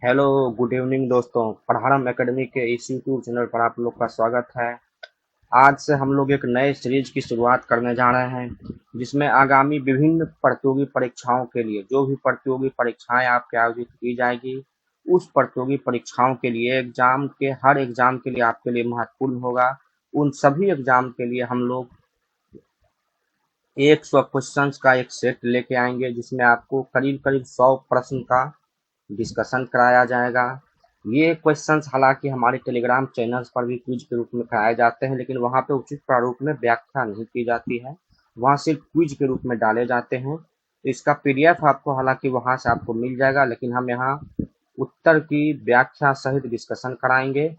Hello, good evening दोस्तों। पढ़ारम academy के इस यूट्यूब चैनल पर आप लोग का स्वागत है। आज से हम लोग एक नए सीरीज की शुरुआत करने जा रहे हैं, जिसमें आगामी विभिन्न प्रतियोगी परीक्षाओं के लिए जो भी प्रतियोगी परीक्षाएं आपके आयोजित की जाएगी, उस प्रतियोगी परीक्षाओं के लिए हर एग्जाम के लिए आपके लिए महत्वपूर्ण होगा। उन सभी एग्जाम के लिए हम लोग 100 क्वेश्चंस का एक सेट लेके आएंगे, जिसमें आपको करीब करीब 100 प्रश्न का डिस्कशन कराया जाएगा। ये क्वेश्चंस हालांकि हमारे टेलीग्राम चैनल्स पर भी क्विज के रूप में कराए जाते हैं, लेकिन वहाँ पे उचित प्रारूप में व्याख्या नहीं की जाती है। वहाँ सिर्फ क्विज के रूप में डाले जाते हैं। तो इसका पीडीएफ आपको हालांकि वहाँ से आपको मिल जाएगा, लेकिन हम यहाँ उत्तर की व्याख्या सहित डिस्कशन कराएंगे।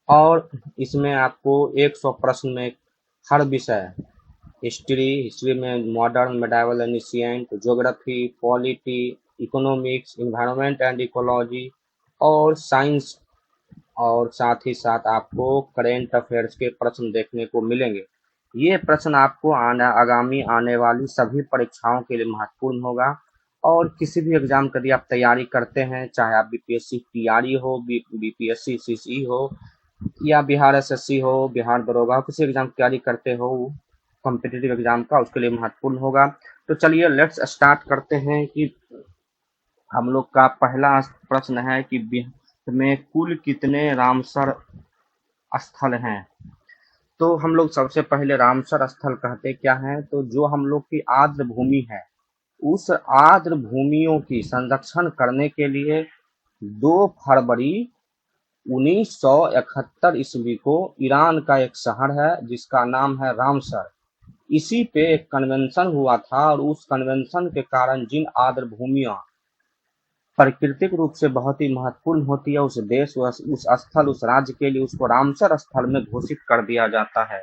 और इसमें आपको 100 प्रश्न में हर विषय, हिस्ट्री में modern, medieval, ancient, geography, polity, economics, environment and ecology और साइंस, और साथ ही साथ आपको करेंट अफेयर्स के प्रश्न देखने को मिलेंगे। ये प्रश्न आपको आगामी आने वाली सभी परीक्षाओं के लिए महत्वपूर्ण होगा। और किसी भी एग्जाम की यदि आप तैयारी करते हैं, चाहे आप बीपीएससी टीआरई हो, बीपीएससी सीसी हो, या बिहार एसएससी हो, बिहार दरोगा हो, किसी एग्जाम की तैयारी करते हो कॉम्पिटिटिव एग्जाम का, उसके लिए महत्वपूर्ण होगा। तो चलिए लेट्स स्टार्ट करते हैं कि हम लोग का पहला प्रश्न है कि बिहार में कुल कितने रामसर स्थल हैं। तो हम लोग सबसे पहले रामसर स्थल कहते क्या है, तो जो हम लोग की आर्द्र भूमि है, उस आर्द्र भूमियों की संरक्षण करने के लिए 2 फरवरी 1971 ईस्वी को ईरान का एक शहर है जिसका नाम है रामसर, इसी पे एक कन्वेंशन हुआ था। और उस कन्वेंशन के कारण जिन आर्द्र भूमियां प्राकृतिक रूप से बहुत ही महत्वपूर्ण होती है, उस देश, उस स्थल, उस राज्य के लिए उसको रामसर स्थल में घोषित कर दिया जाता है।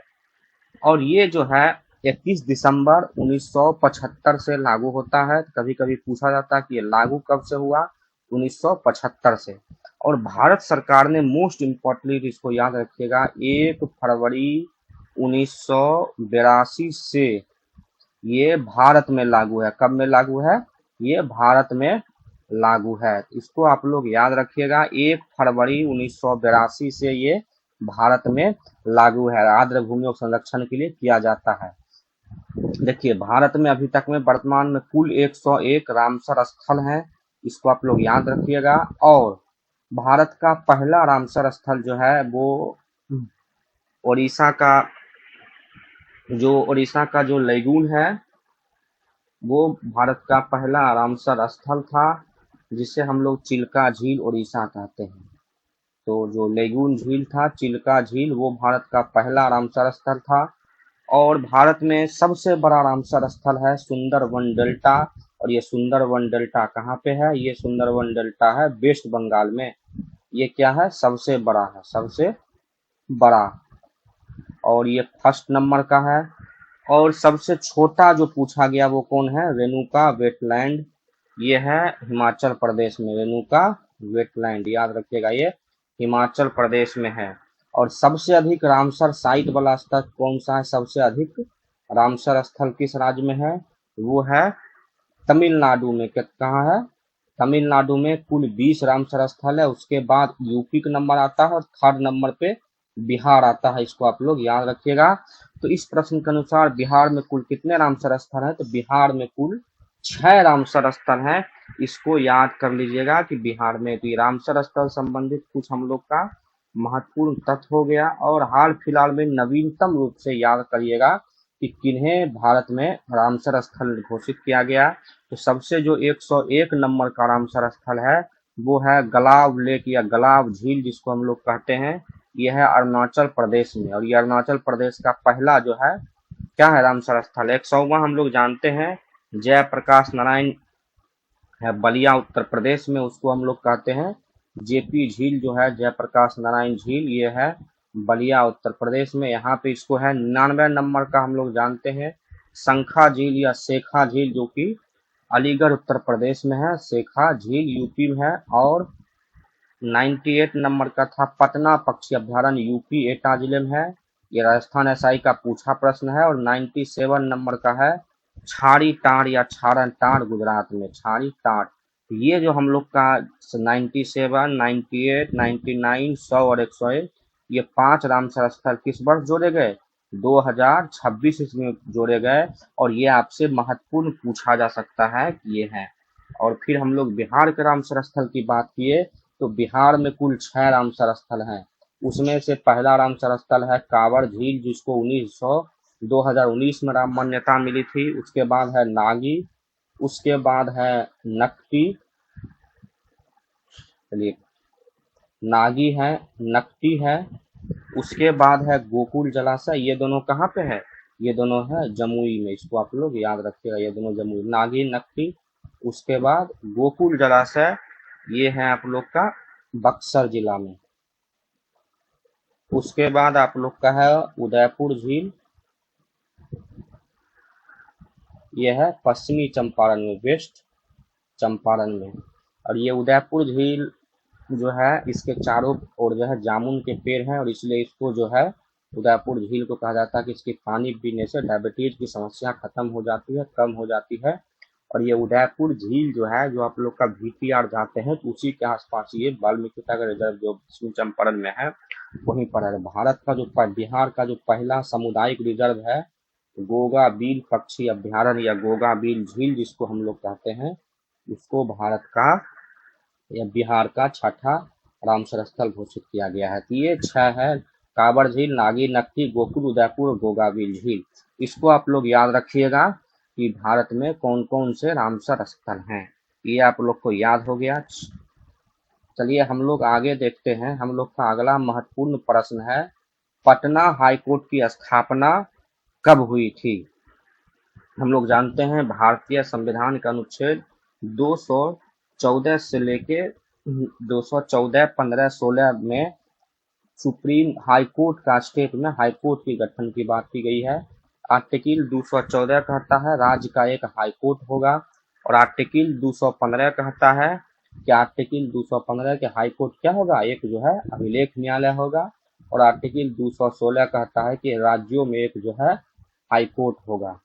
और ये जो है 21 दिसंबर 1975 से लागू होता है। कभी कभी पूछा जाता है कि ये लागू कब से हुआ, 1975 से। और भारत सरकार ने मोस्ट इम्पोर्टेंटली इसको याद रखिएगा, 1 फरवरी 1982 से ये भारत में लागू है। कब में लागू है? ये भारत में लागू है। इसको आप लोग याद रखिएगा, 1 फरवरी 1982 से ये भारत में लागू है। आर्द्र भूमियों के संरक्षण के लिए किया जाता है। देखिए, भारत में अभी तक में वर्तमान में कुल 101 रामसर स्थल हैं, इसको आप लोग याद रखिएगा। और भारत का पहला रामसर स्थल जो है वो उड़ीसा का जो लैगून है, वो भारत का पहला रामसर स्थल था, जिसे हम लोग चिल्का झील उड़ीसा कहते हैं। तो जो लेगून झील था, चिल्का झील, वो भारत का पहला रामसर स्थल था। और भारत में सबसे बड़ा रामसर स्थल है सुंदरवन डेल्टा। और ये सुंदरवन डेल्टा कहाँ पे है? ये सुंदरवन डेल्टा है वेस्ट बंगाल में। ये क्या है? सबसे बड़ा है, सबसे बड़ा। और ये फर्स्ट नंबर का है। और सबसे छोटा जो पूछा गया वो कौन है? रेणुका वेटलैंड। ये है हिमाचल प्रदेश में, रेणुका वेटलैंड, याद रखिएगा, ये हिमाचल प्रदेश में है। और सबसे अधिक रामसर साइट वाला स्थल कौन सा है? सबसे अधिक रामसर स्थल किस राज्य में है? वो है तमिलनाडु में। कहाँ है? तमिलनाडु में कुल 20 रामसर स्थल है। उसके बाद यूपी का नंबर आता है और थर्ड नंबर पे बिहार आता है। इसको आप लोग याद रखिएगा। तो इस प्रश्न के अनुसार बिहार में कुल कितने रामसर स्थल हैं? तो बिहार में कुल 6 रामसर स्थल हैं। इसको याद कर लीजिएगा कि बिहार में, तो रामसर स्थल संबंधित कुछ हम लोग का महत्वपूर्ण तथ्य हो गया। और हाल फिलहाल में नवीनतम रूप से याद करिएगा कि किन्हें भारत में रामसर स्थल घोषित किया गया। तो सबसे जो 101 नंबर का रामसर स्थल है वो है गलाव लेक या गलाव झील, जिसको हम लोग कहते हैं। यह है अरुणाचल प्रदेश में। और ये अरुणाचल प्रदेश का पहला जो है क्या है? रामसर स्थल। 100वां हम लोग जानते हैं जयप्रकाश नारायण है बलिया उत्तर प्रदेश में, उसको हम लोग कहते हैं जेपी झील। जो है जयप्रकाश नारायण झील, ये है बलिया उत्तर प्रदेश में। यहाँ पे इसको है 99 नंबर का हम लोग जानते हैं शंखा झील या शेखा झील, जो कि अलीगढ़ उत्तर प्रदेश में है। शेखा झील यूपी में है। और 98 नंबर का था पटना पक्षी अभ्यारण्य, यूपी एटा जिले में है। ये राजस्थान एसआई का पूछा प्रश्न है। और 97 नंबर का है छाड़ी टाड़ या छारण टाड़, गुजरात में छाड़ी टाड़। ये जो हम लोग का 97, 98, 99, 100 और 101, ये 5 रामसर स्थल किस वर्ष जोड़े गए? 2026 इसमें जोड़े गए। और ये आपसे महत्वपूर्ण पूछा जा सकता है कि ये है। और फिर हम लोग बिहार के रामसर स्थल की बात किए, तो बिहार में कुल 6 रामसर स्थल हैं। उसमें से पहला रामसर स्थल है कांवड़ झील, जिसको 2019 में राम मान्यता मिली थी। उसके बाद है नागी, उसके बाद है नकटी, चलिए, नागी है, नकटी है, उसके बाद है गोकुल जलाशय। ये दोनों कहाँ पे है? ये दोनों है जमुई में। इसको आप लोग याद रखिएगा, ये दोनों जमुई, नागी, नकटी। उसके बाद गोकुल जलाशय, ये है आप लोग का बक्सर जिला में। उसके बाद आप लोग का है उदयपुर झील, ये है पश्चिमी चंपारण में, वेस्ट चंपारण में। और ये उदयपुर झील जो है, इसके चारों ओर जो है जामुन के पेड़ हैं, और इसलिए इसको जो है उदयपुर झील को कहा जाता है कि इसकी पानी पीने से डायबिटीज की समस्या खत्म हो जाती है, कम हो जाती है। और ये उदयपुर झील जो है, जो आप लोग का VTR जाते हैं तो उसी के आसपास ये वाल्मीकि सागर रिजर्व जो पश्चिमी चंपारण में है, वहीं पर है। भारत का जो बिहार का जो पहला सामुदायिक रिजर्व है, गोगा बील पक्षी अभ्यारण्य या गोगा बील झील जिसको हम लोग कहते हैं, उसको भारत का या बिहार का छठा रामसर स्थल घोषित किया गया है। तो ये 6 है, कांवड़ झील, नागी, नकटी, गोकुल, उदयपुर और गोगाबिल झील। इसको आप लोग याद रखिएगा कि भारत में कौन कौन से रामसर स्थल हैं। ये आप लोग को याद हो गया। चलिए हम लोग आगे देखते हैं। हम लोग का अगला महत्वपूर्ण प्रश्न है, पटना हाईकोर्ट की स्थापना कब हुई थी? हम लोग जानते हैं भारतीय संविधान का अनुच्छेद 214 से लेके 214, 15, 16 में सुप्रीम हाई कोर्ट का स्टेट में हाई कोर्ट के गठन की बात की गई है। आर्टिकल 214 कहता है राज्य का एक हाई कोर्ट होगा, और आर्टिकल 215 कहता है कि आर्टिकल 215 के हाई कोर्ट क्या होगा? एक जो है अभिलेख न्यायालय होगा। और आर्टिकल 216 कहता है कि राज्यों में एक जो है हाई कोर्ट होगा।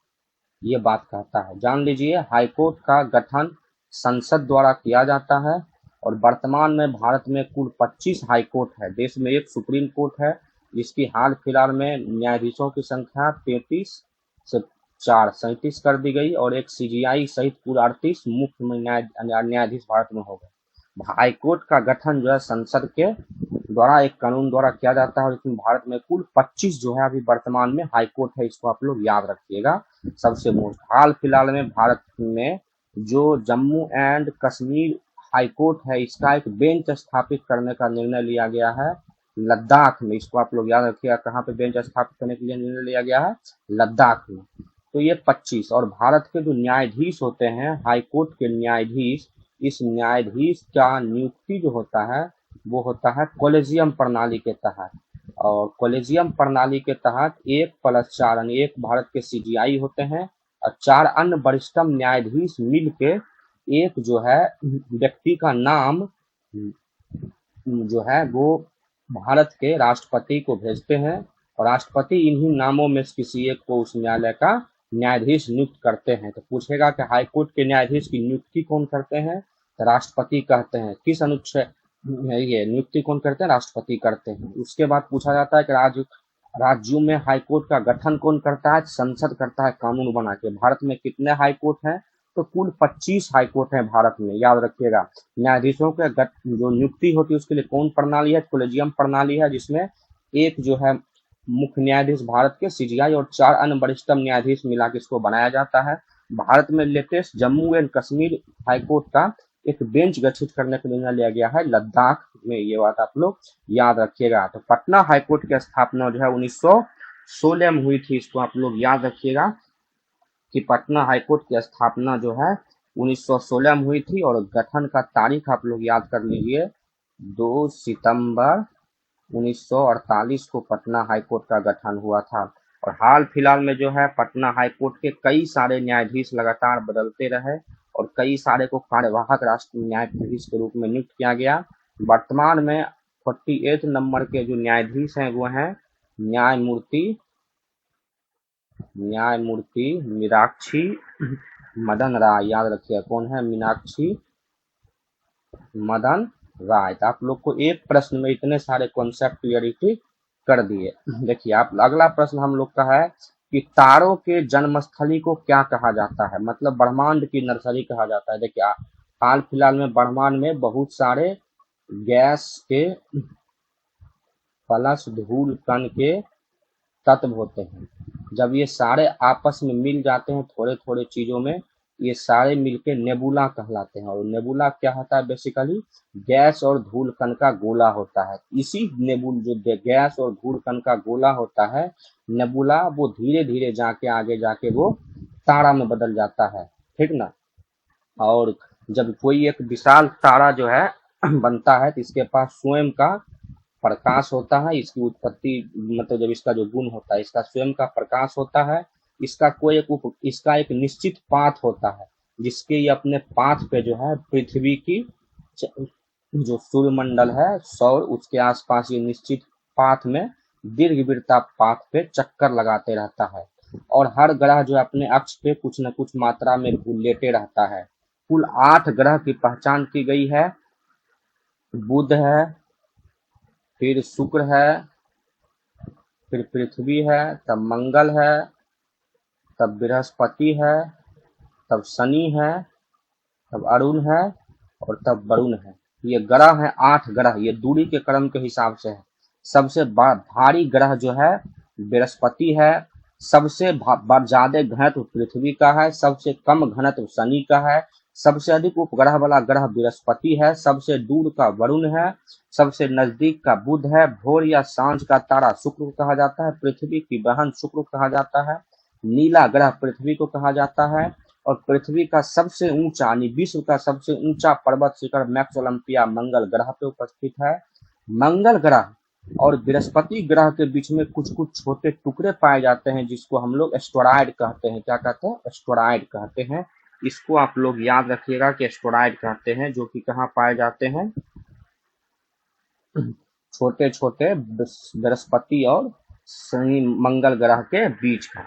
ये बात कहता है, जान लीजिए। हाईकोर्ट का गठन संसद द्वारा किया जाता है, और वर्तमान में भारत में कुल 25 हाईकोर्ट है। देश में एक सुप्रीम कोर्ट है, जिसकी हाल फिलहाल में न्यायाधीशों की संख्या 33 से 37 कर दी गई, और एक CGI सहित कुल 38 मुख्य न्यायाधीश भारत में हो गए। हाईकोर्ट का गठन जो है संसद के द्वारा एक कानून द्वारा किया जाता है, और इसमें भारत में कुल 25 जो है अभी वर्तमान में हाईकोर्ट है। इसको आप लोग याद रखिएगा। सबसे मोस्ट हाल फिलहाल में भारत में जो जम्मू एंड कश्मीर हाईकोर्ट है, इसका एक बेंच स्थापित करने का निर्णय लिया गया है लद्दाख में। इसको आप लोग याद रखिएगा, कहाँ पे बेंच स्थापित करने के लिए निर्णय लिया गया है? लद्दाख में। तो ये 25। और भारत के जो न्यायाधीश होते हैं, हाईकोर्ट के न्यायाधीश, इस न्यायाधीश का नियुक्ति जो होता है वो होता है कॉलेजियम प्रणाली के तहत। और कॉलेजियम प्रणाली के तहत 1+4 यानी 1 भारत के CGI होते हैं, और 4 अन्य वरिष्ठतम न्यायाधीश मिल के एक जो है व्यक्ति का नाम जो है वो भारत के राष्ट्रपति को भेजते हैं, और राष्ट्रपति इन्हीं नामों में से किसी एक को उस न्यायालय का न्यायाधीश नियुक्त करते हैं। तो पूछेगा कि हाईकोर्ट के न्यायाधीश की नियुक्ति कौन करते हैं? तो राष्ट्रपति कहते हैं। किस अनुच्छेद ये नियुक्ति कौन करते हैं? राष्ट्रपति करते हैं। उसके बाद पूछा जाता है कि राज्यों में हाईकोर्ट का गठन कौन करता है? संसद करता है कानून बना के। भारत में कितने हाईकोर्ट हैं? तो कुल 25 हाईकोर्ट हैं भारत में, याद रखिएगा। न्यायाधीशों के जो नियुक्ति होती है उसके लिए कौन प्रणाली है? कॉलेजियम प्रणाली है, जिसमें एक जो है मुख्य न्यायाधीश भारत के CGI और 4 अन्य वरिष्ठतम न्यायाधीश मिला के इसको बनाया जाता है। भारत में latest Jammu and Kashmir high court का एक बेंच गठित करने का निर्णय लिया गया है लद्दाख में। ये बात आप लोग याद रखिएगा। तो पटना हाईकोर्ट की स्थापना जो है 1916 में हुई थी। इसको आप लोग याद रखिएगा कि पटना हाईकोर्ट की स्थापना जो है 1916 में हुई थी, और गठन का तारीख आप लोग याद कर लीजिए, 2 सितंबर 1948 को पटना हाईकोर्ट का गठन हुआ था। और हाल फिलहाल में जो है पटना हाईकोर्ट के कई सारे न्यायाधीश लगातार बदलते रहे, और कई सारे को कार्यवाहक राष्ट्रीय न्यायाधीश के रूप में नियुक्त किया गया। वर्तमान में 48 नंबर के जो न्यायाधीश हैं वो हैं न्यायमूर्ति मीनाक्षी मदन राय। याद रखिए कौन है? मीनाक्षी मदन राय। तो आप लोग को एक प्रश्न में इतने सारे कॉन्सेप्ट क्लियरिटी कर दिए। देखिए आप, अगला प्रश्न हम लोग का है कि तारों के जन्मस्थली को क्या कहा जाता है, मतलब ब्रह्मांड की नर्सरी कहा जाता है। देखिए हाल फिलहाल में ब्रह्मांड में बहुत सारे गैस के, प्लस धूल कण के तत्व होते हैं। जब ये सारे आपस में मिल जाते हैं थोड़े थोड़े चीजों में, ये सारे मिलके नेबुला कहलाते हैं। और नेबुला क्या होता है, बेसिकली गैस और धूल कण का गोला होता है। इसी नेबुल जो गैस और धूल कण का गोला होता है नेबुला, वो धीरे धीरे जाके आगे जाके वो तारा में बदल जाता है, ठीक ना। और जब कोई एक विशाल तारा जो है बनता है तो इसके पास स्वयं का प्रकाश होता है। इसकी उत्पत्ति, मतलब जब इसका जो गुण होता है, इसका स्वयं का प्रकाश होता है। इसका एक निश्चित पाथ होता है, जिसके ये अपने पाथ पे जो है पृथ्वी की जो सूर्यमंडल है सौर, उसके आसपास ये निश्चित पाथ में दीर्घवृत्ता पाथ पे चक्कर लगाते रहता है। और हर ग्रह जो है अपने अक्ष पे कुछ न कुछ मात्रा में लेटे रहता है। कुल 8 ग्रह की पहचान की गई है। बुध है, फिर शुक्र है, फिर पृथ्वी है, तब मंगल है, तब बृहस्पति है, तब शनि है, तब अरुण है, और तब वरुण है। ये ग्रह है 8 ग्रह, ये दूरी के क्रम के हिसाब से है। सबसे भारी ग्रह जो है बृहस्पति है, सबसे ज्यादा घनत्व पृथ्वी का है, सबसे कम घनत्व शनि का है, सबसे अधिक उपग्रह वाला ग्रह बृहस्पति है, सबसे दूर का वरुण है, सबसे नजदीक का बुध है, भोर या सांझ का तारा शुक्र को कहा जाता है, पृथ्वी की बहन शुक्र को कहा जाता है, नीला ग्रह पृथ्वी को कहा जाता है, और पृथ्वी का सबसे ऊंचा यानी विश्व का सबसे ऊंचा पर्वत शिखर मैक्स ओलंपिया मंगल ग्रह पे उपस्थित है। मंगल ग्रह और बृहस्पति ग्रह के बीच में कुछ कुछ छोटे टुकड़े पाए जाते हैं, जिसको हम लोग एस्टेरॉयड कहते हैं। क्या कहते हैं, एस्टेरॉयड कहते हैं। इसको आप लोग याद रखिएगा कि एस्टेरॉयड कहते हैं, जो कि कहाँ पाए जाते हैं, छोटे छोटे बृहस्पति और शनि मंगल ग्रह के बीच का।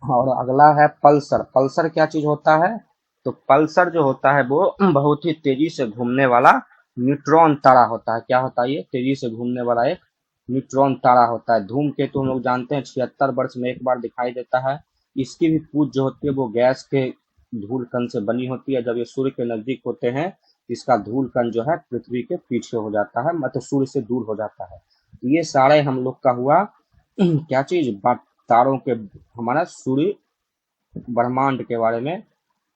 और अगला है पल्सर। पल्सर क्या चीज होता है, तो पल्सर जो होता है वो बहुत ही तेजी से घूमने वाला न्यूट्रॉन तारा होता है। क्या होता है, ये तेजी से घूमने वाला एक न्यूट्रॉन तारा होता है। धूमकेतु हम लोग जानते हैं 76 वर्ष में एक बार दिखाई देता है। इसकी भी पूछ जो होती है वो गैस के धूल कण से बनी होती है। जब ये सूर्य के नजदीक होते हैं, इसका धूल कण जो है पृथ्वी के पीछे हो जाता है, मतलब सूर्य से दूर हो जाता है। ये सारे हम लोग का हुआ क्या चीज, तारों के, हमारा सूर्य ब्रह्मांड के बारे में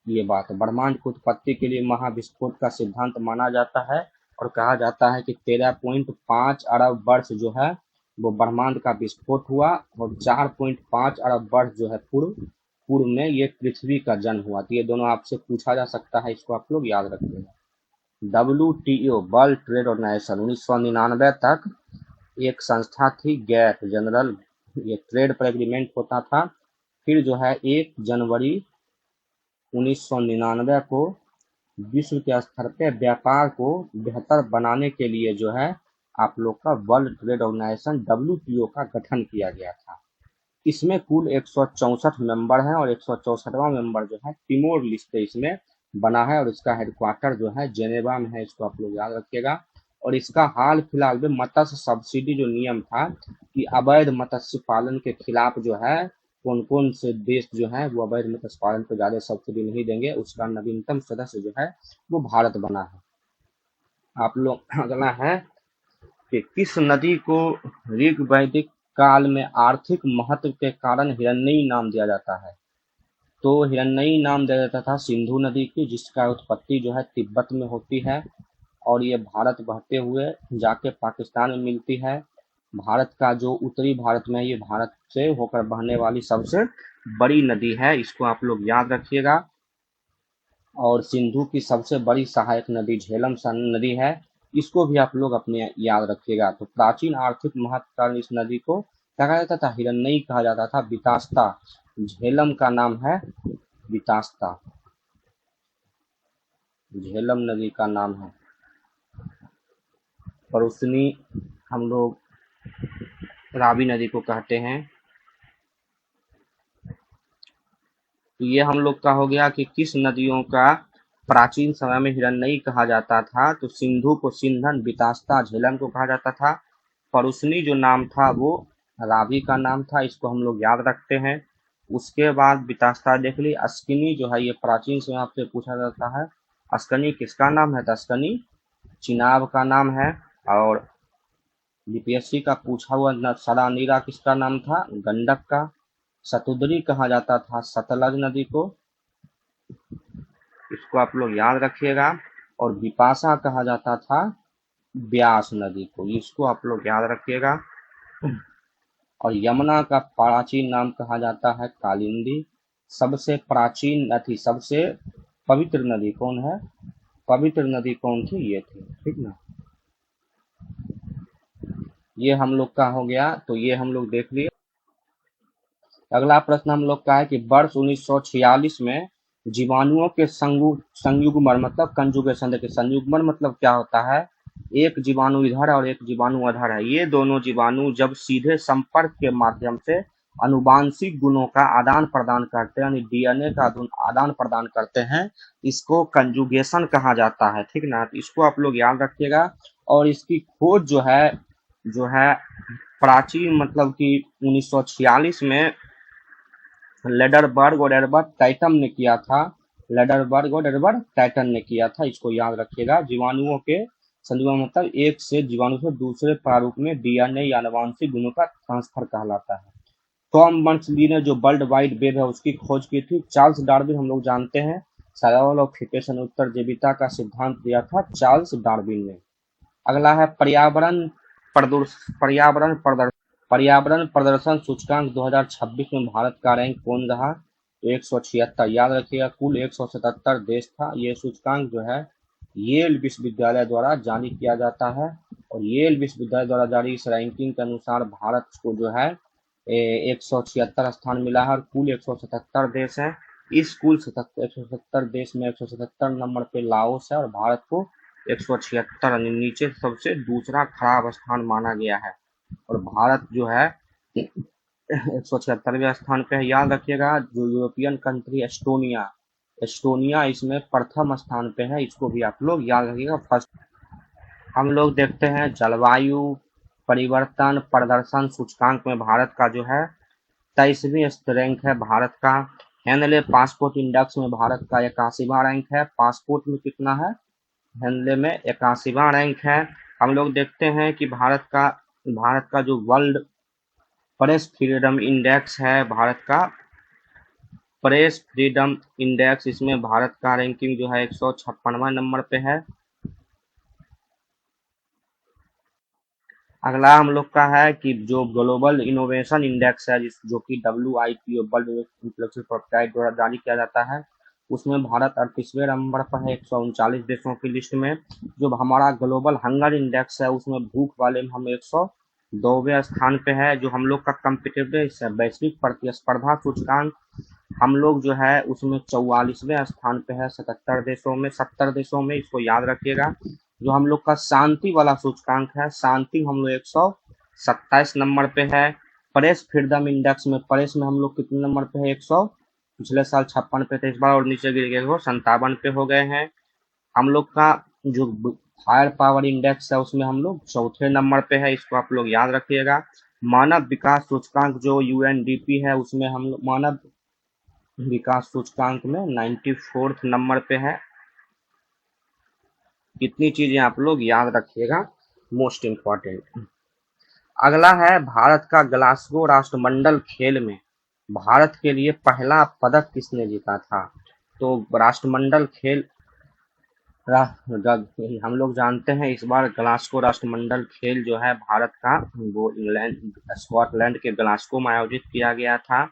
ये बात है। ब्रह्मांड की उत्पत्ति के लिए महाविस्फोट का सिद्धांत माना जाता है, और कहा जाता है कि 13.5 अरब वर्ष जो है वो ब्रह्मांड का विस्फोट हुआ, और 4.5 अरब वर्ष जो है पूर्व पूर्व में ये पृथ्वी का जन्म हुआ। तो ये दोनों आपसे पूछा जा सकता है, इसको आप लोग याद रखिएगा। WTO वर्ल्ड ट्रेड ऑर्गेनाइजेशन 1999 तक एक संस्था थी, गैट जनरल, ये ट्रेड पर एग्रीमेंट होता था। फिर जो है 1 जनवरी 1999 को विश्व के स्तर पे व्यापार को बेहतर बनाने के लिए जो है आप लोग का वर्ल्ड ट्रेड ऑर्गेनाइजेशन WTO का गठन किया गया था। इसमें कुल 164 मेंबर हैं, और 164वां मेंबर जो है तिमोर लिस्टे इसमें बना है, और इसका हेडक्वार्टर जो है जेनेवा में है। इसको आप लोग याद रखिएगा। और इसका हाल फिलहाल में मत्स्य सब्सिडी जो नियम था कि अवैध मत्स्य पालन के खिलाफ जो है कौन कौन से देश जो है वो अवैध मत्स्य पालन पर ज्यादा सब्सिडी नहीं देंगे, उसका नवीनतम सदस्य जो है वो भारत बना है। आप लोग अगला है कि किस नदी को ऋग वैदिक काल में आर्थिक महत्व के कारण हिरण्ययी नाम दिया जाता है। तो हिरण्ययी नाम दिया जाता था सिंधु नदी की, जिसका उत्पत्ति जो है तिब्बत में होती है, और ये भारत बहते हुए जाके पाकिस्तान में मिलती है। भारत का जो उत्तरी भारत में, ये भारत से होकर बहने वाली सबसे बड़ी नदी है, इसको आप लोग याद रखिएगा। और सिंधु की सबसे बड़ी सहायक नदी झेलम नदी है, इसको भी आप लोग अपने याद रखिएगा। तो प्राचीन आर्थिक महत्व के कारण इस नदी को क्या कहा जाता था, हिरण्ययी कहा जाता था। वितास्ता, झेलम का नाम है वितास्ता, झेलम नदी का नाम है। परुसनी हम लोग रावी नदी को कहते हैं। तो ये हम लोग का हो गया कि किस नदियों का प्राचीन समय में हिरण्मयी कहा जाता था। तो सिंधु को सिंधन, वितास्ता झेलम को कहा जाता था। परुशनी जो नाम था वो रावी का नाम था, इसको हम लोग याद रखते हैं। उसके बाद वितास्ता देख ली। अस्किनी जो है ये प्राचीन समय आपसे पूछा जाता है, अस्कनी किसका नाम है? तो अस्कनी चिनाब का नाम है। और बीपीएससी का पूछा हुआ सदा नीरा किसका नाम था? गंडक का। सतुद्री कहा जाता था सतलज नदी को, इसको आप लोग याद रखिएगा। और बिपाशा कहा जाता था ब्यास नदी को, इसको आप लोग याद रखिएगा। और यमुना का प्राचीन नाम कहा जाता है कालिंदी। सबसे प्राचीन अथी सबसे पवित्र नदी कौन है? पवित्र नदी कौन थी? ये थी, ठीक ना। ये हम लोग का हो गया, तो ये हम लोग देख लिए। अगला प्रश्न हम लोग का है कि वर्ष 1946 में जीवाणुओं के संयुग्मन मतलब कंजुगेशन। देखिए संयुग्मन मतलब क्या होता है? एक जीवाणु इधर और एक जीवाणु उधर है, ये दोनों जीवाणु जब सीधे संपर्क के माध्यम से अनुवांशिक गुणों का आदान प्रदान करते हैं, यानी डीएनए का आदान प्रदान करते हैं, इसको कंजुगेशन कहा जाता है, ठीक ना। तो इसको आप लोग याद रखिएगा। और इसकी खोज जो है प्राचीन मतलब कि 1946 में लेडरबर्ग और एडवर्ड टाइटम ने किया था। लेडरबर्ग और एडवर्ड टाइटन ने किया था, इसको याद रखिएगा। जीवाणुओं के संयुग्मन मतलब एक से जीवाणु से दूसरे प्रारूप में डीएनए या आनुवंशिक गुणों का ट्रांसफर कहलाता है। टॉम बर्नस-ली ने जो वर्ल्ड वाइड वेब है उसकी खोज की थी। चार्ल्स डार्विन हम लोग जानते हैं, सर्वाइवल ऑफ फिटेस्ट उत्तरजीविता का सिद्धांत दिया था चार्ल्स डार्विन ने। अगला है पर्यावरण प्रदर्शन। पर्यावरण प्रदर्शन सूचकांक 2026 में भारत का रैंक कौन रहा? तो 176, याद रखिएगा। कुल 177 देश था। ये सूचकांक जो है येल विश्वविद्यालय द्वारा जारी किया जाता है। और येल विश्वविद्यालय द्वारा जारी इस रैंकिंग के अनुसार भारत को जो है 176 स्थान मिला है और कुल 177 देश हैं। इस कुल 177 देश में 177 नंबर पे लाओस है और भारत को 176 नीचे सबसे दूसरा खराब स्थान माना गया है। और भारत जो है 176वें स्थान पे है। याद रखिएगा जो यूरोपियन कंट्री एस्टोनिया, एस्टोनिया इसमें प्रथम स्थान पे है, इसको भी आप लोग याद रखिएगा। फर्स्ट हम लोग देखते हैं जलवायु परिवर्तन प्रदर्शन सूचकांक में भारत का जो है 23वीं रैंक है भारत का। हेनले पासपोर्ट इंडेक्स में भारत का 81वां रैंक है। पासपोर्ट में कितना है? हेनले में 81वां रैंक है। हम लोग देखते हैं कि भारत का जो वर्ल्ड प्रेस फ्रीडम इंडेक्स है, भारत का प्रेस फ्रीडम इंडेक्स, इसमें भारत का रैंकिंग जो है 156वां नंबर पे है। अगला हम लोग का है कि जो ग्लोबल इनोवेशन इंडेक्स है जो कि WIPO वर्ल्ड इंटेलेक्चुअल प्रॉपर्टी द्वारा जारी किया जाता है, उसमें भारत 38वें नंबर पर है 139 देशों की लिस्ट में। जो हमारा ग्लोबल हंगर इंडेक्स है उसमें भूख वाले में हम 102वें स्थान पे है। जो हम लोग का कम्पिटिटिवनेस है वैश्विक प्रतिस्पर्धा सूचकांक, हम लोग जो है उसमें 44वें स्थान पे है 70 देशों में, इसको याद रखिएगा। जो हम लोग का शांति वाला सूचकांक है, शांति हम लोग 127 नंबर पे है। प्रेस फ्रीडम इंडेक्स में प्रेस में हम लोग कितने नंबर पे है? 100, पिछले साल 56 पे थे, इस बार और नीचे गिर गए हो 57 पे हो गए हैं। हम लोग का जो फायर पावर इंडेक्स है उसमें हम लोग चौथे नंबर पे है, इसको आप लोग याद रखिएगा। मानव विकास सूचकांक जो UNDP है उसमें हम लोग मानव विकास सूचकांक में 94th नंबर पे है। कितनी चीजें आप लोग याद रखिएगा, मोस्ट इम्पॉर्टेंट। अगला है भारत का ग्लासगो राष्ट्रमंडल खेल में भारत के लिए पहला पदक किसने जीता था? तो राष्ट्रमंडल खेल हम लोग जानते हैं इस बार ग्लासगो राष्ट्रमंडल खेल जो है भारत का वो इंग्लैंड स्कॉटलैंड के ग्लासगो में आयोजित किया गया था।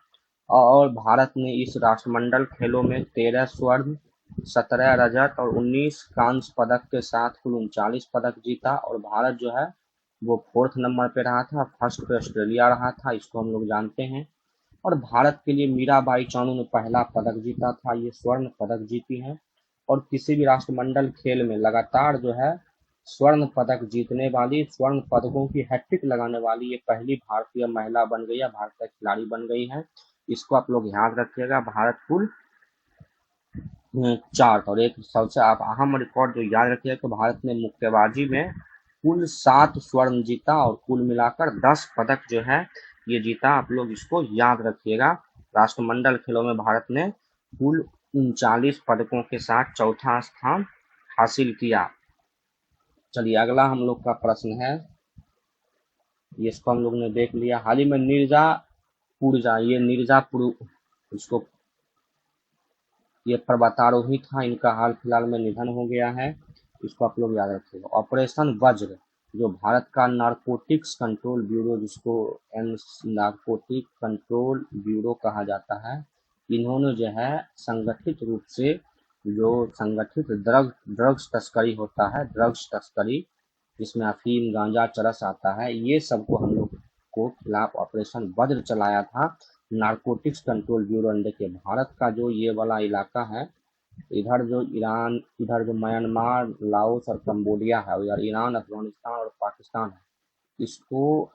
और भारत ने इस राष्ट्रमंडल खेलों में 13 स्वर्ण, 17 रजत और 19 कांस्य पदक के साथ कुल 39 पदक जीता। और भारत जो है वो 4th नंबर पे रहा था, फर्स्ट पे ऑस्ट्रेलिया रहा था, इसको हम लोग जानते हैं। और भारत के लिए मीराबाई चानू ने पहला पदक जीता था, ये स्वर्ण पदक जीती हैं। और किसी भी राष्ट्रमंडल खेल में लगातार जो है स्वर्ण पदक जीतने वाली, स्वर्ण पदकों की हैट्रिक लगाने वाली ये पहली भारतीय महिला बन गई है, भारतीय खिलाड़ी बन गई है। इसको आप लोग याद रखिएगा। भारत कुल 4 और एक सबसे आप अहम रिकॉर्ड जो याद रखिएगा कि भारत ने मुक्केबाजी में कुल 7 स्वर्ण जीता और कुल मिलाकर 10 पदक जो है ये जीता। आप लोग इसको याद रखिएगा। राष्ट्रमंडल खेलों में भारत ने कुल 39 पदकों के साथ चौथा स्थान हासिल किया। चलिए अगला हम लोग का प्रश्न है, ये इसको हम लोग ने देख लिया। हाल ही में नीरजा पुरजा, ये नीरजापुर, इसको ये पर्वतारोही था, इनका हाल फिलहाल में निधन हो गया है, इसको आप लोग याद रखिएगा। ऑपरेशन वज्र, जो भारत का नारकोटिक्स कंट्रोल ब्यूरो, जिसको नारकोटिक कंट्रोल ब्यूरो कहा जाता है, इन्होंने जो है संगठित रूप से जो संगठित ड्रग्स तस्करी होता है, ड्रग्स तस्करी जिसमें अफीम, गांजा, चरस आता है, ये सबको हम लोग को खिलाफ ऑपरेशन वज्र चलाया था नारकोटिक्स कंट्रोल ब्यूरो। देखिए भारत का जो ये वाला इलाका है, इधर जो ईरान, इधर जो म्यांमार, लाओस और कंबोडिया है, इधर ईरान, अफगानिस्तान और पाकिस्तान है, इसको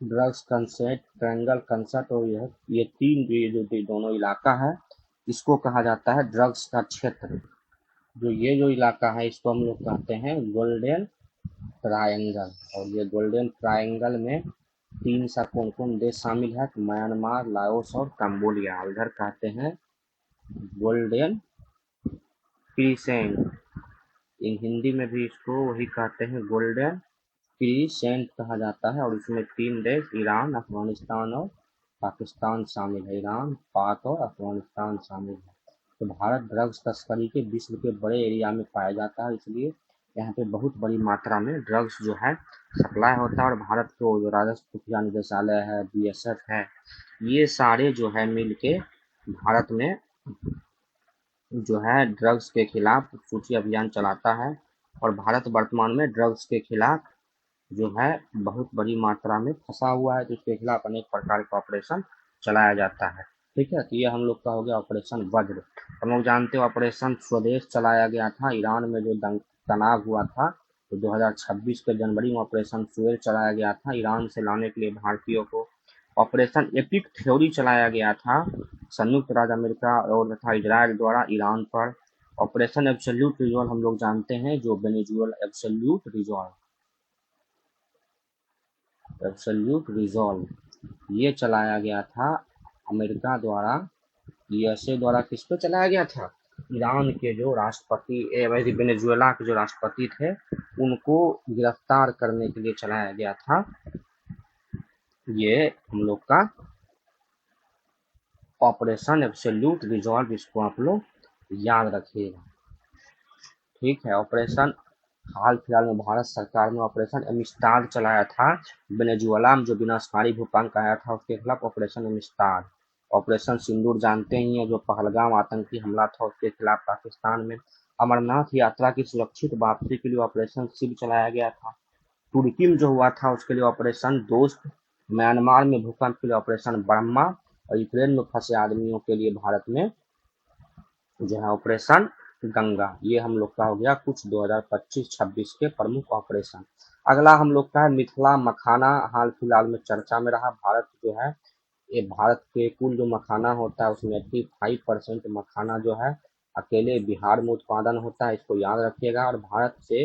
ड्रग्स कंसेट, ट्रायंगल कंसेट और ये तीन जो दोनों इलाका है, इसको कहा जाता है ड्रग्स का क्षेत्र। जो ये जो इलाका है इसको हम लोग कहते हैं गोल्डन ट्रायंगल। और ये गोल्डन ट्रायंगल में 3 सा कौन कौन देश शामिल है, तो म्यांमार, लाओस और कंबोडिया। इधर कहते हैं गोल्डन क्रीसेंट, इन हिंदी में भी इसको वही कहते हैं गोल्डन क्रीसेंट कहा जाता है। और इसमें 3 देश ईरान, अफगानिस्तान और पाकिस्तान शामिल है, ईरान, पाक और अफगानिस्तान शामिल है। तो भारत ड्रग्स तस्करी के विश्व के बड़े एरिया में पाया जाता है, इसलिए यहाँ पे बहुत बड़ी मात्रा में ड्रग्स जो है सप्लाई होता है। और भारत को जो राजस्व खुफिया निदेशालय है, बीएसएफ है, ये सारे जो है मिल के भारत में जो है ड्रग्स के खिलाफ सूची अभियान चलाता है। और भारत वर्तमान में ड्रग्स के खिलाफ जो है बहुत बड़ी मात्रा में फंसा हुआ है, तो इसके खिलाफ अनेक प्रकार का ऑपरेशन चलाया जाता है। ठीक है, तो ये हम लोग का हो गया ऑपरेशन वज्र। हम लोग जानते हो ऑपरेशन स्वदेश चलाया गया था, ईरान में जो तनाव हुआ था, तो 2026 के जनवरी में ऑपरेशन स्वेज चलाया गया था ईरान से लाने के लिए भारतीयों को। ऑपरेशन एपिक थ्योरी चलाया गया था संयुक्त राज्य अमेरिका और तथा इजराइल द्वारा ईरान पर। ऑपरेशन एब्सोल्यूट रिजॉल्व हम लोग जानते हैं, जो वेनेजुएला एब्सोल्यूट रिजॉल्व ये चलाया गया था अमेरिका द्वारा, यूएसए द्वारा। किस पे चलाया गया था? ईरान के जो राष्ट्रपति, वेनेजुएला के जो राष्ट्रपति थे, उनको गिरफ्तार करने के लिए चलाया गया था। ये हम लोग का ऑपरेशन एब्सोल्यूट रिजॉल्व, इसको आप लोग याद रखिएगा। ठीक है, ऑपरेशन हाल फिलहाल में भारत सरकार ने ऑपरेशन एमिस्टार चलाया था वेनेजुएला में, जो विनाशकारी भूकंप आया था उसके खिलाफ ऑपरेशन एमिस्टार। ऑपरेशन सिंदूर जानते ही हैं, जो पहलगाम आतंकी हमला था उसके खिलाफ पाकिस्तान में। अमरनाथ यात्रा की सुरक्षित वापसी के लिए ऑपरेशन शिव चलाया गया था। तुर्की में जो हुआ था उसके लिए ऑपरेशन दोस्त। म्यांमार में भूकंप के लिए ऑपरेशन ब्रह्मा। और यूक्रेन में फंसे आदमियों के लिए भारत में जो है ऑपरेशन गंगा। ये हम लोग का हो गया कुछ 2025-26 के प्रमुख ऑपरेशन। अगला हम लोग का है मिथिला मखाना, हाल फिलहाल में चर्चा में रहा। भारत जो है, ये भारत के कुल जो मखाना होता है उसमें 85% मखाना जो है अकेले बिहार में उत्पादन होता है, इसको याद रखिएगा। और भारत से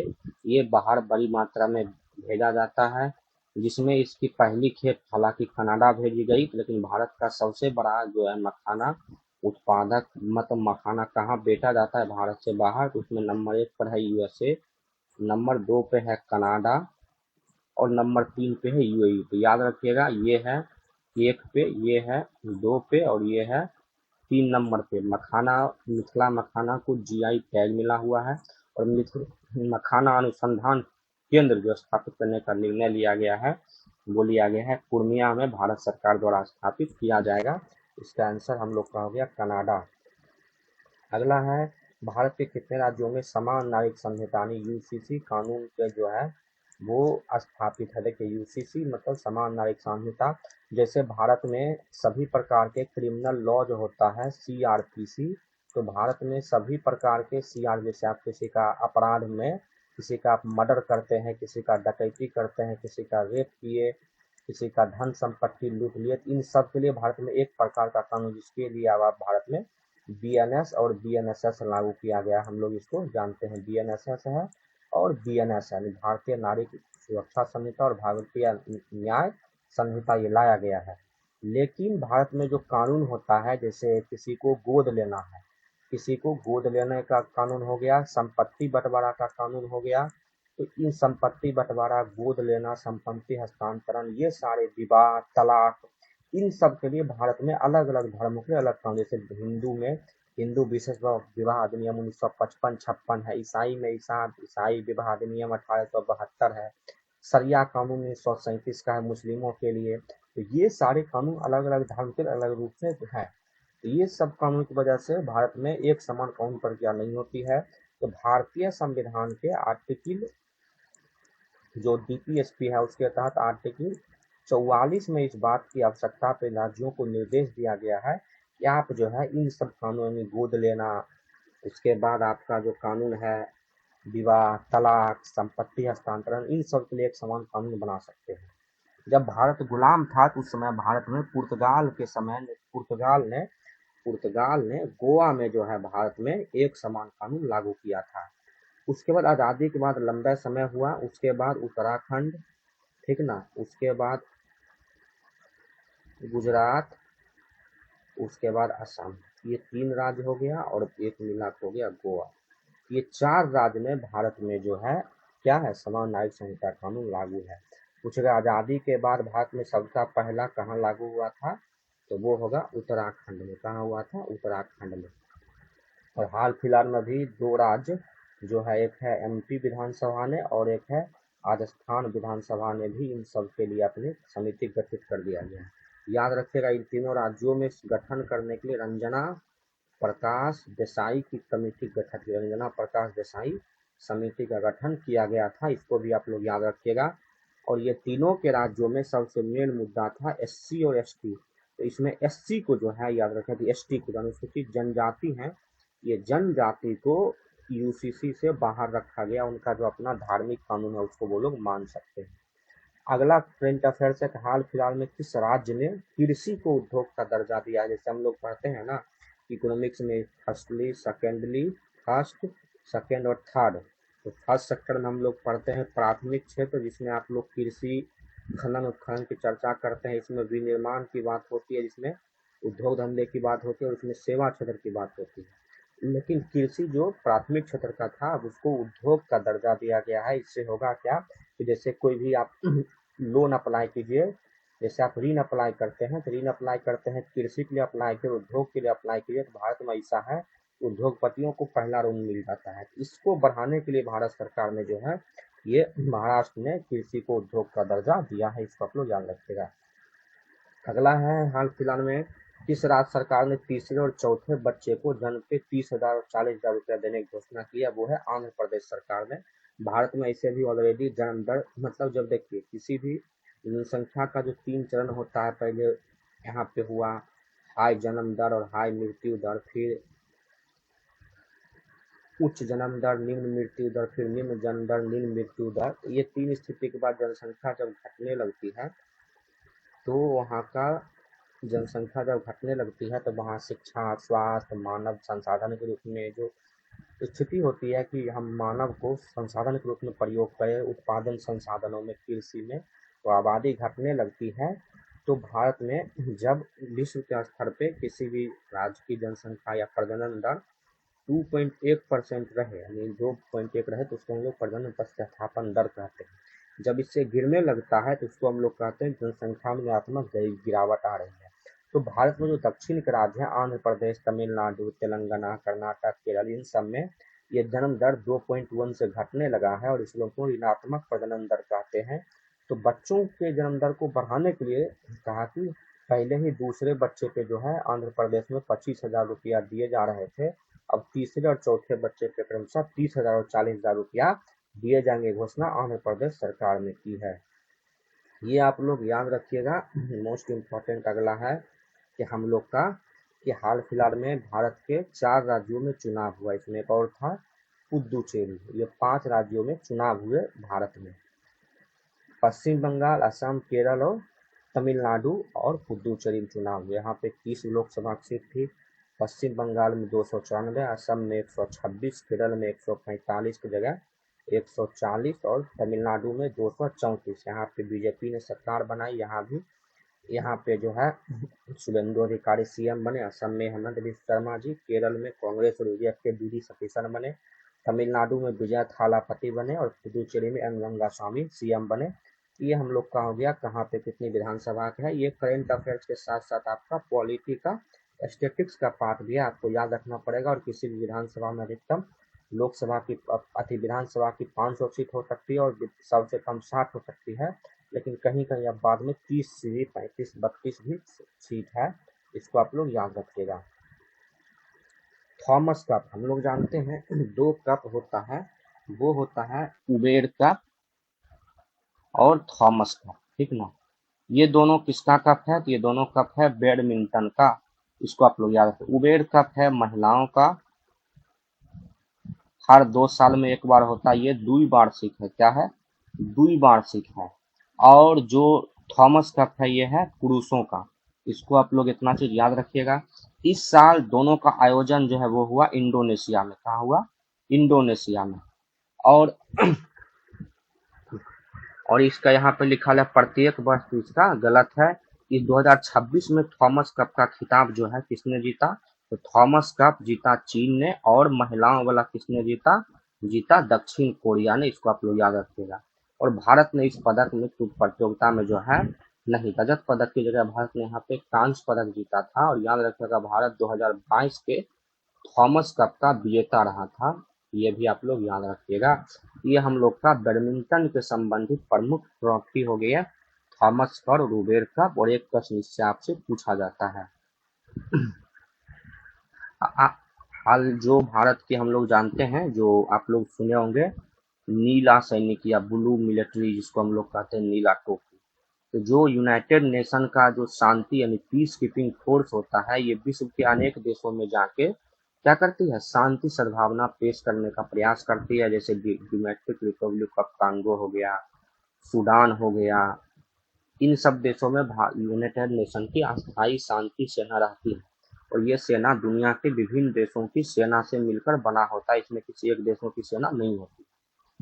ये बाहर बड़ी मात्रा में भेजा जाता है, जिसमें इसकी पहली खेप हालांकि कनाडा भेजी गई, लेकिन भारत का सबसे बड़ा जो है मखाना उत्पादक, मतलब मखाना कहाँ बेचा जाता है भारत से बाहर, तो उसमें नंबर 1 पर है यूएसए, नंबर 2 पे है कनाडा और नंबर 3 पे है यूएई। तो याद रखिएगा, ये है 1 पे, ये है 2 पे और ये है 3 नंबर पे। मखाना, मिथिला मखाना को जीआई टैग मिला हुआ है। और मखाना अनुसंधान केंद्र जो स्थापित करने का निर्णय लिया गया है, वो लिया गया है पूर्णिया में, भारत सरकार द्वारा स्थापित किया जाएगा। इसका आंसर हम लोग का हो गया कनाडा। अगला है भारत के कितने राज्यों में समान नागरिक संहिता यानी यूसीसी कानून के जो है वो स्थापित है। देखिए यूसीसी मतलब समान नागरिक संहिता। जैसे भारत में सभी प्रकार के क्रिमिनल लॉ जो होता है सीआरपीसी, तो भारत में सभी प्रकार के सीआर, जैसे आप किसी का अपराध में किसी का आप मर्डर करते हैं, किसी का डकैती करते हैं, किसी का रेप किए, किसी का धन संपत्ति लूट लिए, इन सब के लिए भारत में एक प्रकार का कानून जिसके लिए अब भारत में बीएनएस और बीएनएसएस लागू किया गया। हम लोग इसको जानते हैं, बीएनएसएस है और बीएनएस है, भारतीय नागरिक सुरक्षा संहिता और भारतीय न्याय संहिता, ये लाया गया है। लेकिन भारत में जो कानून होता है, जैसे किसी को गोद लेना है, किसी को गोद लेने का कानून हो गया, संपत्ति बंटवारा का कानून हो गया, तो इन संपत्ति बंटवारा, गोद लेना, संपत्ति हस्तांतरण, ये सारे विवाह, तलाक, इन सब के लिए भारत में अलग अलग धर्मों के अलग कानून, जैसे हिंदू में हिंदू विशेष विवाह अधिनियम 1955-56 है, ईसाई में ईसाई विवाह अधिनियम 1872 है, सरिया कानून 1937 का है मुस्लिमों के लिए। तो ये सारे कानून अलग अलग धर्म के अलग रूप से है। तो ये सब कानून की वजह से भारत में एक समान कानून प्रक्रिया नहीं होती है। तो भारतीय संविधान के आर्टिकल जो डीपीएसपी है उसके तहत आर्टिकल 44 में इस बात की आवश्यकता पे राज्यों को निर्देश दिया गया है कि आप जो है इन सब कानूनों में गोद लेना, उसके बाद आपका जो कानून है विवाह, तलाक, संपत्ति हस्तांतरण, इन सब के लिए एक समान कानून बना सकते हैं। जब भारत गुलाम था तो उस समय भारत में पुर्तगाल के समय पुर्तगाल ने गोवा में जो है भारत में एक समान कानून लागू किया था। उसके बाद आज़ादी के बाद लंबा समय हुआ, उसके बाद उत्तराखंड, ठीक ना, उसके बाद गुजरात, उसके बाद असम, ये 3 राज्य हो गया और एक मिला हो गया गोवा। ये 4 राज्य में भारत में जो है क्या है, समान नागरिक संहिता कानून लागू है। पूछेगा आज़ादी के बाद भारत में सबका पहला कहाँ लागू हुआ था, तो वो होगा उत्तराखंड में। कहाँ हुआ था, उत्तराखंड में। और हाल फिलहाल में भी 2 राज्य जो है, एक है एमपी विधानसभा ने और एक है राजस्थान विधानसभा ने भी इन सब के लिए अपनी समिति गठित कर दिया गया है। याद रखिएगा, इन तीनों राज्यों में गठन करने के लिए रंजना प्रकाश देसाई की कमेटी गठित, रंजना प्रकाश देसाई समिति का गठन किया गया था, इसको भी आप लोग याद रखिएगा। और ये तीनों के राज्यों में सबसे मेन मुद्दा था एससी और एसटी। तो इसमें एससी को जो है याद रखें, तो एसटी को अनुसूचित जनजाति है, ये जनजाति को यूसीसी से बाहर रखा गया, उनका जो अपना धार्मिक कानून है उसको वो लोग मान सकते हैं। अगला करंट अफेयर्स है, हाल फिलहाल में किस राज्य ने कृषि को उद्योग का दर्जा दिया है। जैसे हम लोग पढ़ते हैं ना इकोनॉमिक्स में, फर्स्टली, सेकेंडली, फर्स्ट, सेकेंड और थर्ड। तो फर्स्ट सेक्टर में हम लोग पढ़ते हैं प्राथमिक क्षेत्र, जिसमें आप लोग कृषि, खनन उत्खनन की चर्चा करते हैं, इसमें विनिर्माण की बात होती है, जिसमें उद्योग धंधे की बात होती है, और इसमें सेवा क्षेत्र की बात होती है। लेकिन कृषि जो प्राथमिक क्षेत्र का था, अब उसको उद्योग का दर्जा दिया गया है। इससे होगा क्या कि जैसे कोई भी आप लोन अप्लाई कीजिए, जैसे आप ऋण अप्लाई करते हैं, तो ऋण अप्लाई करते हैं कृषि के लिए अप्लाई कीजिए, उद्योग के लिए अप्लाई कीजिए, तो भारत में ऐसा है उद्योगपतियों को पहला ऋण मिल जाता है। इसको बढ़ाने के लिए भारत सरकार ने जो है ये महाराष्ट्र ने कृषि को उद्योग का दर्जा दिया है, इसको आप लोग याद रखिएगा। अगला है, हाल फिलहाल में किस राज्य सरकार ने तीसरे और चौथे बच्चे को जन्म पे 30,000 और 40,000 रुपया देने की घोषणा की है, वो है आंध्र प्रदेश सरकार ने। भारत में ऐसे भी ऑलरेडी जन्म दर, मतलब जब देखिए किसी भी जनसंख्या का जो 3 चरण होता है, पहले यहाँ पे हुआ हाई जन्म दर और हाई मृत्यु दर, फिर उच्च जन्म दर, निम्न मृत्यु दर, फिर निम्न जन्म दर, निम्न मृत्यु दर। ये 3 स्थिति के बाद जनसंख्या जब घटने लगती है, तो वहाँ का जनसंख्या जब घटने लगती है तो वहाँ शिक्षा, स्वास्थ्य, मानव संसाधन के रूप में जो स्थिति होती है कि हम मानव को संसाधन के रूप में प्रयोग करें उत्पादन संसाधनों में, कृषि में, तो आबादी घटने लगती है। तो भारत में जब विश्व के स्तर पे किसी भी राज्य की जनसंख्या या प्रजनन दर 2.1% रहे, यानी 2.1 रहे, तो उसको हम लोग प्रजनन प्रतिस्थापन दर कहते हैं। जब इससे गिरने लगता है तो उसको हम लोग कहते हैं जनसंख्या में गिरात्मक गिरावट आ रही है। तो भारत में जो दक्षिण के राज्य हैं, आंध्र प्रदेश, तमिलनाडु, तेलंगाना, कर्नाटक, केरल, इन सब में ये जन्म दर 2.1 से घटने लगा है, और इस लोग को ऋणात्मक प्रजनन दर कहते हैं। तो बच्चों के जन्म दर को बढ़ाने के लिए कहा कि पहले ही दूसरे बच्चे पे जो है आंध्र प्रदेश में 25,000 रुपया दिए जा रहे थे, अब तीसरे और चौथे बच्चे पे क्रमशः 30,000 और 40,000 रुपया दिए जाएंगे, घोषणा आंध्र प्रदेश सरकार ने की है। ये आप लोग याद रखिएगा। मोस्ट इम्पोर्टेंट अगला है कि हम लोग का कि हाल फिलहाल में भारत के 4 राज्यों में चुनाव हुआ, इसमें एक और था पुदुचेरी। ये 5 राज्यों में चुनाव हुए भारत में, पश्चिम बंगाल, असम, केरल और तमिलनाडु और पुदुचेरी में चुनाव हुए। यहाँ पे 30 लोकसभा सीट थी। पश्चिम बंगाल में 294, असम में 126, केरल में 145 की जगह 140 और तमिलनाडु में 234। यहाँ पे बीजेपी ने सरकार बनाई। यहाँ पे जो है शुभेंदु अधिकारी सीएम बने। असम में हेमंत बिस्वा शर्मा जी, केरल में कांग्रेस और यूडीएफ के वी डी सतीशन बने, तमिलनाडु में विजय थालापति बने और पुदुचेरी में एन रंगास्वामी सीएम बने। ये हम लोग का हो गया कहाँ पे कितनी विधानसभा का है। ये करेंट अफेयर्स के साथ साथ आपका पॉलिटी का स्टेटिक्स का पार्ट भी है, आपको याद रखना पड़ेगा। और किसी भी विधानसभा में अधिकतम लोकसभा की विधानसभा की 500 सीट हो सकती है और सबसे कम 60 हो सकती है, लेकिन कहीं कहीं अब बाद में 30 से भी 35 32 भी सीट है। इसको आप लोग याद रखिएगा। थॉमस कप हम लोग जानते हैं 2 कप होता है, वो होता है उबेर कप और थॉमस कप, ठीक ना। ये दोनों किसका कप है? तो ये दोनों कप है बैडमिंटन का। इसको आप लोग याद रखें। उबेर कप है महिलाओं का, हर 2 साल में एक बार होता है। ये द्विवार्षिक है। क्या है? द्विवार्षिक है। और जो थॉमस कप है ये है पुरुषों का। इसको आप लोग इतना चीज याद रखिएगा। इस साल दोनों का आयोजन जो है वो हुआ इंडोनेशिया में। कहाँ हुआ? इंडोनेशिया में। और इसका यहाँ पे लिखा है प्रत्येक वर्ष, तो इसका गलत है। इस 2026 में थॉमस कप का खिताब जो है किसने जीता? तो थॉमस कप जीता चीन ने, और महिलाओं वाला किसने जीता? जीता दक्षिण कोरिया ने। इसको आप लोग याद रखिएगा। और भारत ने इस पदक में प्रतियोगिता में जो है नहीं, रजत पदक की जगह भारत ने यहाँ पे कांस्य पदक जीता था। और याद रखिएगा भारत 2022 के थॉमस कप का विजेता रहा था। ये भी आप लोग याद रखिएगा। ये हम लोग का बैडमिंटन के संबंधित प्रमुख ट्रॉफी हो गई है, थॉमस कप और उबेर कप। और एक प्रश्न इससे आपसे पूछा जाता है। हाल जो भारत के हम लोग जानते हैं, जो आप लोग सुने होंगे, नीला सैनिक या ब्लू मिलिट्री जिसको हम लोग कहते हैं, नीला टोपी। तो जो यूनाइटेड नेशन का जो शांति यानी पीस कीपिंग फोर्स होता है, ये विश्व के अनेक देशों में जाके क्या करती है? शांति सद्भावना पेश करने का प्रयास करती है। जैसे डेमोक्रेटिक रिपब्लिक ऑफ कांगो हो गया, सूडान हो गया। इन सब देशों में यूनाइटेड नेशन की अस्थायी शांति सेना रहती है। और ये सेना दुनिया के विभिन्न देशों की सेना से मिलकर बना होता है। इसमें किसी एक देशों की सेना नहीं होती।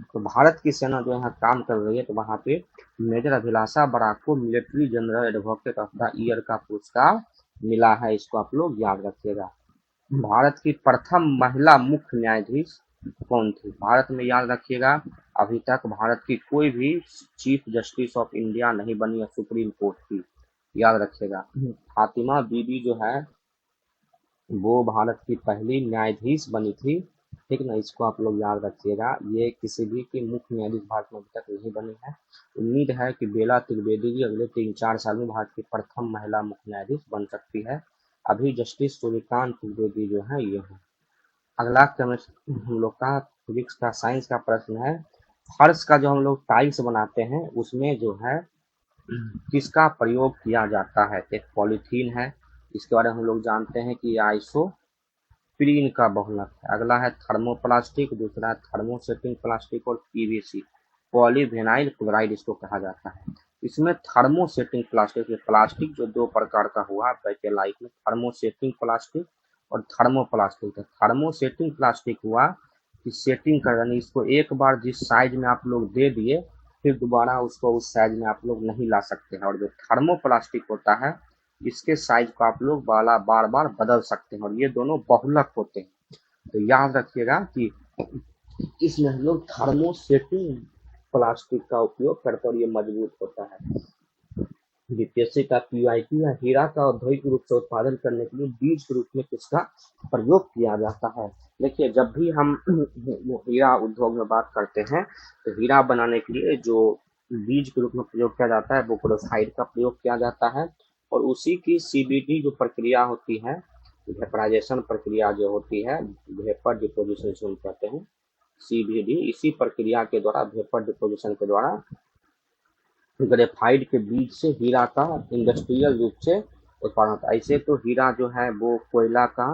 तो भारत की सेना जो यहाँ काम कर रही है, तो वहाँ पे मेजर अभिलाषा बराक को military general advocate of the year का पुरस्कार मिला है। इसको आप लोग याद रखिएगा। भारत की प्रथम महिला मुख्य न्यायाधीश कौन थी? भारत में याद रखिएगा अभी तक भारत की कोई भी चीफ जस्टिस ऑफ इंडिया नहीं बनी है सुप्रीम कोर्ट की। याद रखिएगा फातिमा बीबी जो है वो भारत की पहली न्यायाधीश बनी थी, ठीक ना। इसको आप लोग याद रखिएगा। ये किसी भी की मुख्य न्यायाधीश भारत में अभी तक नहीं बनी है। उम्मीद है कि बेला त्रिवेदी जी अगले 3-4 साल में भारत की प्रथम महिला मुख्य न्यायाधीश बन सकती है। अभी जस्टिस सूर्यकांत त्रिवेदी जो है ये है। अगला हम लोग का फिजिक्स का साइंस का प्रश्न है। फर्श का जो हम लोग टाइल्स बनाते हैं उसमें जो है किसका प्रयोग किया जाता है? एक पॉलीथीन है, इसके बारे में हम लोग जानते हैं कि आइसोप्रीन का बहुलक है। अगला है थर्मोप्लास्टिक, दूसरा है थर्मोसेटिंग प्लास्टिक और पीवीसी पॉलीविनाइल क्लोराइड इसको कहा जाता है। इसमें थर्मोसेटिंग प्लास्टिक जो 2 प्रकार का हुआ बैकेलाइट में, थर्मोसेटिंग प्लास्टिक और थर्मोप्लास्टिक। थर्मोसेटिंग प्लास्टिक हुआ कि सेटिंग कर, इसको एक बार जिस साइज में आप लोग दे दिए फिर दोबारा उसको उस साइज में आप लोग नहीं ला सकते हैं। और जो थर्मोप्लास्टिक होता है इसके साइज को आप लोग बार बार बदल सकते हैं, और ये दोनों बहुलक होते हैं। तो याद रखिएगा कि इसमें हम लोग थर्मोसेटिंग प्लास्टिक का उपयोग करते हैं और ये मजबूत होता है। बीपीएससी का पीआईटी या हीरा का औद्योगिक रूप से उत्पादन करने के लिए बीज के रूप में किसका प्रयोग किया जाता है? देखिए जब भी हम हीरा उद्योग में बात करते हैं तो हीरा बनाने के लिए जो बीज के रूप में प्रयोग किया जाता है वो क्लोराइड का प्रयोग किया जाता है। और उसी की सीबीडी जो प्रक्रिया होती है, वेपराइजेशन प्रक्रिया जो होती है, वेपर डिपोजिशन कहते हैं सीबीडी, इसी प्रक्रिया के द्वारा वेपर डिपोजिशन के द्वारा ग्रेफाइट के बीज से हीरा का इंडस्ट्रियल रूप से उत्पादन होता है। ऐसे तो हीरा जो है वो कोयला का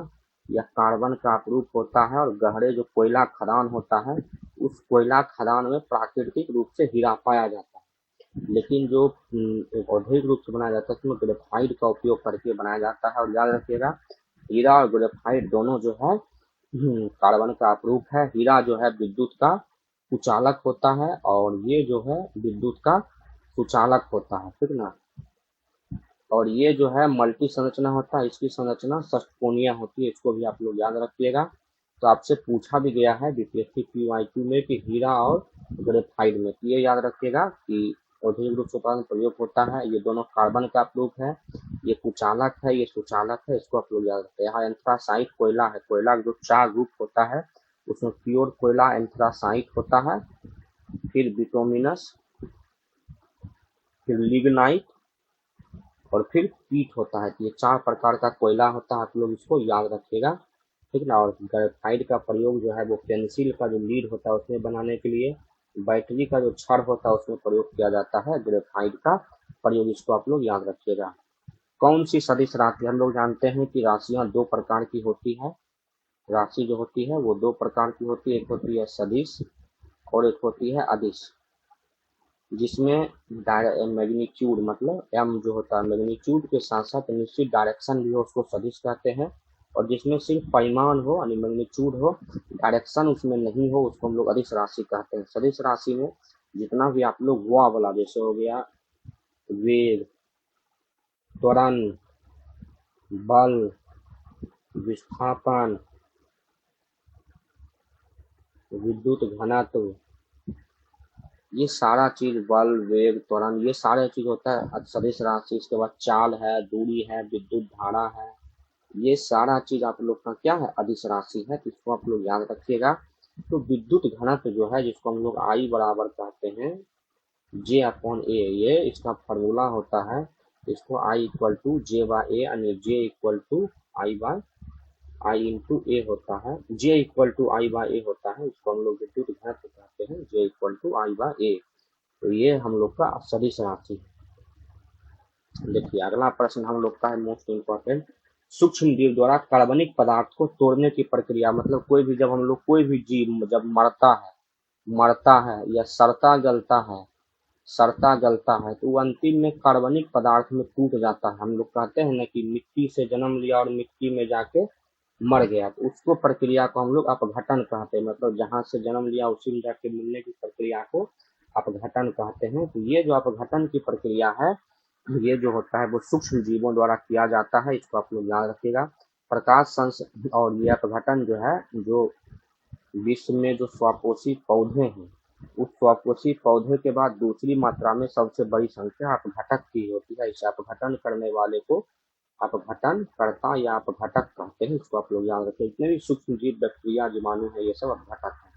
या कार्बन का अपरूप होता है, और गहरे जो कोयला खदान होता है उस कोयला खदान में प्राकृतिक रूप से हीरा पाया जाता है। लेकिन जो एक औद्योगिक रूप से बनाया जाता है उसमें ग्रेफाइट का उपयोग करके बनाया जाता है। और याद रखिएगा, हीरा और ग्रेफाइट दोनों जो है कार्बन का अपरूप है। हीरा जो है विद्युत का कुचालक होता है और ये जो है विद्युत का सुचालक होता है, ठीक ना। और ये जो है मल्टी संरचना होता है, इसकी संरचना षटकोणीय होती है, इसको भी आप लोग याद रखिएगा। तो आपसे पूछा भी गया है बीपीएससी पीवाईक्यू में कि हीरा और ग्रेफाइट में, तो ये याद रखिएगा कि औद्योगिक रूप से उत्पादन प्रयोग होता है। ये दोनों कार्बन का प्रूफ है, ये कुचालक है, ये सुचालक है, इसको आप लोग याद रखें। यहाँ एंथ्रासाइट कोयला है, कोयला जो 4 ग्रुप होता है उसमें प्योर कोयला एंथ्रासाइट होता है, फिर बिटोमिनस, फिर लिग्नाइट और फिर पीट होता है। तो ये 4 प्रकार का कोयला होता है, आप लोग इसको याद रखिएगा, ठीक ना। और ग्रेफाइट का प्रयोग जो है वो पेंसिल का जो लीड होता है उसमें बनाने के लिए, बैटरी का जो छड़ होता है उसमें प्रयोग किया जाता है ग्रेफाइट का प्रयोग, इसको आप लोग याद रखिएगा। कौन सी सदिश राशि, हम लोग जानते हैं कि राशियां 2 प्रकार की होती है। राशि जो होती है वो 2 प्रकार की होती है, एक होती है सदिश और एक होती है अदिश। जिसमें मैग्नीट्यूड मतलब एम जो होता है मैग्नीट्यूड के साथ साथ निश्चित डायरेक्शन भी हो उसको सदिश कहते हैं। और जिसमें सिर्फ परिमाण हो यानी मैग्नीट्यूड हो, डायरेक्शन उसमें नहीं हो, उसको हम लोग अदिश राशि कहते हैं। सदिश राशि में जितना भी आप लोग वो वाला जैसे हो गया वेग, त्वरण, बल, विस्थापन, विद्युत घनत्व, ये सारा चीज, बल, वेग, त्वरण, ये सारे चीज होता है सदिश राशि। इसके बाद चाल है, दूरी है, विद्युत धारा है, ये सारा चीज आप लोग का क्या है अदिश राशि है, तो इसको आप लोग याद रखिएगा। तो विद्युत घनत्व जो है जिसको हम लोग आई बराबर कहते हैं जे अपॉन ए, ये इसका फॉर्मूला होता है। इसको I equal to J by A यानी J equal to I by I into A होता है, J equal to I by A होता है, इसको हम लोग विद्युत घनत्व कहते हैं, J equal to I by A. तो ये हम लोग का सदिश राशि है। देखिए अगला प्रश्न हम लोग का है मोस्ट इम्पोर्टेंट, सूक्ष्म जीव द्वारा कार्बनिक पदार्थ को तोड़ने की प्रक्रिया, मतलब कोई भी जब हम लोग कोई भी जीव जब मरता है या सड़ता गलता है तो वो अंतिम में कार्बनिक पदार्थ में टूट जाता है। हम लोग कहते हैं ना कि मिट्टी से जन्म लिया और मिट्टी में जाके मर गया, तो उसको प्रक्रिया को हम लोग अपघटन कहते हैं। मतलब जहाँ से जन्म लिया उसी में जाके मिलने की प्रक्रिया को अपघटन कहते हैं। तो ये जो अपघटन की प्रक्रिया है ये जो होता है वो सूक्ष्म जीवों द्वारा किया जाता है, इसको आप लोग याद रखिएगा। प्रकाश संस और ये अपघटन जो है जो विश्व में जो स्वापोषी पौधे हैं उस स्वापोषी पौधे के बाद दूसरी मात्रा में सबसे बड़ी संख्या अपघटक की होती है। इस अपघटन करने वाले को अपघटन करता या अपघटक कहते हैं, इसको आप लोग याद रखें। जितने भी सूक्ष्म जीव बैक्टीरिया जीवाणु है ये सब अपघटक है।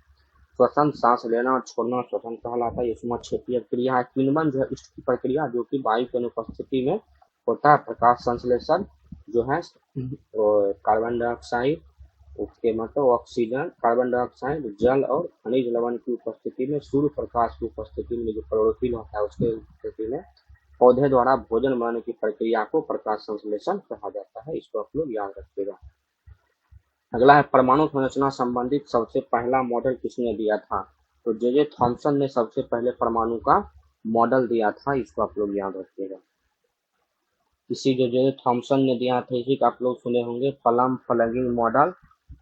श्वसन सांस लेना और छोड़ना श्वसन कहलाता है, ये समाक्षेपीय क्रिया है। किण्वन जो है इसकी प्रक्रिया जो कि वायु की अनुपस्थिति में होता है। प्रकाश संश्लेषण जो है कार्बन डाइऑक्साइड, उसके मतलब ऑक्सीजन, कार्बन डाइऑक्साइड, जल और खनिज लवण की उपस्थिति में, सूर्य प्रकाश की उपस्थिति में जो क्लोरोफिल होता है उसके उपस्थिति में पौधे द्वारा भोजन बनाने की प्रक्रिया को प्रकाश संश्लेषण कहा जाता है, इसको आप लोग याद रखिएगा। अगला है परमाणु संरचना संबंधित सबसे पहला मॉडल किसने दिया था, तो जे थॉमसन ने सबसे पहले परमाणु का मॉडल दिया था, इसको आप लोग याद रखिएगा। इसी जो जे थॉमसन ने दिया था इसी का आप लोग सुने होंगे plum plugging model,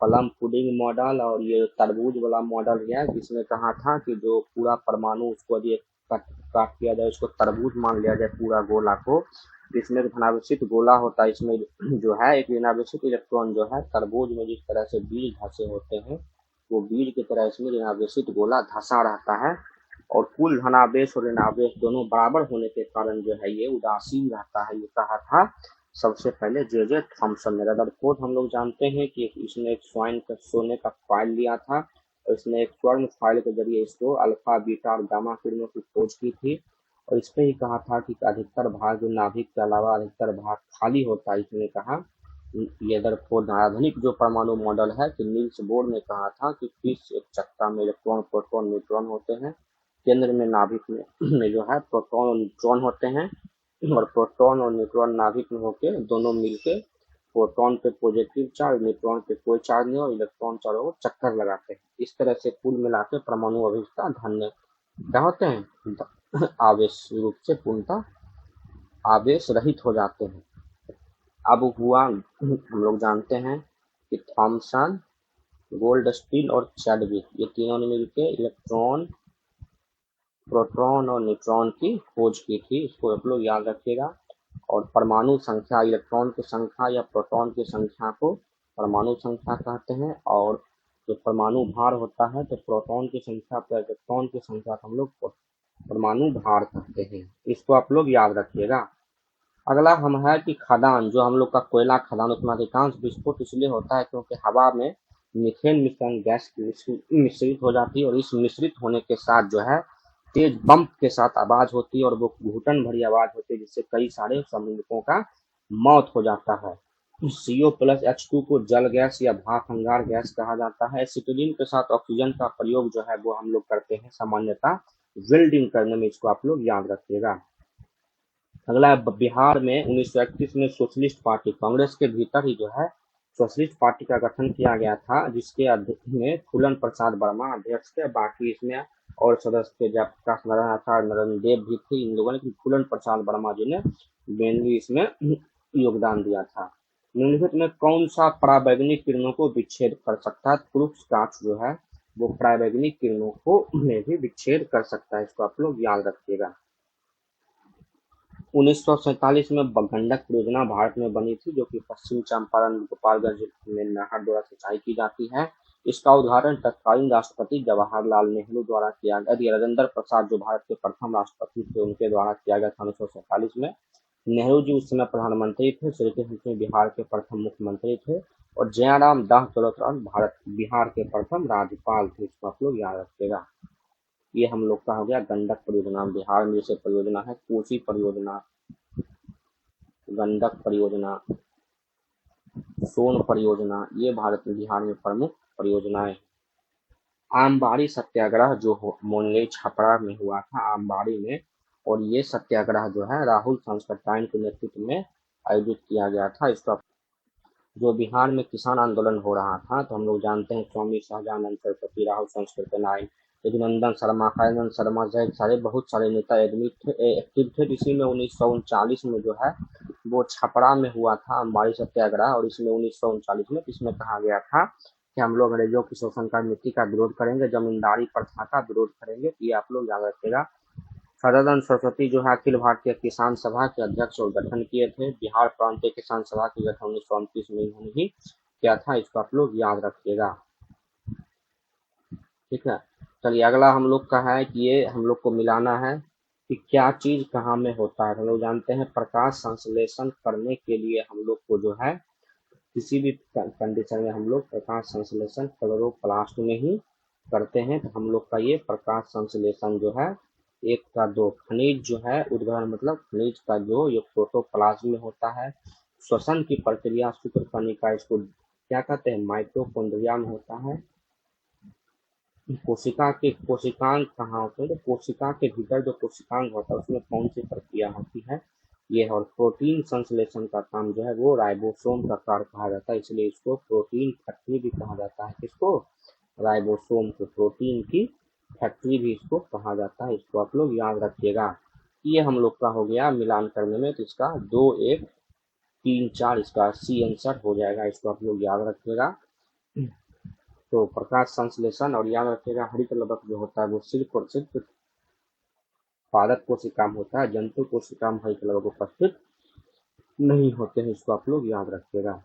plum pudding model, और ये तरबूज वाला मॉडल है जिसने कहा था कि जो पूरा परमाणु उसको यदि काट किया जाए उसको तरबूज मान लिया जाए पूरा गोला को, इसमें एक धनावेशित गोला होता है, इसमें जो है एक ऋणावेशित इलेक्ट्रॉन जो है तरबूज में जिस तरह से बीज धसे होते हैं वो बीज की तरह इसमें ऋणावेशित गोला धसा रहता है। और कुल धनावेश और ऋणावेश दोनों बराबर होने के कारण जो है ये उदासीन रहता है, ये कहा था सबसे पहले जे थॉमसन ने। रदरफोर्ड हम लोग जानते हैं कि इसने एक सोने का फाइल लिया था और इसने एक स्वर्ण फाइल के जरिए इसको अल्फा बीटा और गामा किरणों की खोज की थी। और इस पे ही कहा था कि अधिकतर भाग जो नाभिक के अलावा अधिकतर भाग खाली होता है, इसने कहा। ये रदरफोर्ड आधुनिक जो परमाणु मॉडल है कि नील्स बोर ने कहा था कि फिर एक चक्का में इलेक्ट्रॉन प्रोटॉन न्यूट्रॉन होते हैं, केंद्र में नाभिक में जो है प्रोटॉन और न्यूट्रॉन होते हैं, और प्रोटॉन और न्यूट्रॉन नाभिक में होके दोनों मिलके प्रोटॉन पे पॉजिटिव चार्ज, न्यूट्रॉन पे कोई चार्ज नहीं और इलेक्ट्रॉन चारों ओर चक्कर लगाते हैं। इस तरह से कुल मिला के परमाणु अभिष्टा धन्य क्या होते हैं, आवेश रूप से पूर्णतः आवेश रहित हो जाते हैं। अब हुआ, हम लोग जानते हैं कि थॉमसन, गोल्डस्टीन और चैडविक, ये तीनों ने मिलकर इलेक्ट्रॉन, प्रोटॉन और न्यूट्रॉन की खोज की थी, इसको आप लोग याद रखिएगा। और परमाणु संख्या, इलेक्ट्रॉन की संख्या या प्रोटॉन की संख्या को परमाणु संख्या कहते हैं, और जो परमाणु भार होता है तो प्रोटॉन की संख्या पर इलेक्ट्रॉन की संख्या को हम लोग परमाणु भार कहते हैं। इसको आप लोग याद रखिएगा। अगला हम है कि खदान, जो हम लोग का कोयला खदान, उसमें अधिकांश विस्फोट इसलिए होता है क्योंकि हवा में मीथेन मिश्रण गैस मिश्रित हो जाती है, और इस मिश्रित होने के साथ जो है तेज बम्प के साथ आवाज होती है, और वो घुटन भरी आवाज होती है, जिससे कई सारे संबंधितों का मौत हो जाता है। CO+H2 को जल गैस या भाप अंगार गैस कहा जाता है। एसिटिलीन के साथ ऑक्सीजन का प्रयोग जो है वो हम लोग करते हैं सामान्यतः वेल्डिंग करने में, इसको आप लोग याद रखिएगा। अगला है बिहार में 1931 में सोशलिस्ट पार्टी, कांग्रेस के भीतर ही जो है सोशलिस्ट पार्टी का गठन किया गया था, जिसके अध्यक्ष में फूलन प्रसाद वर्मा अध्यक्ष थे। बाकी इसमें और सदस्य थे, जयप्रकाश नारायण आचार्य, नरेंद्र देव भी थे। इन लोगों ने फूलन प्रसाद वर्मा जी ने मेनली इसमें योगदान दिया था। निम्नलिखित में कौन सा पराबैंगनी किरणों को विच्छेद कर सकता है? क्रूक्स कांच जो है वो पराबैंगनी किरणों को में भी विच्छेद कर सकता है, इसको आप लोग याद रखिएगा। 1947 में गंडक परियोजना भारत में बनी थी, जो कि पश्चिम चंपारण गोपालगंज में नहर द्वारा सिंचाई की जाती है। इसका उद्घाटन तत्कालीन राष्ट्रपति जवाहरलाल नेहरू द्वारा किया गया। राजेंद्र प्रसाद जो भारत के प्रथम राष्ट्रपति थे, उनके द्वारा किया गया था 1947 में। नेहरू जी उस समय प्रधानमंत्री थे, श्री कृष्ण सिंह बिहार के प्रथम मुख्यमंत्री थे, और जयाराम दास दौलतराम भारत बिहार के प्रथम राज्यपाल थे, इसको आप लोग याद रखिएगा। ये हम लोग का हो गया गंडक परियोजना। बिहार में जैसे परियोजना है कोसी परियोजना, गंडक परियोजना, सोन परियोजना, ये भारत में बिहार में प्रमुख परियोजनाएं। आमबाड़ी सत्याग्रह जो मुंगेर छपरा में हुआ था, आमबाड़ी में, और ये सत्याग्रह जो है राहुल सांसकटाइन के नेतृत्व में आयोजित किया गया था। इसका जो बिहार में किसान आंदोलन हो रहा था, तो हम लोग जानते हैं स्वामी सहजानंद सरस्वती, राहुल सांसकृत्य, यदुनंदन शर्मा, हरिनंदन शर्मा सहित सारे बहुत सारे नेता एक्टिव थे। इसी में 1939 में जो है वो छपरा में हुआ था अम्बाड़ी सत्याग्रह, और इसमें 1939 में इसमें कहा गया था कि हम लोग अंग्रेजों की शोषण का नीति का विरोध करेंगे, जमींदारी प्रथा का विरोध करेंगे। ये आप लोग याद रखिएगा। सदानंद सरस्वती जो है अखिल भारतीय किसान सभा के अध्यक्ष और गठन किए थे। बिहार प्रांतीय किसान सभा की गठन 1929 में इन्होंने ही किया था, इसको आप लोग याद रखिएगा। ठीक है, चलिए अगला हम लोग का है कि ये हम लोग को मिलाना है कि क्या चीज कहाँ में होता है। हम लोग जानते हैं प्रकाश संश्लेषण करने के लिए हम लोग को जो है किसी भी कंडीशन में हम लोग प्रकाश संश्लेषण क्लोरोप्लास्ट में ही करते हैं। तो हम लोग का ये प्रकाश संश्लेषण जो है एक का दो खनिज जो है उद्गरण, मतलब खनिज का जो ये प्रोटोप्लाज्म में होता है। श्वसन की प्रक्रिया सूत्र कणिका, इसको क्या कहते हैं, माइटोकॉन्ड्रिया में होता है। कोशिकांग कहाँ होते हैं? तो कोशिका के भीतर जो कोशिकांग होता है उसमें कौन सी प्रक्रिया होती है, ये। और प्रोटीन संश्लेषण का काम जो है वो राइबोसोम का कार्य कहा जाता है, इसलिए इसको प्रोटीन फैक्ट्री भी कहा जाता है। किसको? राइबोसोम को प्रोटीन की फैक्ट्री भी इसको कहा जाता है, इसको आप लोग याद रखिएगा। ये हम लोग का हो गया मिलान करने में, तो इसका 2 1 3 4 इसका सी आंसर हो जाएगा, इसको आप लोग याद रखिएगा। तो प्रकाश संश्लेषण, और याद रखिएगा हरित लवक जो होता है वो सिर्फ और सिर्फ पादप कोशिका में होता है, जंतु कोशिका में हरित लवक उपस्थित नहीं होते हैं, इसको आप लोग याद रखिएगा।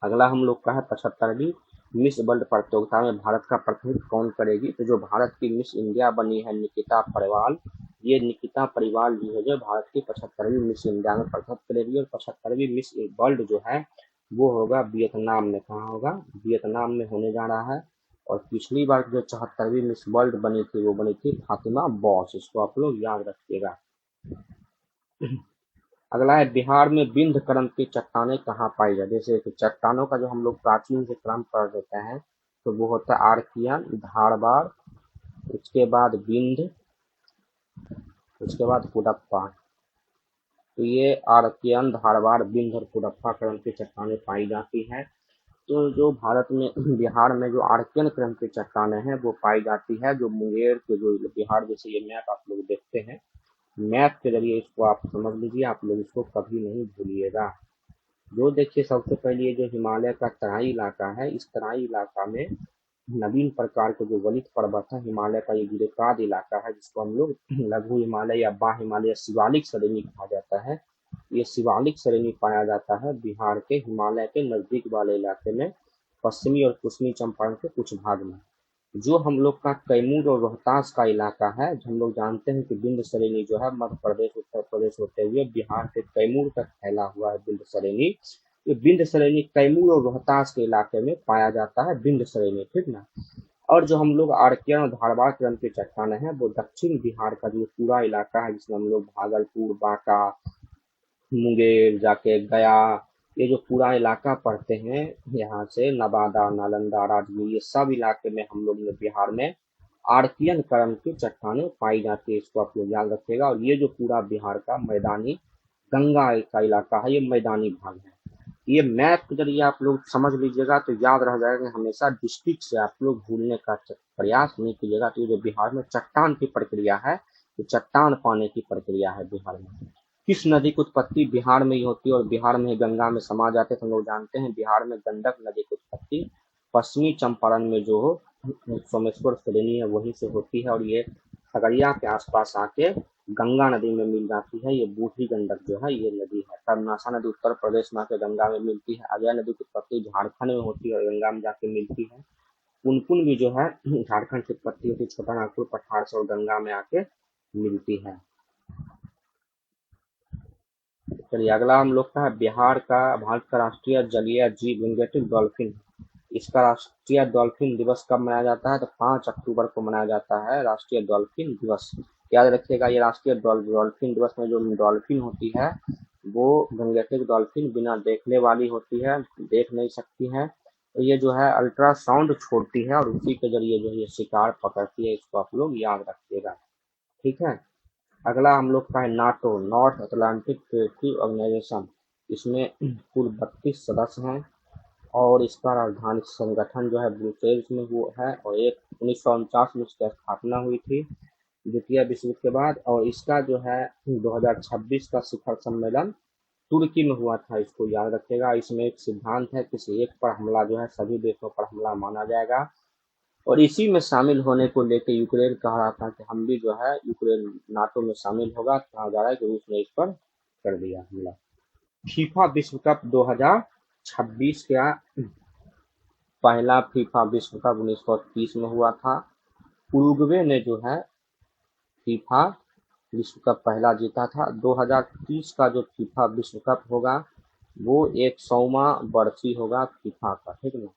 अगला हम लोग का है 75वीं मिस वर्ल्ड प्रतियोगिता में भारत का प्रतिनिधित्व कौन करेगी। तो जो भारत की मिस इंडिया बनी है निकिता परिवाल, ये निकिता परिवाल जी है जो भारत की 75वीं मिस इंडिया में प्रतिनिधित्व करेगी। और 75वीं मिस वर्ल्ड जो है वो होगा वियतनाम में। कहाँ होगा? वियतनाम में होने जा रहा है। और पिछली बार जो 74वीं मिस वर्ल्ड बनी थी वो बनी थी फातिमा बॉस, इसको आप लोग याद रखिएगा। अगला है बिहार में विंध्य क्रम की चट्टानें कहाँ पाई जाती है। जैसे कि चट्टानों का जो हम लोग प्राचीन से क्रम कर देते हैं, तो वो होता है आर्कियन, धारवाड़, उसके बाद विंध्य, उसके बाद कुडप्पा। तो ये आर्कियन, धारवाड़, विंध्य और कुडप्पा क्रम की चट्टानें पाई जाती हैं। तो जो भारत में बिहार में जो आर्कियन क्रम की चट्टानें हैं वो पाई जाती है, जो मुंगेर के जो बिहार, जैसे ये मैप आप लोग देखते हैं, मैप के जरिए इसको आप समझ लीजिए, आप लोग इसको कभी नहीं भूलिएगा। जो देखिए सबसे पहले ये जो हिमालय का तराई इलाका है, इस तराई इलाका में नवीन प्रकार के जो वलित पर्वत है, हिमालय का ये गिरिपाद इलाका है, जिसको हम लोग लघु हिमालय या बा हिमालय शिवालिक श्रेणी कहा जाता है। ये शिवालिक श्रेणी पाया जाता है बिहार के हिमालय के नजदीक वाले इलाके में, पश्चिमी और पूर्वी चंपारण के कुछ भाग में। जो हम लोग का कैमूर और रोहतास का इलाका है, हम लोग जानते हैं कि विंध्य श्रेणी जो है मध्य प्रदेश उत्तर प्रदेश होते हुए बिहार के कैमूर तक फैला हुआ है विंध्य श्रेणी। ये विंध्य श्रेणी कैमूर और रोहतास के इलाके में पाया जाता है, विंध्य श्रेणी, ठीक ना। और जो हम लोग आर्कियन और धारवाड़ क्रम की चट्टानें हैं वो दक्षिण बिहार का जो पूरा इलाका है, जिसमें हम लोग भागलपुर, बांका, मुंगेर जाके गया, ये जो पूरा इलाका पढ़ते हैं, यहाँ से नवादा, नालंदा, राजगीर, ये सब इलाके में हम लोग ने बिहार में आर्कियन क्रम की चट्टानें पाई जाती है, इसको आप लोग याद रखिएगा। और ये जो पूरा बिहार का मैदानी गंगा का इलाका है, ये मैदानी भाग है। ये मैप के जरिए आप लोग समझ लीजिएगा तो याद रह जाएगा कि हमेशा डिस्ट्रिक्ट से आप लोग भूलने का प्रयास नहीं कीजिएगा। तो ये जो बिहार में चट्टान की प्रक्रिया है, ये चट्टान पाने की प्रक्रिया है बिहार में। किस नदी की उत्पत्ति बिहार में ही होती है और बिहार में ही गंगा में समा जाते हैं, तो हम लोग जानते हैं बिहार में गंडक नदी की उत्पत्ति पश्चिमी चंपारण में जो सोमेश्वर श्रेणी है वहीं से होती है, और ये खगड़िया के आसपास आके गंगा नदी में मिल जाती है। ये बूढ़ी गंडक जो है ये नदी है। कर्मनाशा नदी उत्तर प्रदेश में आके गंगा में मिलती है। अजय नदी की उत्पत्ति झारखंड में होती है और गंगा में जाके मिलती है। पुनपुन भी जो है झारखंड की उत्पत्ति होती है, छोटा नागपुर, पठार से, और गंगा में आके मिलती है। चलिए अगला हम लोग का है बिहार का, भारत का राष्ट्रीय जलीय जीव गंगेटिक डॉल्फिन। इसका राष्ट्रीय डॉल्फिन दिवस कब मनाया जाता है, तो 5 अक्टूबर को मनाया जाता है राष्ट्रीय डॉल्फिन दिवस। याद रखिएगा, ये राष्ट्रीय डॉल्फिन दिवस में जो डॉल्फिन होती है वो गंगेटिक डॉल्फिन बिना देखने वाली होती है, देख नहीं सकती है। तो ये जो है अल्ट्रासाउंड छोड़ती है और उसी के जरिए जो है ये शिकार पकड़ती है, इसको आप लोग याद रखिएगा, ठीक है। अगला हम लोग का है NATO, North Atlantic Treaty Organization. इसमें कुल 32 सदस्य हैं और इसका राजधानी संगठन जो है ब्रुसेल्स में वो है, और एक 1949 में इसकी स्थापना हुई थी द्वितीय विश्व युद्ध के बाद। और इसका जो है 2026 का शिखर सम्मेलन तुर्की में हुआ था, इसको याद रखिएगा। इसमें एक सिद्धांत है, किसी एक पर हमला जो है सभी देशों पर हमला माना जाएगा, और इसी में शामिल होने को लेकर यूक्रेन कह रहा था कि हम भी जो है यूक्रेन नाटो में शामिल होगा, कहा जा रहा है कि रूस ने इस पर कर दिया हमला। फीफा विश्व कप 2026 का पहला फीफा विश्व कप 1930 में हुआ था। उरुग्वे ने जो है फीफा विश्व कप पहला जीता था। 2030 का जो फीफा विश्व कप होगा वो 100वां वर्षी होगा फीफा का, ठीक है ना।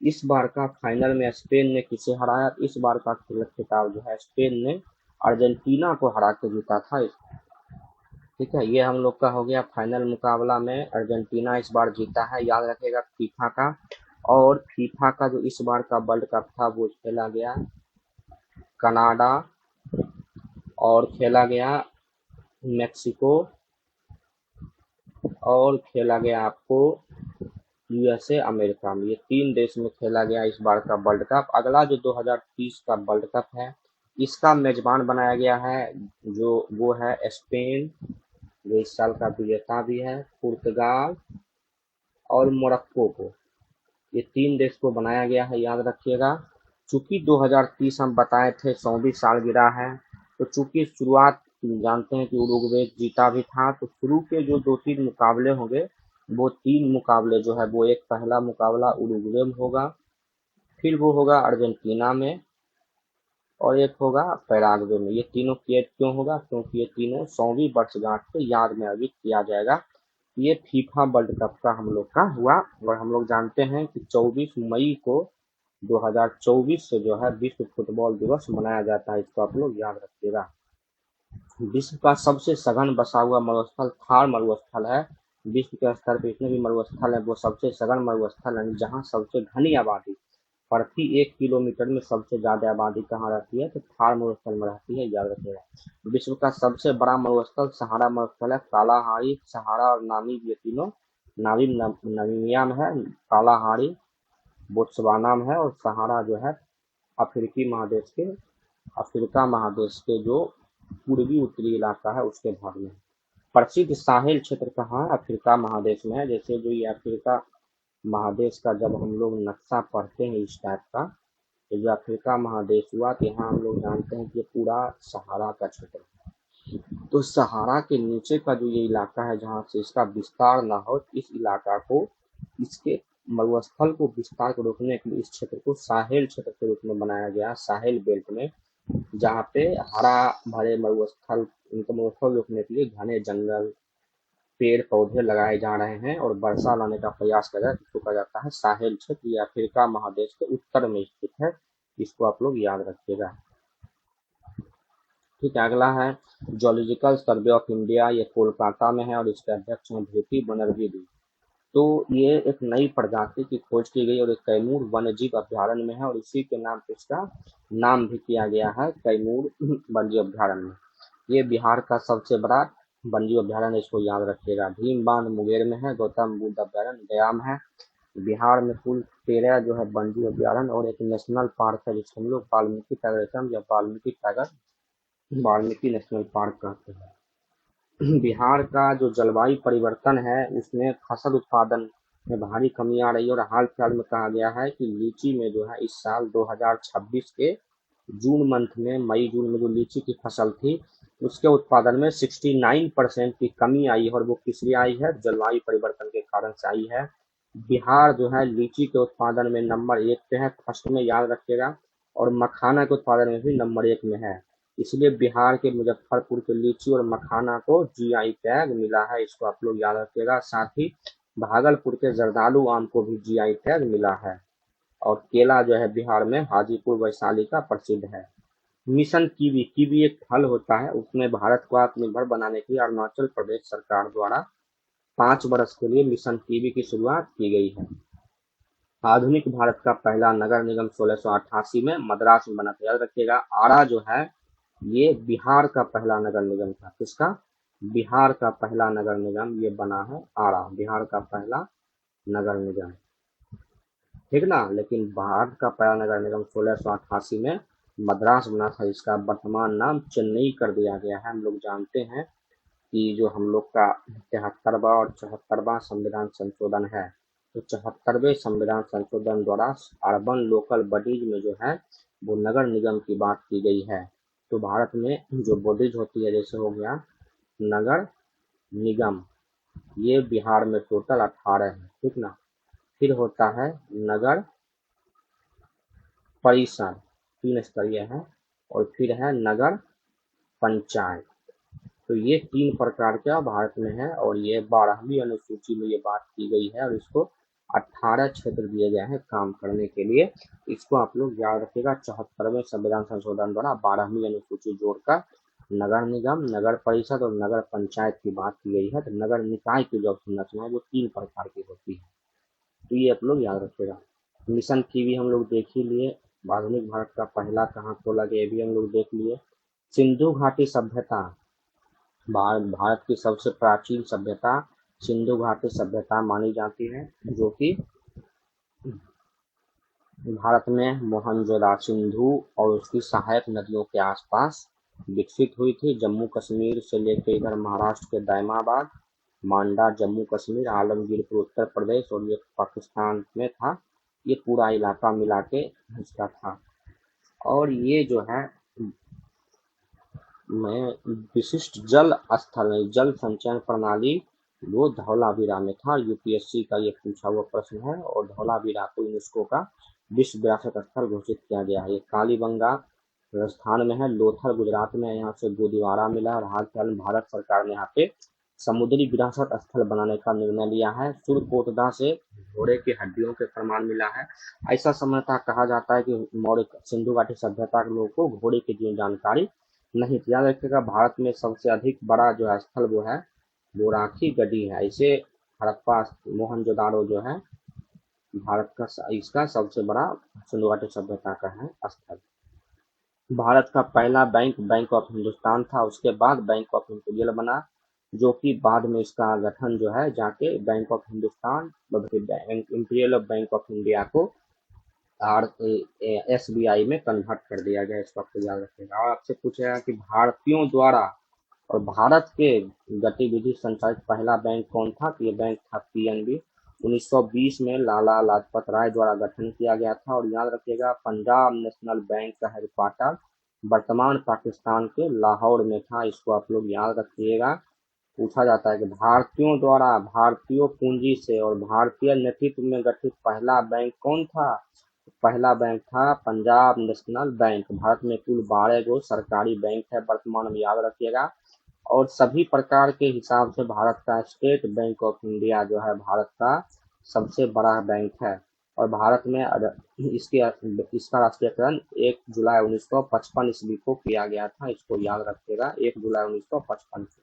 इस बार का फाइनल में स्पेन ने किसे हराया, इस बार का खिताब जो है स्पेन ने अर्जेंटीना को हरा के जीता था, ठीक है। ये हम लोग का हो गया फाइनल मुकाबला में अर्जेंटीना इस बार जीता है, याद रखिएगा फीफा का। और फीफा का जो इस बार का वर्ल्ड कप था वो खेला गया कनाडा और खेला गया मेक्सिको और खेला गया आपको यूएसए अमेरिका में, ये 3 देश में खेला गया इस बार का वर्ल्ड कप। अगला जो 2030 का वर्ल्ड कप है इसका मेजबान बनाया गया है जो वो है स्पेन, जो इस साल का विजेता भी है, पुर्तगाल और मोरक्को को, ये 3 देश को बनाया गया है, याद रखिएगा। चूंकि 2030 हम बताए थे 100वीं सालगिरह है, तो चूंकि शुरुआत जानते हैं कि उरुग्वे जीता भी था, तो शुरू के जो 2-3 मुकाबले होंगे वो 3 मुकाबले जो है वो एक पहला मुकाबला उरुग्वे में होगा, फिर वो होगा अर्जेंटीना में, और एक होगा पैराग्वे में। ये तीनों क्यों होगा, क्योंकि ये तीनों 100वीं वर्षगांठ के याद में आयोजित किया जाएगा। ये फीफा वर्ल्ड कप का हम लोग का हुआ, और हम लोग जानते हैं कि 24 मई को 2024 से जो है विश्व फुटबॉल दिवस मनाया जाता है, इसको आप लोग याद रखिएगा। विश्व का सबसे सघन बसा हुआ मरुस्थल थार मरुस्थल है। विश्व के स्तर पर जितने भी मरुस्थल है वो सबसे सघन मरुस्थल है, जहाँ सबसे घनी आबादी, प्रति 1 किलोमीटर में सबसे ज्यादा आबादी कहाँ रहती है, तो थार मरुस्थल में रहती है, याद रखिएगा। विश्व का सबसे बड़ा मरुस्थल सहारा मरुस्थल है। कालाहारी, सहारा और नामीब, ये तीनों नामीबिया में है। कालाहारी बोत्सवाना में है, और सहारा जो है अफ्रीका महादेश के जो पूर्वी उत्तरी इलाका है उसके भाग में है। प्रसिद्ध साहिल क्षेत्र कहाँ है? अफ्रीका महादेश में है। जैसे जो ये अफ्रीका महादेश का जब हम लोग नक्शा पढ़ते हैं इस टाइप का, तो जो अफ्रीका महादेश हुआ, तो यहाँ हम लोग जानते हैं कि ये पूरा सहारा का क्षेत्र है। तो सहारा के नीचे का जो ये इलाका है जहाँ से इसका विस्तार ना हो, इस इलाका को, इसके मरुस्थल को विस्तार को रोकने के लिए इस क्षेत्र को साहेल क्षेत्र के रूप में बनाया गया, साहेल बेल्ट में, जहाँ पे हरा भरे मरुस्थल, इनको मरुस्थल रोकने के लिए घने जंगल, पेड़ पौधे लगाए जा रहे हैं और वर्षा लाने का प्रयास कर रहा है, इसको कहा जाता है साहेल क्षेत्र। ये अफ्रीका महादेश के उत्तर में स्थित है, इसको आप लोग याद रखिएगा। ठीक है, अगला है जोलॉजिकल सर्वे ऑफ इंडिया, ये कोलकाता में है और इसके अध्यक्ष हैं भूपी बनर्जी। तो ये एक नई प्रजाति की खोज की गई और एक कैमूर वन्यजीव अभ्यारण्य में है, और इसी के नाम पे इसका नाम भी किया गया है कैमूर वन्यजीव अभ्यारण्य। ये बिहार का सबसे बड़ा वन्यजीव अभ्यारण्य, इसको याद रखिएगा। भीम बांध मुंगेर में है, गौतम बुद्ध अभ्यारण्य गया में है। बिहार में कुल 13 जो है वन्यजीव अभ्यारण्य और एक नेशनल पार्क है, जिसको हम लोग वाल्मीकि टाइगर या वाल्मीकि नेशनल पार्क कहते हैं। बिहार का जो जलवायु परिवर्तन है उसमें फसल उत्पादन में भारी कमी आ रही है, और हाल फिलहाल में कहा गया है कि लीची में जो है इस साल 2026 के जून मंथ में, मई जून में जो लीची की फसल थी उसके उत्पादन में 69% की कमी आई है, और वो किस लिए आई है? जलवायु परिवर्तन के कारण से आई है। बिहार जो है लीची के उत्पादन में नंबर 1 पे है, फर्स्ट में, याद रखिएगा, और मखाना के उत्पादन में भी नंबर 1 में है। इसलिए बिहार के मुजफ्फरपुर के लीची और मखाना को जीआई टैग मिला है, इसको आप लोग याद रखिएगा। साथ ही भागलपुर के जर्दालू आम को भी जीआई टैग मिला है, और केला जो है बिहार में हाजीपुर वैशाली का प्रसिद्ध है। मिशन कीवी, कीवी एक फल होता है, उसमें भारत को आत्मनिर्भर बनाने के लिए अरुणाचल प्रदेश सरकार द्वारा 5 वर्ष के लिए मिशन कीवी की शुरुआत की गई है। आधुनिक भारत का पहला नगर निगम 1688 में मद्रास में बना था, याद रखिएगा। आरा जो है ये बिहार का पहला नगर निगम था। किसका? बिहार का पहला नगर निगम ये बना है आरा, बिहार का पहला नगर निगम, ठीक ना। लेकिन भारत का पहला नगर निगम 1688 में मद्रास बना था, जिसका वर्तमान नाम चेन्नई कर दिया गया है। हम लोग जानते हैं कि जो हम लोग का 73वां और 74वां संविधान संशोधन है, तो 74वें संविधान संशोधन द्वारा अर्बन लोकल बॉडीज में जो है वो नगर निगम की बात की गई है। तो भारत में जो बॉडीज होती है, जैसे हो गया नगर निगम, ये बिहार में टोटल 18 है, ठीक ना। फिर होता है नगर परिषद, 3 स्तरीय है, और फिर है नगर पंचायत। तो ये 3 प्रकार का भारत में है, और ये 12वीं अनुसूची में ये बात की गई है, और इसको 18 क्षेत्र दिए गए हैं काम करने के लिए। इसको आप लोग याद रखिएगा। 74वें संविधान संशोधन द्वारा 12वीं अनुसूची जोड़कर नगर निगम, नगर परिषद और नगर पंचायत की बात की गई है। तो नगर निकाय की जो संरचना है वो 3 प्रकार की होती है, तो ये आप लोग याद रखिएगा। मिशन कीवी हम लोग देख ही लिए। आधुनिक भारत का पहला कहाँ खोला गया ये भी हम लोग देख लिए। सिंधु घाटी सभ्यता, भारत की सबसे प्राचीन सभ्यता सिंधु घाटी सभ्यता मानी जाती है, जो कि भारत में मोहनजोदड़ो सिंधु और उसकी सहायक नदियों के आसपास विकसित हुई थी। जम्मू कश्मीर से लेकर इधर महाराष्ट्र के दायमाबाद, मांडा जम्मू कश्मीर, आलमगीरपुर उत्तर प्रदेश, और ये पाकिस्तान में था। ये पूरा इलाका मिला के इसका था। और ये जो है विशिष्ट जल स्थल, जल संचयन प्रणाली, वो धौलावीरा में था। यूपीएससी का ये पूछा हुआ प्रश्न है, और धौलावीरा को यूनेस्को का विश्व विरासत स्थल घोषित किया गया है। ये कालीबंगा राजस्थान में है, लोथल गुजरात में है, यहाँ से गोदीवारा मिला, और हाल फिलहाल में भारत सरकार ने यहाँ पे समुद्री विरासत स्थल बनाने का निर्णय लिया है। सुरकोटदा से घोड़े की हड्डियों के प्रमाण मिला है। ऐसा समझता कहा जाता है कि मौर्य सिंधु घाटी सभ्यता के लोगों को घोड़े की जानकारी नहीं थी। याद रखिएगा, भारत में सबसे अधिक बड़ा जो स्थल वो है वो राखी गढ़ी है। ऐसे हड़प्पा मोहनजोदाड़ो जो है भारत का इसका सबसे बड़ा सिंधु घाटी सभ्यता का है स्थल। भारत का पहला बैंक बैंक ऑफ हिंदुस्तान था, उसके बाद बैंक ऑफ इंपीरियल बना, जो कि बाद में इसका गठन जो है जाके bank of Hindustan, imperial bank of India को SBI में कन्वर्ट कर दिया गया। इसको आपको याद रखिएगा। और आपसे पूछेगा कि भारतीयों द्वारा और भारत के गतिविधि संचालित पहला बैंक कौन था, तो ये बैंक था PNB। 1920 में लाला लाजपत राय द्वारा गठन किया गया था। और याद रखिएगा, पंजाब नेशनल बैंक का हेडक्वार्टर वर्तमान पाकिस्तान के लाहौर में था। इसको आप लोग याद रखिएगा। पूछा जाता है कि भारतीयों द्वारा भारतीय पूंजी से और भारतीय नेतृत्व में गठित पहला बैंक कौन था। पहला बैंक था पंजाब नेशनल बैंक। भारत में कुल 12 गो सरकारी बैंक है वर्तमान में, याद रखिएगा। और सभी प्रकार के हिसाब से भारत का स्टेट बैंक ऑफ इंडिया जो है भारत का सबसे बड़ा बैंक है। और भारत में इसका राष्ट्रीयकरण 1 जुलाई 1955 ईस्वी को किया गया था। इसको याद रखिएगा, 1 जुलाई 1955 को।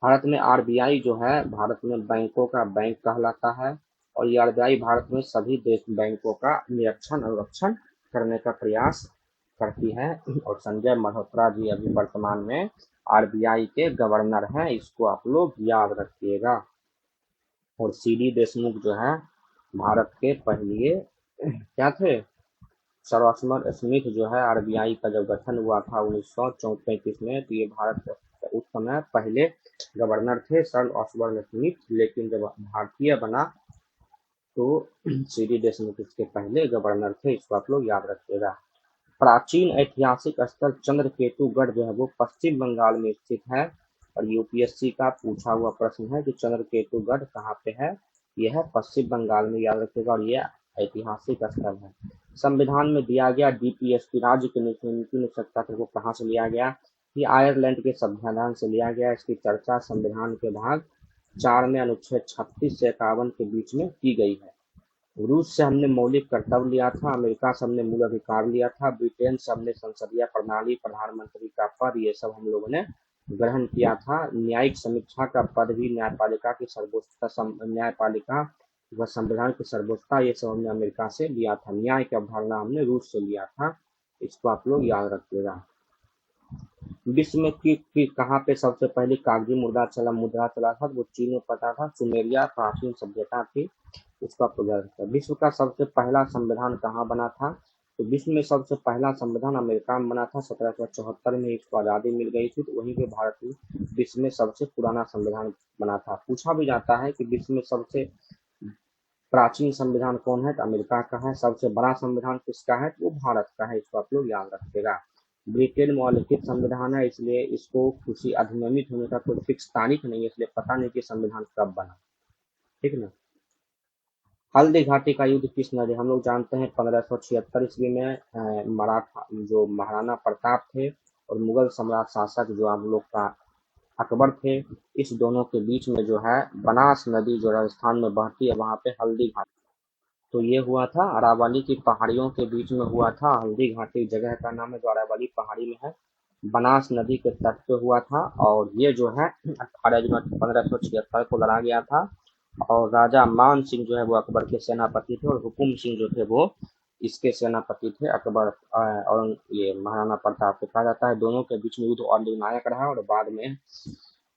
भारत में RBI जो है भारत में बैंकों का बैंक कहलाता है। और ये RBI भारत में सभी देश बैंकों का निरीक्षण और रक्षण करने का प्रयास करती है। और संजय मल्होत्रा जी अभी वर्तमान में RBI के गवर्नर हैं। इसको आप लोग याद रखिएगा। और CD देशमुख जो है भारत के पहले क्या थे, सर ऑस्बर्न स्मिथ जो है RBI का जब गठन हुआ था 1934 में, तो ये भारत के उस समय पहले गवर्नर थे सर ऑस्बर्न स्मिथ। लेकिन जब भारतीय बना तो CD देशमुख इसके पहले गवर्नर थे। इसको आप लोग याद रखिएगा। प्राचीन ऐतिहासिक स्थल चंद्रकेतुगढ़ जो है वो पश्चिम बंगाल में स्थित है। और UPSC का पूछा हुआ प्रश्न है कि चंद्रकेतुगढ़ कहाँ पे है। यह है पश्चिम बंगाल में, याद रखिएगा। और यह ऐतिहासिक स्थल है। संविधान में दिया गया DPSP राज्य के नीति निषेधता को कहाँ से लिया गया। ये आयरलैंड के संविधान से लिया गया। इसकी चर्चा संविधान के भाग 4 में अनुच्छेद 36 से 51 के बीच में की गई है। रूस से हमने मौलिक कर्तव्य लिया था। अमेरिका से हमने मूल अधिकार लिया था। ब्रिटेन से हमने संसदीय प्रणाली, प्रधानमंत्री का पद, ये सब हम लोगों ने ग्रहण किया था। न्यायिक समीक्षा का पद भी, न्यायपालिका की सर्वोच्चता, न्यायपालिका व संविधान की सर्वोच्चता, ये सब हमने अमेरिका से लिया था। न्याय की अवधारणा हमने रूस से लिया था। इसको आप लोग याद रखिएगा। विश्व में कहाँ पे सबसे पहली कागजी मुद्रा चला था, वो चीन में पता था। सुमेरिया प्राचीन सभ्यता थी। इसको आपको याद रखना है। विश्व का सबसे पहला संविधान कहाँ बना था, तो विश्व में सबसे पहला संविधान अमेरिका में बना था। 1774 में इसको आज़ादी मिल गई थी। तो वहीं पे भारत में विश्व में सबसे पुराना संविधान बना था। पूछा भी जाता है कि विश्व में सबसे प्राचीन संविधान कौन है, तो अमेरिका का है। सबसे बड़ा संविधान किसका है, तो वो भारत का है। इसको आप लोग याद रखिएगा। ब्रिटेन में अलिखित संविधान है, इसलिए इसको किसी अधिनियमित होने का कोई फिक्स तारीख नहीं है, इसलिए पता नहीं कि संविधान कब बना। ठीक है ना। हल्दी घाटी का युद्ध किस नदी, हम लोग जानते हैं 1576 ईस्वी में मराठा जो महाराणा प्रताप थे और मुगल सम्राट शासक जो हम लोग का अकबर थे, इस दोनों के बीच में जो है बनास नदी जो राजस्थान में बहती है, वहां पे हल्दी घाटी। तो ये हुआ था अरावली की पहाड़ियों के बीच में हुआ था। हल्दी घाटी जगह का नाम है जो अरावली पहाड़ी में है, बनास नदी के तट पे हुआ था। और ये जो है 18 जनवरी 1576 को लड़ा गया था। और राजा मान सिंह जो है वो अकबर के सेनापति थे और हुकुम सिंह जो थे वो इसके सेनापति थे। अकबर और ये महाराणा प्रताप को कहा जाता है। दोनों के बीच में युद्ध और निर्णायक रहा। और बाद में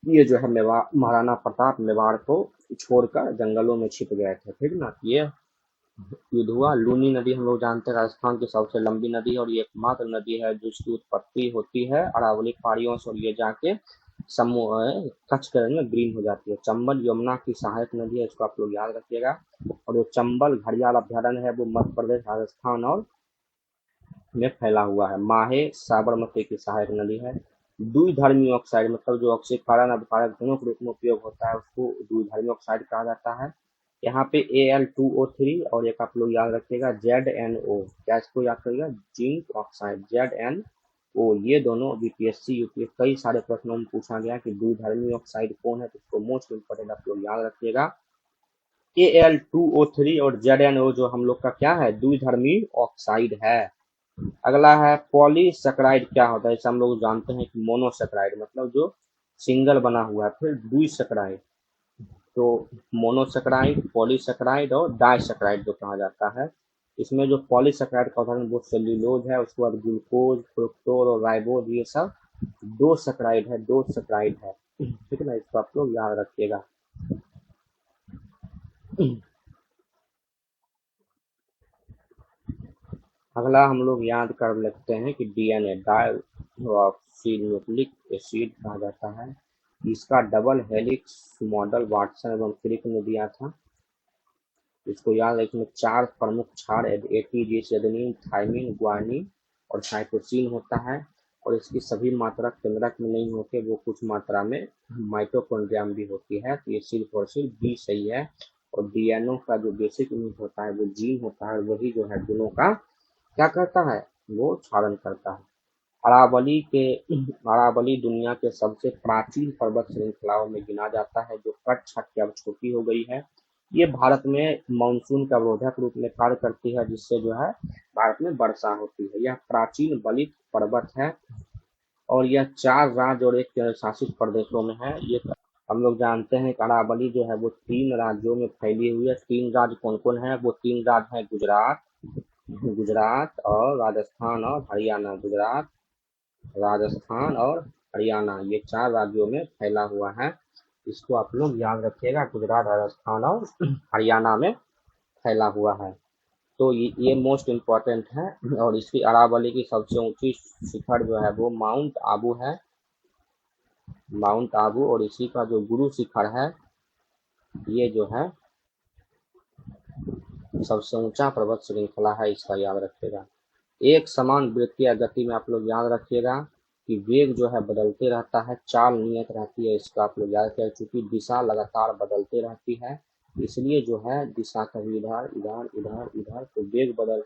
ये जो है महाराणा प्रताप मेवाड़ को छोड़कर जंगलों में छिप गए थे। ठीक ना। ये युद्ध हुआ। लूनी नदी हम लोग जानते हैं राजस्थान की सबसे लंबी नदी है और ये एकमात्र नदी है जिसकी उत्पत्ति होती है अरावली पहाड़ियों से, और ये जाके कच्छ के रंग में ग्रीन हो जाती है। चंबल यमुना की सहायक नदी है। इसको आप लोग याद रखिएगा। और जो चंबल घड़ियाल अभ्यारण्य है वो मध्य प्रदेश, राजस्थान और में फैला हुआ है। माहे साबरमती की सहायक नदी है। द्विधर्मी ऑक्साइड मतलब जो ऑक्सीकरण अपकारक दोनों के रूप में उपयोग होता है उसको द्विधर्मी ऑक्साइड कहा जाता है। यहाँ पे Al2O3 और एक आप लोग याद रखिएगा ZNO, क्या इसको याद करिएगा, जिंक ऑक्साइड ZNO। ये दोनों BPSC UPSC कई सारे प्रश्नों में पूछा गया कि द्विधर्मी ऑक्साइड कौन है, तो इसको मोस्ट इम्पोर्टेंट आप लोग याद रखिएगा। Al2O3 और ZNO जो हम लोग का क्या है, द्विधर्मी ऑक्साइड है। अगला है पॉलीसेकेराइड क्या होता है, इसे हम लोग जानते हैं कि मोनोसेकेराइड मतलब जो सिंगल बना हुआ है। फिर द्विसेकेराइड, तो मोनोसेकेराइड, पॉलीसेकेराइड और डाइसेकेराइड जो कहा जाता है। इसमें जो पॉलीसेकेराइड का उदाहरण वो सेल्यूलोज है, उसके बाद ग्लूकोज, फ्रुक्टोज और राइबोज, ये सब दो सेकेराइड है। ठीक है ना। इसको आप लोग याद रखिएगा। अगला हम लोग याद कर लेते हैं कि डीएनए डाइऑक्सी एसिड कहा जाता है। इसका डबल हेलिक्स मॉडल वाटसन एवं क्रिक ने दिया था। इसको याद रखना, 4 प्रमुख क्षार एटीजी, एडेनिन, थाइमिन, ग्वानिन और साइटोसिन होता है और इसकी सभी मात्रा केंद्रक में नहीं होती, वो कुछ मात्रा में माइटोकॉन्ड्रिया में भी होती है। तो ये सिर्फ और सिर्फ बी सही है। और डीएनए का जो बेसिक यूनिट होता है वो जीन होता है, वही जो है दोनों का क्या करता है, वो क्षारण करता है। अरावली दुनिया के सबसे प्राचीन पर्वत श्रृंखलाओं में गिना जाता है, जो कच्छ हट के अब छोटी हो गई है। ये भारत में मानसून का अवरोधक रूप में कार्य करती है, जिससे जो है भारत में वर्षा होती है। यह प्राचीन बलित पर्वत है और यह 4 राज्य और एक केंद्र शासित प्रदेशों में है। ये हम लोग जानते हैं कि अरावली जो है वो 3 राज्यों में फैली हुई है। 3 राज्य कौन कौन है? वो 3 राज्य है गुजरात और राजस्थान और हरियाणा। गुजरात, राजस्थान और हरियाणा, ये 4 राज्यों में फैला हुआ है। इसको आप लोग याद रखिएगा, गुजरात, राजस्थान और हरियाणा में फैला हुआ है। तो ये मोस्ट इम्पोर्टेंट है। और इसकी अरावली की सबसे ऊंची शिखर जो है वो माउंट आबू है, माउंट आबू। और इसी का जो गुरु शिखर है, ये जो है सबसे ऊंचा पर्वत श्रृंखला है, इसका याद रखिएगा। एक समान वृत्तीय गति में आप लोग याद रखिएगा कि वेग जो है बदलते रहता है, चाल नियत रहती है, इसका आप लोग याद रखिएगा। चूंकि दिशा लगातार बदलते रहती है, इसलिए जो है दिशा कभी इधर इधर इधर इधर, तो वेग बदल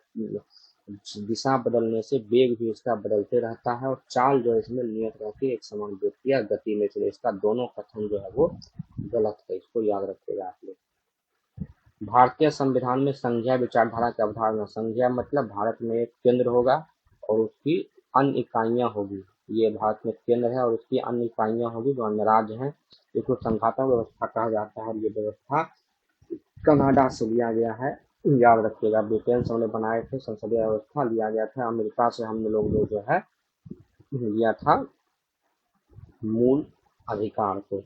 दिशा बदलने से वेग भी इसका बदलते रहता है और चाल जो है इसमें नियत रहती है एक समान वृत्तीय गति में। चलिए, इसका दोनों कथन जो है वो गलत है, इसको याद रखिएगा आप लोग। भारतीय संविधान में संघीय विचारधारा की अवधारणा। संघीय मतलब भारत में एक केंद्र होगा और उसकी अन्य इकाइयां होगी। ये भारत में केंद्र है और उसकी अन्य इकाइयां होगी जो अन्य राज्य हैं। इसको संघात्मक व्यवस्था कहा जाता है और ये व्यवस्था कनाडा से लिया गया है, याद रखिएगा। ब्रिटेन से हमने बनाए थे, संसदीय व्यवस्था लिया गया था। अमेरिका से हम लोग जो है लिया था मूल अधिकार को।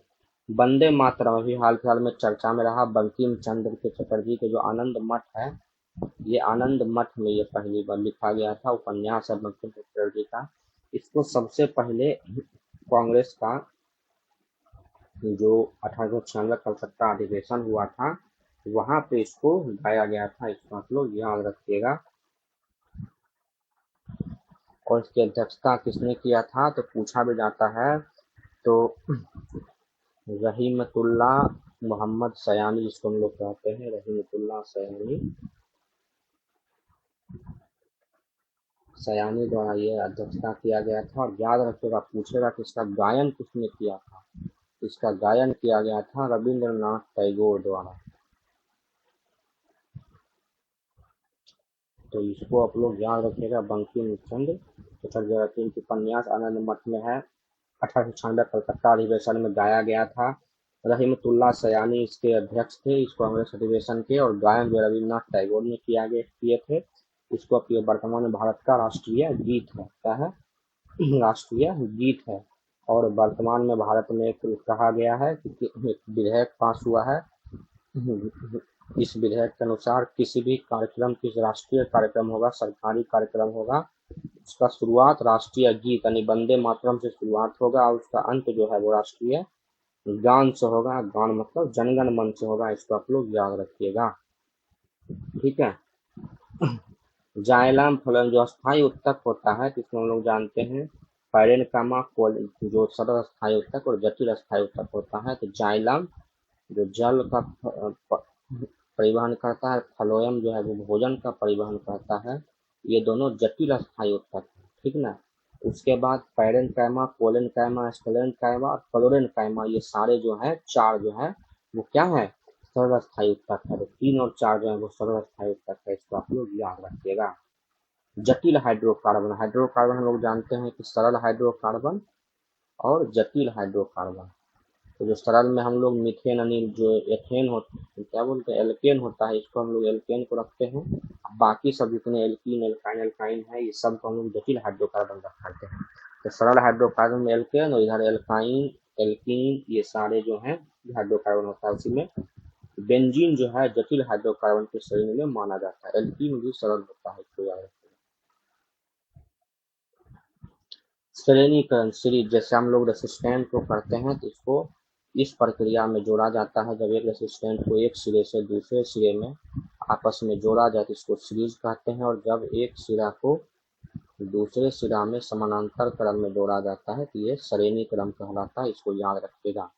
वंदे मातरम अभी हाल फिलहाल में चर्चा में रहा। बंकिम चंद्र के चटर्जी के जो आनंद मठ है, ये आनंद मठ में ये पहली बार लिखा गया था, उपन्यास है बंकिम चटर्जी का। इसको सबसे पहले कांग्रेस का जो 1896 कलकत्ता अधिवेशन हुआ था, वहां पे इसको गाया गया था, इसको आप लोग याद रखिएगा। और इसकी अध्यक्षता किसने किया था तो पूछा भी जाता है, तो रहीमतुल्ला मोहम्मद सयानी, जिसको हम लोग कहते हैं रहीमतुल्ला सयानी द्वारा ये अध्यक्षता किया गया था। और याद रखिएगा, पूछेगा कि इसका गायन किसने किया था। इसका गायन किया गया था रविंद्रनाथ टैगोर द्वारा। तो इसको आप लोग याद रखिएगा। बंकिम चंद्र चटर्जी की उपन्यास आनंद मठ में है, 1896 कलकत्ता अधिवेशन में गाया गया था। रहीमतुल्ला सयानी इसके अध्यक्ष थे इस कांग्रेस अधिवेशन के, और गायन जो रविन्द्रनाथ टैगोर ने किए थे। इसको वर्तमान में भारत का राष्ट्रीय गीत है, क्या है, राष्ट्रीय गीत है। और वर्तमान में भारत में एक कहा गया है कि एक विधेयक पास हुआ है। इस विधेयक के अनुसार किसी भी कार्यक्रम, किसी राष्ट्रीय कार्यक्रम होगा, सरकारी कार्यक्रम होगा, उसका शुरुआत राष्ट्रीय गीत यानी वंदे मातरम से शुरुआत होगा और उसका अंत जो है वो राष्ट्रीय गान से होगा। गान मतलब जनगण मन से होगा, इसको आप लोग याद रखिएगा, ठीक है। जाइलम फलन जो अस्थायी उत्तक होता है, जिसको हम लोग जानते हैं पैरेनकामा जो सरल अस्थायी उत्तक और जटिल अस्थायी उत्तक होता है। तो जाइलम जो जल का परिवहन करता है, फलोयम जो है वो भोजन का परिवहन करता है। ये दोनों जटिल अस्थायी उत्तक है, ठीक ना। उसके बाद पैरेनकाइमा, कोलेनकाइमा, स्टेलेनकाइमा और फ्लोरेनकाइमा, ये सारे जो है 4 जो है वो क्या है, सरल अस्थायी उत्तक है। तो 3 और 4 जो है वो सरल अस्थायी उत्तक है, इसको आप लोग याद रखिएगा। जटिल हाइड्रोकार्बन, हाइड्रोकार्बन हम लोग जानते हैं कि सरल हाइड्रोकार्बन और जटिल हाइड्रोकार्बन। तो जो सरल में हम लोग मीथेन अनिल, जो एथेन होता, क्या बोलते हैं, एल्केन होता है, इसको हम लोग एल्केन को रखते हैं। बाकी सब जितने एल्कीन, एल्काइन, एल्काइन है, ये सब को हम लोग जटिल हाइड्रोकार्बन रखते हैं। तो सरल हाइड्रोकार्बन में एल्केन और इधर एल्काइन, एल्कीन, ये सारे जो है हाइड्रोकार्बन होता है। उसी में बेंजीन जो है जटिल हाइड्रोकार्बन के श्रेणी में माना जाता है। एल्कीन भी सरल होता है, इसको याद रखिएगा। श्रेणीकरण सीरीज, जैसे हम लोग रेसिस्टेंट को करते हैं तो इसको इस प्रक्रिया में जोड़ा जाता है। जब एक रेसिस्टेंट को एक सिरे से दूसरे सिरे में आपस में जोड़ा जाए तो इसको सीरीज कहते हैं, और जब एक सिरा को दूसरे सिरा में समानांतर क्रम में जोड़ा जाता है तो ये श्रेणी क्रम कहलाता है। इसको याद रखिएगा,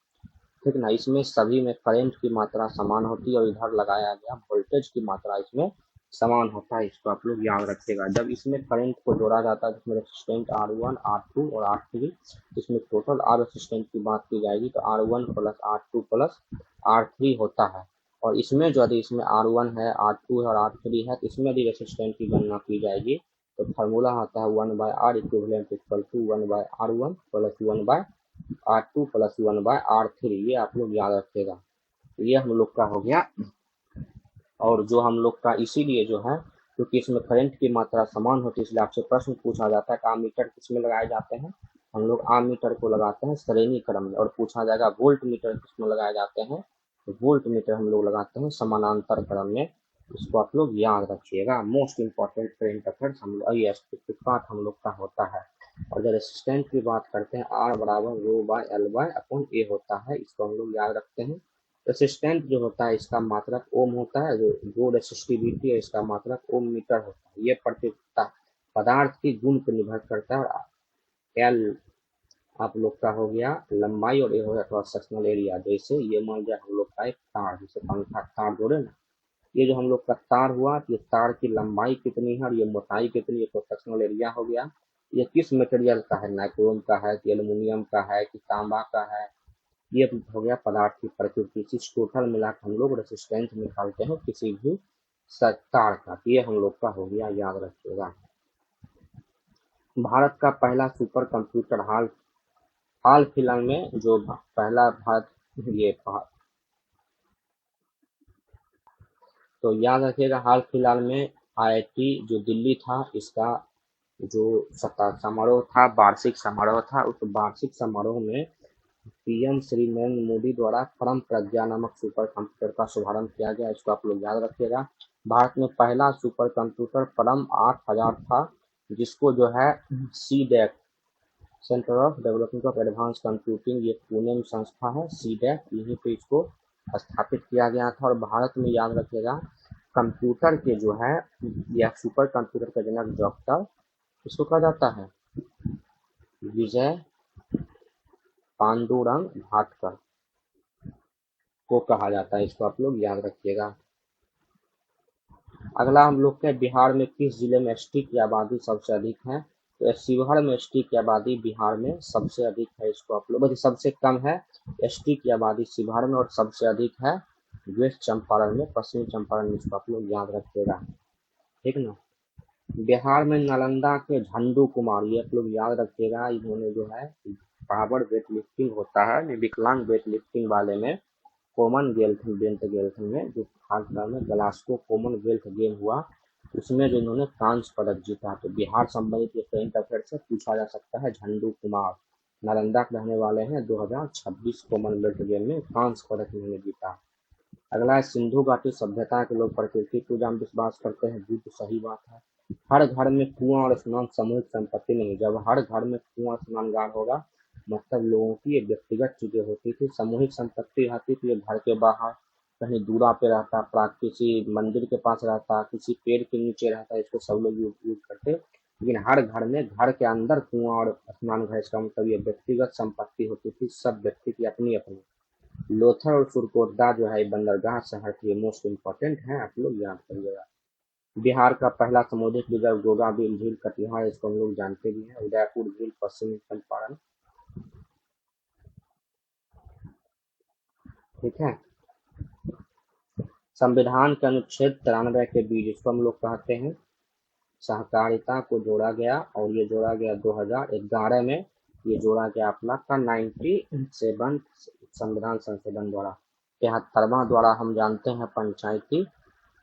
ठीक ना। इसमें सभी में करंट की मात्रा समान होती है और इधर लगाया गया वोल्टेज की मात्रा इसमें समान होता है। इसको आप लोग याद रखिएगा। जब इसमें करंट को जोड़ा जाता है जिसमें रेसिस्टेंट R1, R2 और R3, इसमें टोटल R रेसिस्टेंट की बात की जाएगी तो R1 plus R2 plus R3 होता है। और इसमें जो यदि इसमें R1 है, R2 है और R3 है तो इसमें यदि रेसिस्टेंट की गणना की जाएगी तो फार्मूला आता है 1/R equivalent equal to 1/R1 plus 1/R2 plus 1/R3। ये आप लोग याद रखिएगा। ये हम लोग का हो गया। और जो हम लोग का इसीलिए जो है क्योंकि इसमें करंट की मात्रा समान होती है इसलिए आपसे प्रश्न पूछा जाता है कि आमीटर किसमें लगाए जाते हैं। हम लोग आमीटर को लगाते हैं श्रेणी क्रम में। और पूछा जाएगा वोल्ट मीटर किसमें लगाए जाते हैं, तो वोल्ट मीटर हम लोग लगाते हैं समानांतर क्रम में। इसको आप लोग याद रखिएगा। मोस्ट इंपॉर्टेंट करंट अफेयर्स हम लोग ये पार्ट हम लोग का होता है। और जब रेसिस्टेंट की बात करते हैं R बराबर रो बाय एल बाय अपॉन ए होता है। इसको हम लोग याद रखते हैं। रेसिस्टेंट जो होता है इसका मात्रक ओम होता है, जो रेसिस्टिविटी है इसका मात्रक ओम मीटर होता है। ये प्रत्येकता पदार्थ की गुण पर निर्भर करता है। और एल आप लोग का हो गया लंबाई और ए हो गया क्रॉस सेक्शनल एरिया। जैसे ये मान लिया हम लोग का एक तार, जैसे पंखा तार जोड़े ना, ये जो हम लोग का तार हुआ, ये तार की लंबाई कितनी है और ये मोटाई कितनी है, क्रॉस सेक्शनल एरिया हो गया। ये किस मटेरियल का है, नाइक्रोम का है कि एल्युमिनियम का है कि तांबा का है, ये हो गया पदार्थ की प्रकृति। इस टोटल मिला के हम लोग रेसिस्टेंस निकालते हैं किसी भी तार का। ये हम लोग का हो गया, याद रखिएगा। भारत का पहला सुपर कंप्यूटर हाल हाल फिलहाल में जो पहला भारत ये तो याद रखिएगा हाल फिलहाल में IIT जो दिल्ली था इसका जो समारोह था, वार्षिक समारोह था। उस वार्षिक समारोह में PM श्री नरेंद्र मोदी द्वारा परम प्रज्ञा नामक सुपर कंप्यूटर का शुभारंभ किया गया। इसको आप लोग याद रखिएगा। भारत में पहला सुपर कंप्यूटर परम 8000 था, जिसको जो है CDAC centre of development of advance computing, ये पुणे में संस्था है CDAC, यहीं पे इसको स्थापित किया गया था। और भारत में याद रखिएगा कंप्यूटर के जो है या सुपर कंप्यूटर का जनक डॉक्टर इसको कहा जाता है विजय पांडुरंग भाटकर को कहा जाता है। इसको आप लोग याद रखिएगा। अगला हम लोग के बिहार में किस जिले में एसटी की आबादी सबसे अधिक है, तो शिवहर में एसटी की आबादी बिहार में सबसे अधिक है। इसको आप लोग सबसे कम है एसटी की आबादी शिवहर में और सबसे अधिक है वेस्ट चंपारण में, पश्चिमी चंपारण में। इसको आप लोग याद रखिएगा, ठीक ना। बिहार में नालंदा के झंडू कुमार, ये आप लोग याद रखिएगा। इन्होंने जो है पावर वेट लिफ्टिंग होता है विकलांग वेट लिफ्टिंग वाले में कॉमनवेल्थ में जो हाल फिलहाल में ग्लासगो कॉमनवेल्थ गेम हुआ उसमें जो इन्होंने कांस्य पदक जीता। तो बिहार संबंधित ये करंट अफेयर से पूछा जा सकता है। झंडू कुमार नालंदा के रहने वाले हैं, 2026 कॉमनवेल्थ गेम में कांस्य पदक इन्होंने जीता। अगला है सिंधु घाटी सभ्यता के लोग प्रकृति पूजा में विश्वास करते हैं, बुद्ध सही बात है। हर घर में कुआं और स्नान सामूहिक संपत्ति नहीं। जब हर घर में कुआं स्नानगार होगा मतलब लोगों की ये व्यक्तिगत चीजें होती थी। सामूहिक संपत्ति रहती थी, घर के बाहर कहीं दूरा पे रहता, किसी मंदिर के पास रहता, किसी पेड़ के नीचे रहता, इसको सब लोग यूज करते। लेकिन हर घर में घर के अंदर कुआं और स्नान घर, इसका मतलब ये व्यक्तिगत संपत्ति होती थी, सब व्यक्ति की अपनी अपनी। लोथर और सुरकोटदा जो है बंदरगाह शहर थे, मोस्ट इम्पोर्टेंट है, आप लोग याद करिएगा। बिहार का पहला सामुदायिक रिजर्व गोगा झील कटिहार, इसको हम लोग जानते भी हैं। उदयपुर झील पश्चिमी चंपारण, ठीक है। संविधान के अनुच्छेद 93 के बीच इसको हम लोग कहते हैं सहकारिता को जोड़ा गया, और ये जोड़ा गया 2011 में। ये जोड़ा गया आप लोग का 97 संविधान संशोधन द्वारा। 73वां द्वारा हम जानते हैं पंचायती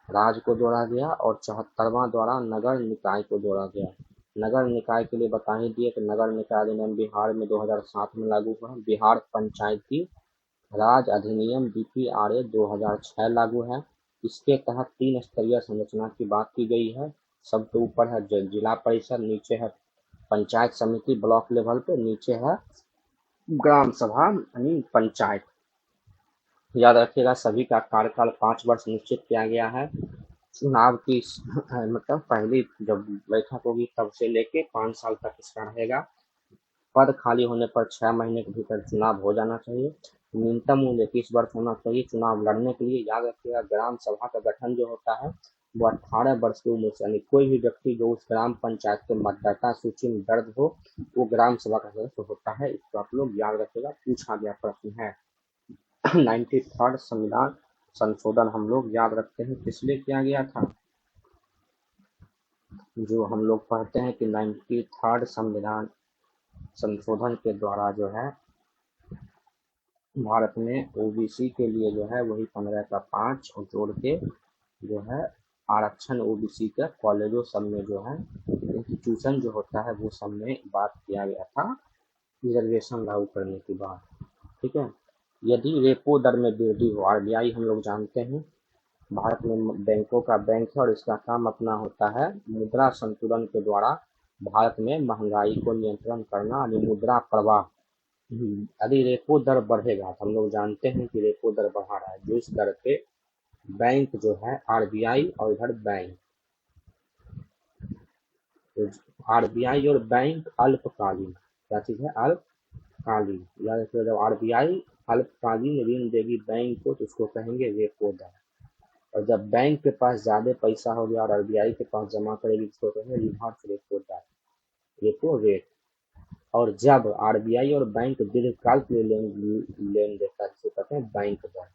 राज को जोड़ा गया, और 74वां द्वारा नगर निकाय को जोड़ा गया। नगर निकाय के लिए बता ही दिए कि नगर निकाय अधिनियम बिहार में 2007 में लागू हुआ। बिहार पंचायती राज अधिनियम BPRA 2006 लागू है। इसके तहत 3 स्तरीय संरचना की बात की गई है। सबसे ऊपर है जिला परिषद, नीचे है पंचायत समिति ब्लॉक लेवल पे, नीचे है ग्राम सभा यानी पंचायत। याद रखिएगा सभी का कार्यकाल 5 वर्ष निश्चित किया गया है। चुनाव की मतलब पहली जब बैठक होगी तब से लेके 5 साल तक इसका रहेगा। पद खाली होने पर 6 महीने के भीतर चुनाव हो जाना चाहिए। न्यूनतम उम्र 21 वर्ष होना चाहिए चुनाव लड़ने के लिए। याद रखिएगा ग्राम सभा का गठन जो होता है वो 18 वर्ष की उम्र से, यानी कोई भी व्यक्ति जो उस ग्राम पंचायत के मतदाता सूची में दर्ज हो वो ग्राम सभा का सदस्य होता है। इसको आप लोग याद रखिएगा, पूछा गया प्रश्न है। 93rd संविधान संशोधन हम लोग याद रखते हैं किस लिए किया गया था। जो हम लोग पढ़ते हैं कि 93rd संविधान संशोधन के द्वारा जो है भारत में ओबीसी के लिए जो है वही 15 का 5 और जोड़ के जो है आरक्षण ओबीसी के कॉलेजों सब में जो है इंस्टीट्यूशन जो होता है वो सब में बात किया गया था रिजर्वेशन लागू करने की बात। ठीक है। यदि रेपो दर में वृद्धि हो, आरबीआई हम लोग जानते हैं भारत में बैंकों का बैंक है और इसका काम अपना होता है मुद्रा संतुलन के द्वारा भारत में महंगाई को नियंत्रण करना, यानी मुद्रा प्रवाह। यदि रेपो दर बढ़ेगा तो हम लोग जानते हैं कि रेपो दर बढ़ा रहा है, जो इस दर पे बैंक जो है आरबीआई और इधर बैंक, तो आरबीआई और बैंक अल्पकालीन, क्या चीज है अल्पकालीन। याद रखिए जब आरबीआई अल्पकालीन ऋण देगी बैंक को तो उसको कहेंगे रेपो दर। और जब बैंक के पास ज्यादा पैसा हो गया और आरबीआई के पास जमा करेगी उसको कहेंगे रिवर्स रेपो दर, रेपो रेट। और जब आरबीआई और बैंक दीर्घकाल के लिए लेन देता है जिसे कहते हैं बैंक दर।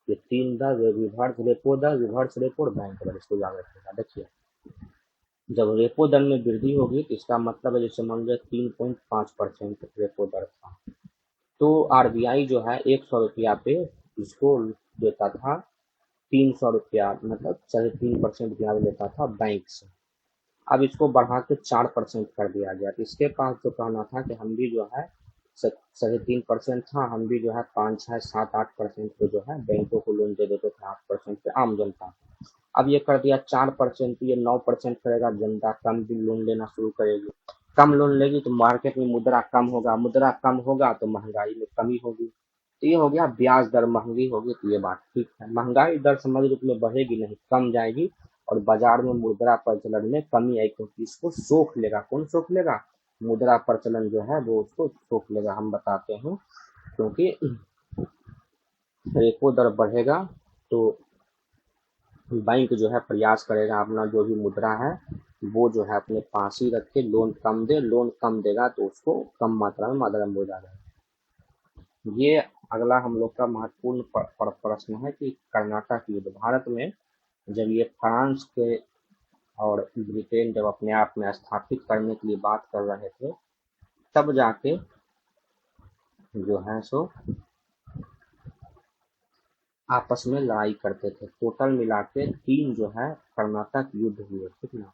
ये 3 दर, रिवर्स रेपो दर, रिवर्स रेपो और बैंक दर, इसको याद रखिएगा। देखिए जब रेपो दर में वृद्धि होगी तो इसका मतलब है जैसे मान लीजिए 3.5% रेपो दर था तो आरबीआई जो है 100 रुपया पे इसको देता था 300 रुपया, मतलब 3.5% ब्याज लेता था बैंक से। अब इसको बढ़ा के 4% कर दिया गया। तो इसके पास जो कहना था कि हम भी जो है 3.5% था, हम भी जो है 5, 6, 7, 8% पे जो है बैंकों को लोन दे देते थे 8% पे आम जनता। अब ये कर दिया 4%, ये 9% करेगा, जनता कम भी लोन लेना शुरू करेगी। कम लोन लेगी तो मार्केट में मुद्रा कम होगा, मुद्रा कम होगा तो महंगाई में कमी होगी। तो ये हो गया ब्याज दर महंगी होगी, तो ये बात ठीक है। महंगाई दर समग्र रूप में बढ़ेगी नहीं, कम जाएगी और बाजार में मुद्रा प्रचलन में कमी आई क्योंकि इसको सोख लेगा। कौन सोख लेगा? मुद्रा प्रचलन जो है वो उसको सोख लेगा। हम बताते हैं क्योंकि रेपो दर बढ़ेगा तो बैंक जो है प्रयास करेगा अपना जो भी मुद्रा है वो जो है अपने पास ही रख के लोन कम दे। लोन कम देगा तो उसको कम मात्रा में मदद हो जाएगा। ये अगला हम लोग का महत्वपूर्ण प्रश्न है कि कर्नाटक युद्ध भारत में जब ये फ्रांस के और ब्रिटेन जब अपने आप में स्थापित करने के लिए बात कर रहे थे तब जाके जो है सो आपस में लड़ाई करते थे। टोटल मिला के 3 जो है कर्नाटक युद्ध हुए। ठीक ना।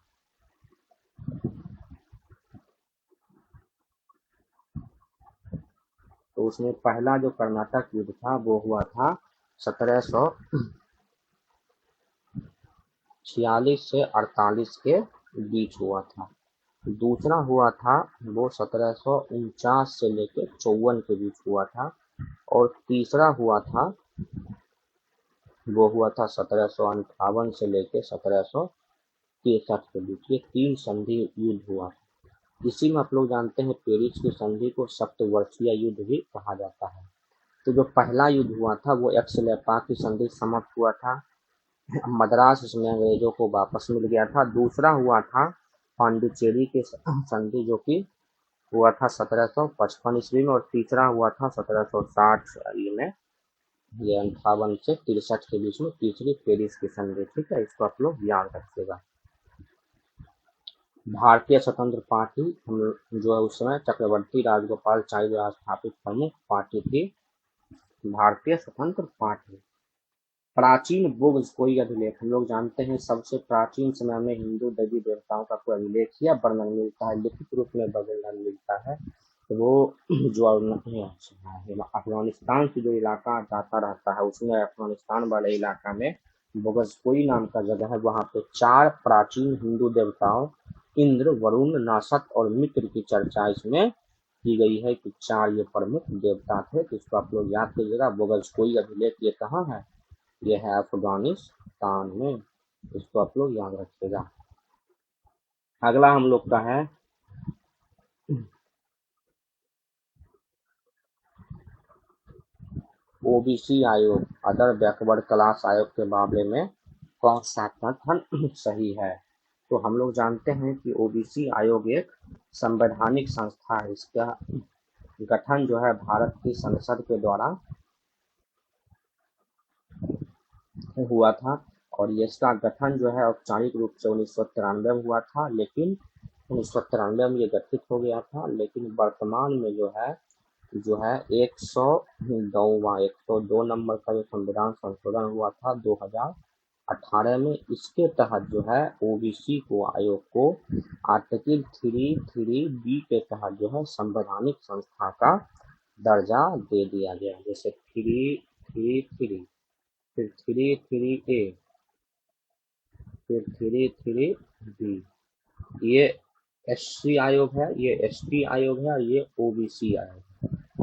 तो उसमें पहला जो कर्नाटक युद्ध था वो हुआ था 1746 से 48 के बीच हुआ था। दूसरा हुआ था वो 1749 से लेकर 54 के बीच हुआ था। और तीसरा हुआ था वो हुआ था 1758 से लेकर 1763 के बीच। ये 3 संधि युद्ध हुआ। इसी में आप लोग जानते हैं पेरिस की संधि को सप्तवर्षीय युद्ध भी कहा जाता है। तो जो पहला युद्ध हुआ था वो एक्सलेपा की संधि समाप्त हुआ था, मद्रास इसमें अंग्रेजों को वापस मिल गया था। दूसरा हुआ था पांडिचेरी की संधि जो कि हुआ था 1755 ईस्वी में। और तीसरा हुआ था 1760 में, ये 58 से 63 के बीच में तीसरी पेरिस की संधि। ठीक है, इसको आप लोग याद रखिएगा। भारतीय स्वतंत्र पार्टी हम जो है उस समय चक्रवर्ती राजगोपालचारी द्वारा स्थापित प्रमुख पार्टी थी भारतीय स्वतंत्र पार्टी। प्राचीन बुक्स कोई अभिलेख हम लोग जानते हैं सबसे प्राचीन समय में हिंदू देवी देवताओं का कोई अभिलेख या वर्णन मिलता है, लिखित रूप में वर्णन मिलता है तो वो जो अफगानिस्तान की जो इलाका जाता रहता है उसमें अफगानिस्तान वाले इलाका में बोगसकोई नाम का जगह है, वहां पे 4 प्राचीन हिंदू देवताओं इंद्र, वरुण, नासत और मित्र की चर्चा इसमें की गई है कि 4 ये प्रमुख देवता थे। तो इसको आप लोग याद कीजिएगा। बोगलस्कोई अभिलेख ये कहाँ है? ये है अफगानिस्तान में। इसको आप लोग याद रखिएगा। अगला हम लोग का है ओबीसी आयोग, अदर बैकवर्ड क्लास आयोग के मामले में कौन सा कथन सही है? तो हम लोग जानते हैं कि ओबीसी आयोग एक संवैधानिक संस्था है। इसका गठन जो है भारत की संसद के द्वारा हुआ था और ये इसका गठन जो है औपचारिक रूप से 1993 में हुआ था, लेकिन 1993 में ये गठित हो गया था, लेकिन वर्तमान में जो है 102 नंबर का जो संविधान संशोधन हुआ था 2018 में, इसके तहत जो है ओबीसी को आयोग को आर्टिकल 33 बी के तहत जो है संवैधानिक संस्था का दर्जा दे दिया गया। जैसे 333, फिर 33A, फिर 33B। ये एससी आयोग है, ये एसटी आयोग है और ये ओबीसी आयोग है।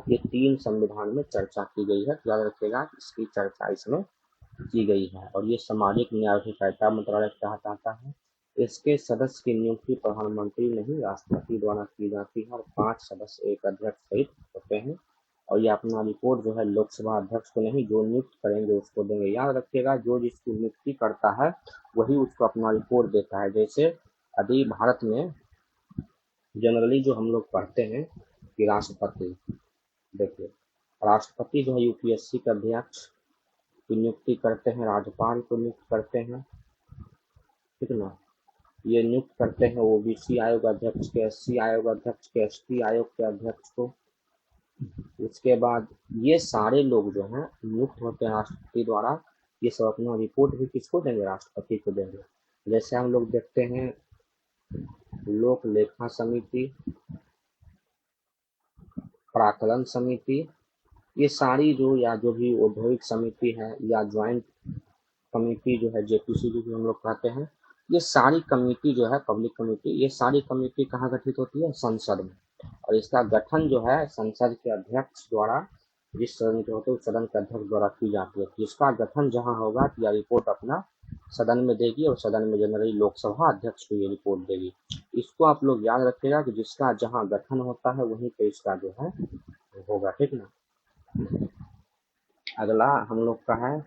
ये 3 संविधान में चर्चा की गई है। याद रखिएगा इसकी चर्चा इसमें की गई है और ये सामाजिक न्याय और अधिकारिता मंत्रालय के तहत आता है। इसके सदस्य की नियुक्ति प्रधानमंत्री नहीं राष्ट्रपति द्वारा की जाती है और 5 सदस्य एक अध्यक्ष सहित होते हैं और ये अपना रिपोर्ट जो है लोकसभा अध्यक्ष को नहीं, जो नियुक्त करेंगे उसको देंगे। याद रखिएगा जो जिसकी नियुक्ति करता है वही उसको अपना रिपोर्ट देता है। जैसे अभी भारत में जनरली जो हम लोग पढ़ते हैं कि राष्ट्रपति, देखिए राष्ट्रपति जो है यूपीएससी का अध्यक्ष की नियुक्ति करते हैं, राज्यपाल को नियुक्त करते हैं, ठीक ना। ये नियुक्त करते हैं ओबीसी आयोग अध्यक्ष के, एससी आयोग अध्यक्ष के, एसटी आयोग के अध्यक्ष को। उसके बाद ये सारे लोग जो हैं नियुक्त होते हैं राष्ट्रपति द्वारा। ये सब अपना रिपोर्ट भी किसको देंगे? राष्ट्रपति को देंगे। जैसे हम लोग देखते हैं लोक लेखा समिति, प्राकलन समिति, ये सारी जो भी औद्योगिक समिति है या ज्वाइंट कमेटी जो है जेपीसी जो हम लोग कहते हैं, ये सारी कमेटी जो है पब्लिक कमेटी, ये सारी कमेटी कहाँ गठित होती है? संसद में। और इसका गठन जो है संसद के अध्यक्ष द्वारा, जिस सदन के होते हैं उस सदन के अध्यक्ष द्वारा की जाती है। जिसका गठन जहाँ होगा तो यह रिपोर्ट अपना सदन में देगी और सदन में जनरली लोकसभा अध्यक्ष को ये रिपोर्ट देगी। इसको आप लोग याद रखिएगा कि जिसका जहाँ गठन होता है वहीं पे इसका जो है होगा, ठीक ना। अगला हम लोग का है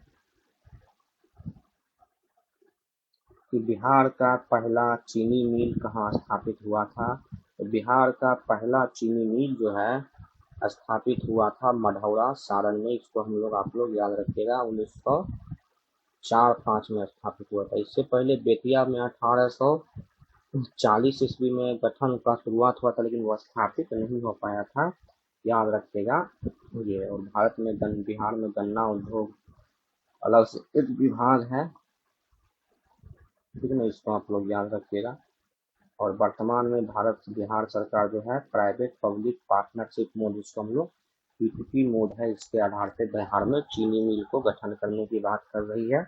कि बिहार का पहला चीनी मिल कहाँ स्थापित हुआ था? तो बिहार का पहला चीनी मिल जो है स्थापित हुआ था मढ़ौरा, सारण में। इसको हम लोग आप लोग याद रखिएगा 1904-05 में स्थापित हुआ था। इससे पहले बेतिया में 1840 ईस्वी में गठन का शुरुआत हुआ था, लेकिन वह स्थापित नहीं हो पाया था। याद रखिएगा ये। और भारत में बिहार में गन्ना उद्योग अलग से एक विभाग है, ठीक है ना। इसको आप लोग याद रखिएगा। और वर्तमान में भारत बिहार सरकार जो है प्राइवेट पब्लिक पार्टनरशिप मोड, जिसको हम लोग पीपीपी मोड है, इसके आधार पर बिहार में चीनी मिल को गठन करने की बात कर रही है।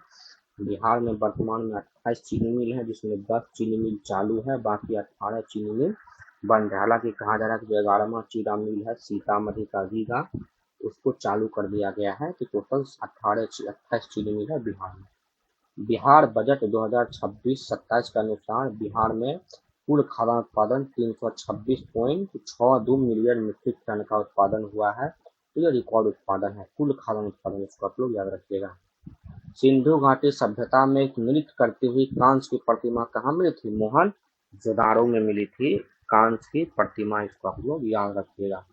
बिहार में वर्तमान में 28 चीनी मिल है, जिसमें 10 चीनी मिल चालू है, बाकी 18 चीनी मिल बन रहा है। हालांकि कहा जा रहा है कि जो 11वां चीनी मिल है सीतामढ़ी का रीगा, उसको चालू कर दिया गया है। तो टोटल 28 चीनी मिल है बिहार में। बिहार बजट 2026-27 के अनुसार बिहार में कुल खाद्यान्न उत्पादन 326.62 मिलियन मीट्रिक टन का उत्पादन हुआ है। तो ये रिकॉर्ड उत्पादन है, कुल खाद्यान्न उत्पादन। इसको आप लोग याद रखिएगा। सिंधु घाटी सभ्यता में एक नृत्य करती हुई कांस्य की प्रतिमा कहाँ मिली थी? मोहनजोदाड़ो में मिली थी कांस्य की प्रतिमा। इसको आप लोग याद रखिएगा।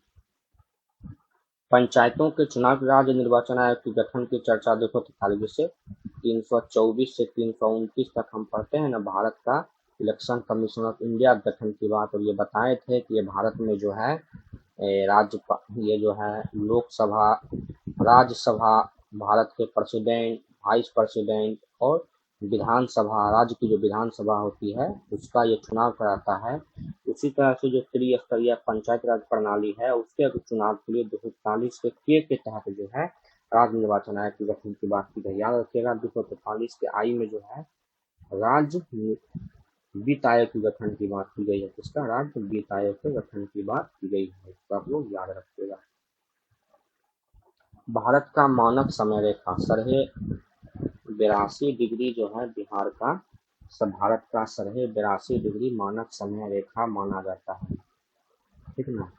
पंचायतों के चुनाव के राज्य निर्वाचन आयोग के गठन की चर्चा 243 से 324 से 329 तक हम पढ़ते हैं ना, भारत का इलेक्शन कमीशन ऑफ इंडिया गठन की बात। और ये बताए थे कि ये भारत में जो है ये जो है लोकसभा, राज्यसभा, भारत के प्रेसिडेंट, वाइस प्रेसिडेंट और विधानसभा, राज्य की जो विधानसभा होती है उसका ये चुनाव कराता है। उसी तरह से जो त्रिस्तरीय पंचायत राज प्रणाली है उसके चुनाव के लिए 243 के तहत जो है राज्य निर्वाचन आयोग के गठन की बात की गई। याद रखिएगा 243 के आई में जो है राज्य वित्त आयोग के गठन की बात की गई है। किसका राज्य वित्त आयोग के गठन की बात की गई है, तो आप लोग याद रखिएगा। भारत का मानक समय रेखा 82.82 जो है बिहार का, सब भारत का 82.82 मानक समय रेखा माना जाता है, ठीक ना।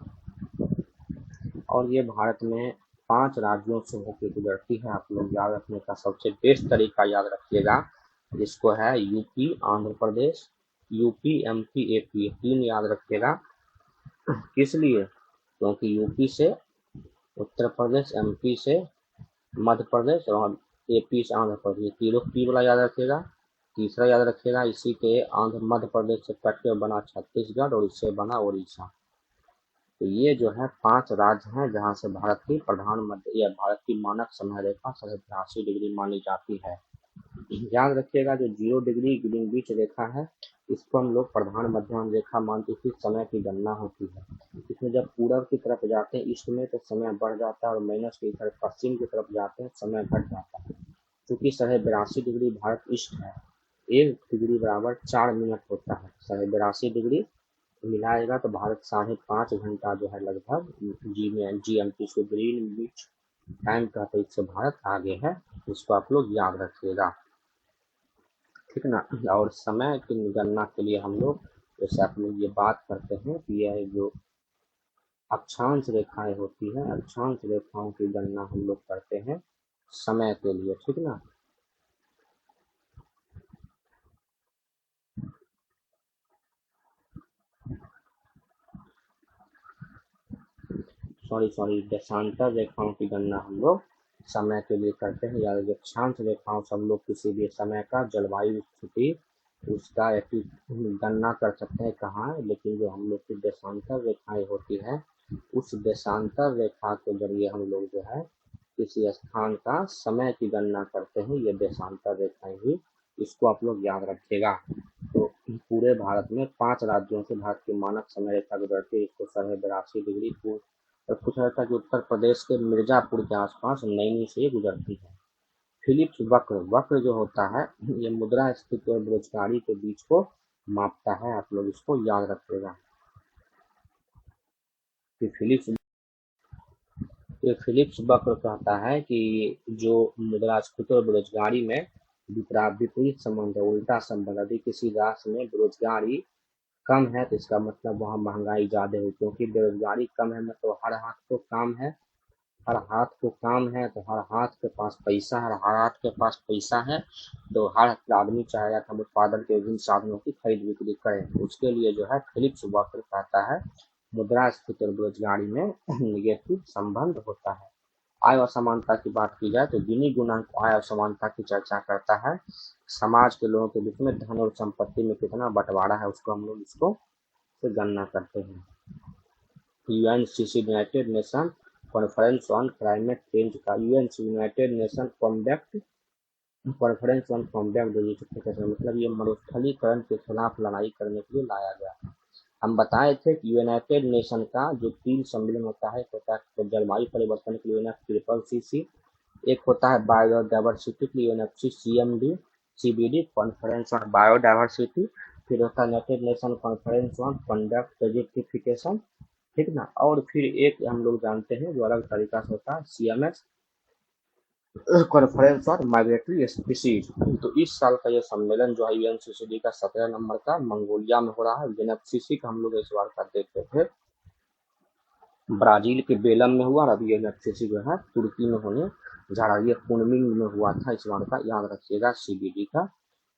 और ये भारत में 5 राज्यों से होकर गुजरती है। आप लोग याद रखने का सबसे बेस्ट तरीका याद रखिएगा, जिसको है UP, Andhra Pradesh, UP, MP, AP, 3 याद रखिएगा। किस लिए? क्योंकि यूपी से उत्तर प्रदेश, एमपी से मध्य प्रदेश और एपी से आंध्र प्रदेश, तीनों पी वाला याद रखिएगा। तीसरा याद रखिएगा, इसी के आंध्र मध्य प्रदेश से कट के बना छत्तीसगढ़ और इससे बना उड़ीसा। तो ये जो है 5 राज्य हैं जहाँ से भारत की प्रधानमंत्री या भारत की मानक समय रेखा 82.82 मानी जाती है। याद रखिएगा, जो 0 डिग्री ग्रीनविच रेखा है, इसको हम लोग प्रधान मध्याह्न रेखा मानते हैं। समय की गणना होती है इसमें। जब पूरब की तरफ जाते हैं ईस्ट में तो समय बढ़ जाता है, और माइनस की तरफ पश्चिम की तरफ जाते हैं समय घट जाता है। क्योंकि 82.82 भारत ईस्ट है, 1 डिग्री बराबर 4 मिनट होता है। 82.82 मिलाएगा तो भारत 5.5 घंटा जो है लगभग GMT को ग्रीनविच टाइम कहते हैं, इससे भारत आगे है। इसको आप लोग याद रखिएगा, ठीक ना। और समय की गणना के लिए हम लोग जैसे आप लोग ये बात करते हैं कि यह जो अक्षांश रेखाएं होती हैं, अक्षांश रेखाओं की गणना हम लोग करते हैं समय के लिए, ठीक ना। सॉरी देशांतर रेखाओं की गणना हम लोग समय के लिए करते हैं। या अक्षांश रेखाओं से हम लोग किसी भी समय का जलवायु स्थिति उसका गणना कर सकते हैं कहाँ है, लेकिन जो हम लोग की देशांतर रेखाएं होती है, उस देशांतर रेखा के जरिए हम लोग जो है किसी स्थान का समय की गणना करते हैं। ये देशांतर रेखाएं ही, इसको आप लोग याद रखिएगा। तो पूरे भारत में 5 राज्यों से भारत की मानक समय रेखा गुजरती है, इसको 82.82 और कुछ ऐसा कि उत्तर प्रदेश के मिर्जापुर के आसपास नैनी से गुजरती है। फिलिप्स वक्र, वक्र जो होता है ये मुद्रास्फीति और बेरोजगारी के बीच को मापता है। आप लोग इसको याद रखिएगा कि फिलिप्स वक्र कहता है कि जो मुद्रास्फीति और बेरोजगारी में विपरीत संबंध है, उल्टा संबंध। यदि किसी राष्ट्र में बेरोजगारी कम है तो इसका मतलब वहाँ महंगाई ज्यादा है, क्योंकि बेरोजगारी कम है मतलब हर हाथ को काम है, हर हाथ को काम है तो हर हाथ के पास पैसा है, हर हाथ के पास पैसा है तो हर आदमी चाहेगा कि हम उत्पादन के विभिन्न साधनों की खरीद बिक्री करें। उसके लिए जो है फिलिप्स वक्र कहता है मुद्रास्फीति और बेरोजगारी में निगेटिव संबंध होता है। आय असमानता की बात की जाए तो गिनी गुणांक आय असमानता की चर्चा करता है। समाज के लोगों के बीच में धन और संपत्ति में कितना बंटवारा है उसको हम लोग इसको से गणना करते हैं। UNCC united nation conference on climate change का united nation combat conference on combat मतलब ये मरुस्थलीकरण के खिलाफ लड़ाई करने के लिए लाया गया। हम बताए थे कि यूनाइटेड नेशन का जो 3 सम्मेलन होता है, एक होता है जलवायु परिवर्तन के लिए UNFCCC, एक होता है बायोडाइवर्सिटी के लिए UNFCCMD CBD conference on biodiversity, फिर होता है United nation conference on conduct desertification, ठीक ना। और फिर एक हम लोग जानते हैं जो अलग तरीका से होता है CMS conference on migratory species. तो इस साल का ये सम्मेलन जो है UNCCD का 17 नंबर का मंगोलिया में हो रहा है। UNFCCC का हम लोग इस बार का देखते थे ब्राजील के बेलम में हुआ, और अभी UNFCCC जो है तुर्की में होने जा रहा है। ये कुनमिंग में हुआ था इस बार का, याद रखिएगा CBD का,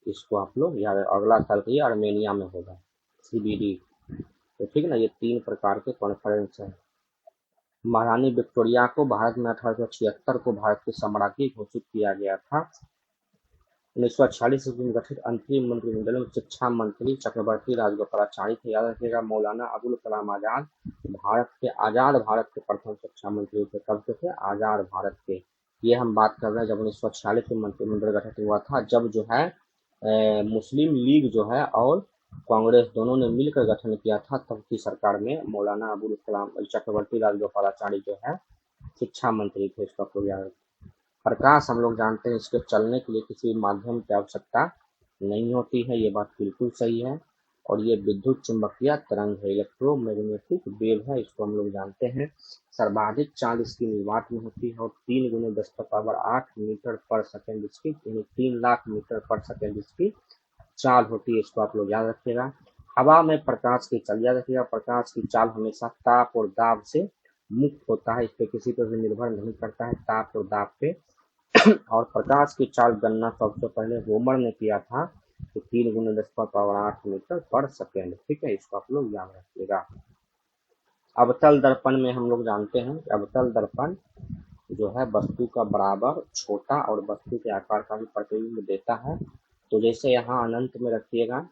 इसको आप लोग याद। अगला साल का ये आर्मेनिया में होगा CBD। तो ठीक ना, ये 3 प्रकार के कॉन्फ्रेंस है। महारानी विक्टोरिया को भारत में 1876 को भारत की सम्राज्ञी घोषित किया गया था। 1946 में गठित अंतरिम मंत्रिमंडल में शिक्षा मंत्री चक्रवर्ती राजगोपालाचारी थे। याद रखिएगा मौलाना अबुल कलाम आजाद आजाद भारत के प्रथम शिक्षा मंत्री थे। कब के थे? आजाद भारत के। ये हम बात कर रहे हैं जब 1946 में मंत्रिमंडल गठित हुआ था, जब जो है मुस्लिम लीग जो है और कांग्रेस दोनों ने मिलकर गठन किया था। तब की सरकार में मौलाना अबुल कलाम चक्रवर्ती राजगोपालाचारी जो है शिक्षा मंत्री थे। इसका कोई प्रकाश हम लोग जानते हैं इसके चलने के लिए किसी माध्यम की आवश्यकता नहीं होती है, ये बात बिल्कुल सही है। और ये विद्युत चुम्बकीय तरंग है, इलेक्ट्रोमैग्नेटिक वेव है, इसको हम लोग जानते हैं। सर्वाधिक चाल इसकी निर्वात में होती है और 3 × 10⁸ मीटर पर सेकेंड इसकी, यानी 3 लाख मीटर पर सेकेंड इसकी चाल होती है, इसको आप लोग याद रखिएगा। हवा में प्रकाश की चाल याद रखिएगा, प्रकाश की चाल हमेशा ताप और दाब से मुक्त होता है, इस पे किसी पर भी निर्भर नहीं करता है ताप और दाब पे। और प्रकाश की चाल गणना सबसे पहले होमर ने किया था, तो 3 × 10⁸ मीटर पर सेकेंड। ठीक है, इसको आप लोग याद रखिएगा। अवतल दर्पण में हम लोग जानते हैं कि अवतल दर्पण जो है वस्तु का बराबर, छोटा और वस्तु के आकार का भी प्रतिबिंब देता है। तो जैसे यहाँ अनंत में रखिएगा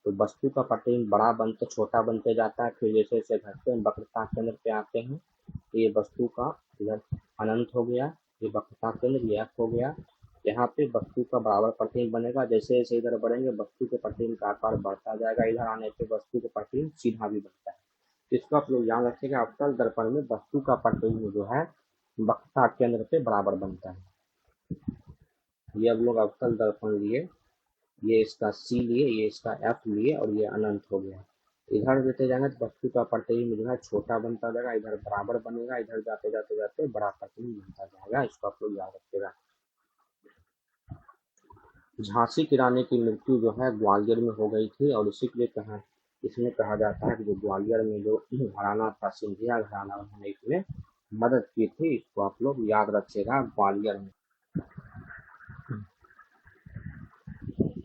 तो वस्तु का प्रतिबिंब बड़ा बनते छोटा बनते जाता है, फिर जैसे जैसे घटते हैं वक्रता केंद्र पे आते हैं, तो ये वस्तु का इधर अनंत हो गया, ये वक्रता केंद्र ये F हो गया। यहाँ पे वस्तु का बराबर प्रतिबिंब बनेगा, जैसे जैसे इधर बढ़ेंगे वस्तु के प्रतिबिंब का आकार बढ़ता जाएगा, इधर आने पे वस्तु का प्रतिबिंब सीधा भी बनता है। इसको आप लोग याद रखिएगा, अवतल दर्पण में वस्तु का प्रतिबिंब जो है वक्रता केंद्र पे बराबर बनता है। ये अब लोग अवतल दर्पण लिए, ये इसका C लिए, ये इसका F लिए और ये अनंत हो गया। इधर देते जाएंगे तो वस्तु का प्रतिबिंब जो है छोटा बनता जाएगा, इधर बराबर बनेगा, इधर जाते जाते जाते बड़ा प्रतिबिंब बनता जाएगा, इसको आप लोग याद रखिएगा। झांसी की रानी की मृत्यु जो है ग्वालियर में हो गई थी और इसी के लिए इसमें कहा जाता है कि जो ग्वालियर में जो घराना था सिंधिया घराना, उन्होंने इसमें मदद की थी, इसको आप लोग याद रखिएगा ग्वालियर में।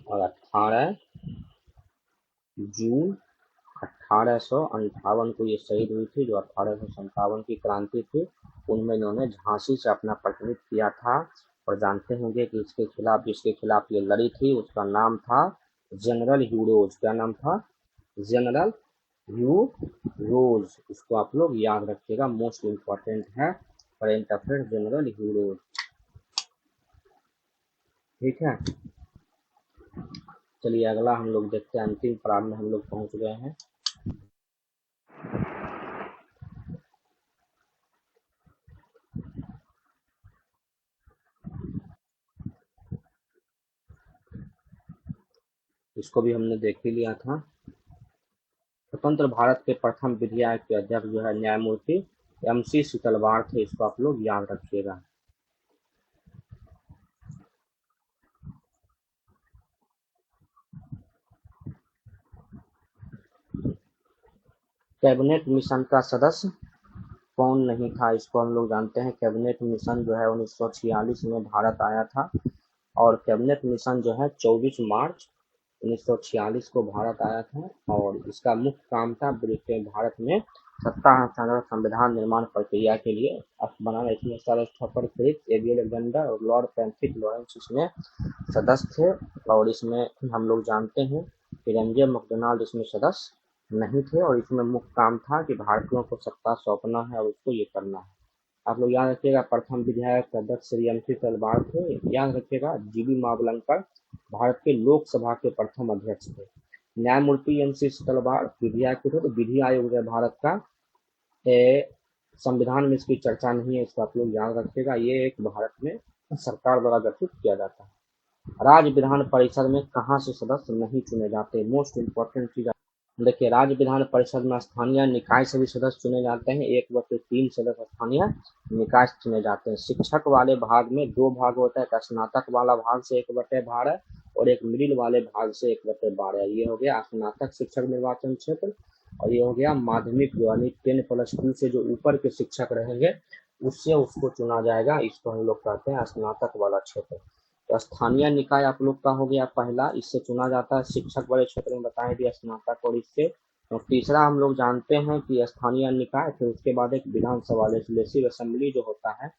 और 18 जून 1858 को ये शहीद हुई थी, जो 1857 की क्रांति थी उनमें इन्होंने झांसी से अपना प्रतिनिधित्व किया था। और जानते होंगे कि इसके खिलाफ जिसके खिलाफ ये लड़ी थी उसका नाम था जनरल ह्यूरोज। क्या नाम था? General Hugh Rose. इसको आप लोग याद रखिएगा, मोस्ट इम्पोर्टेंट है करेंट अफेयर, जनरल ह्यूरोज। ठीक है, चलिए अगला हम लोग देखते हैं, अंतिम पड़ाव में हम लोग पहुंच गए हैं। इसको भी हमने देख ही लिया था। स्वतंत्र भारत के प्रथम विधि आयोग के अध्यक्ष जो है न्यायमूर्ति MC शीतलवाड़ थे, इसको आप लोग याद रखिएगा। कैबिनेट मिशन का सदस्य कौन नहीं था? इसको हम लोग जानते हैं। कैबिनेट मिशन जो है 1946 में भारत आया था और कैबिनेट मिशन जो है 24 मार्च 1946 को भारत आया था और इसका मुख्य काम था ब्रिटेन भारत में सत्ता हस्तांतरण संविधान निर्माण प्रक्रिया के लिए बनाना। इसमें सर स्टफर्ड क्रिप्स, A.B. अलेक्जेंडर और लॉर्ड पैट्रिक लॉरेंस इसमें सदस्य थे। और इसमें हम लोग जानते हैं कि MJ मैकडोनाल्ड इसमें सदस्य नहीं थे और इसमें मुख्य काम था कि भारतीयों को सत्ता सौंपना है और उसको ये करना है। आप लोग याद रखिएगा, प्रथम विधायक के अध्यक्ष श्री MC शीतलवाड़ थे। याद रखिएगा, GB मावलंकर भारत के लोकसभा के प्रथम अध्यक्ष थे। न्यायमूर्ति MC शीतलवाड़ विधि आयोग के थे। तो विधि आयोग है भारत का, संविधान में इसकी चर्चा नहीं है, इसको आप लोग याद रखिएगा। ये एक भारत में सरकार द्वारा गठित किया जाता है। राज्य विधान परिषद में कहाँ से सदस्य नहीं चुने जाते? मोस्ट इम्पोर्टेंट चीज देखिए, राज्य विधान परिषद में स्थानीय निकाय से भी सदस्य चुने जाते हैं। 1/3 सदस्य स्थानीय निकाय से चुने जाते हैं। शिक्षक वाले भाग में 2 भाग होता है, एक स्नातक वाला भाग से 1/12 और एक मिडिल वाले भाग से 1/12। ये हो गया स्नातक शिक्षक निर्वाचन क्षेत्र और ये हो गया माध्यमिक यानी 10+2 से जो ऊपर के शिक्षक रहेंगे उससे उसको चुना जाएगा। इसको हम लोग कहते हैं स्नातक वाला क्षेत्र। तो स्थानीय निकाय आप लोग का हो गया पहला, इससे चुना जाता है शिक्षक वाले क्षेत्र में बताया दिया स्नातक। और इससे तो तीसरा हम लोग जानते हैं कि स्थानीय निकाय, फिर उसके बाद एक विधानसभा लेजिस्लेटिव असेंबली जो होता है।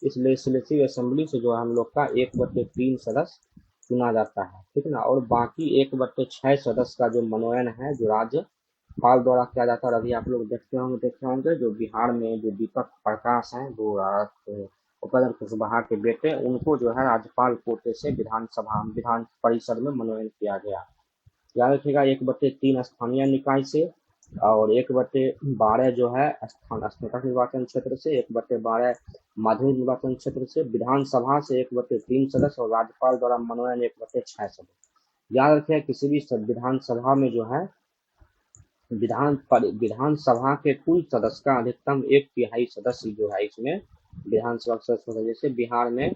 इस लेजिस्लेटिव असेंबली से जो है हम लोग का 1/3 सदस्य चुना जाता है, ठीक ना। और बाकी 1/6 सदस्य का जो मनोनयन है जो राज्यपाल द्वारा किया जाता है। अभी आप लोग देखे होंगे जो बिहार में जो दीपक प्रकाश हैं, वो उपेंद्र कुशवाहा के बेटे, उनको जो है राज्यपाल कोटे से विधान परिषद में मनोनयन किया गया। याद रखिएगा, 1/3 स्थानीय निकाय से और 1/12 जो है स्नातक निर्वाचन क्षेत्र से, 1/12 माध्यमिक निर्वाचन क्षेत्र से, विधानसभा से 1/3 सदस्य और राज्यपाल द्वारा मनोनयन 1/6 सदस्य। याद रखें किसी भी विधानसभा में जो है विधानसभा के कुल सदस्य का अधिकतम एक तिहाई सदस्य जो है इसमें विधानसभा सदस्य होता है। जैसे बिहार में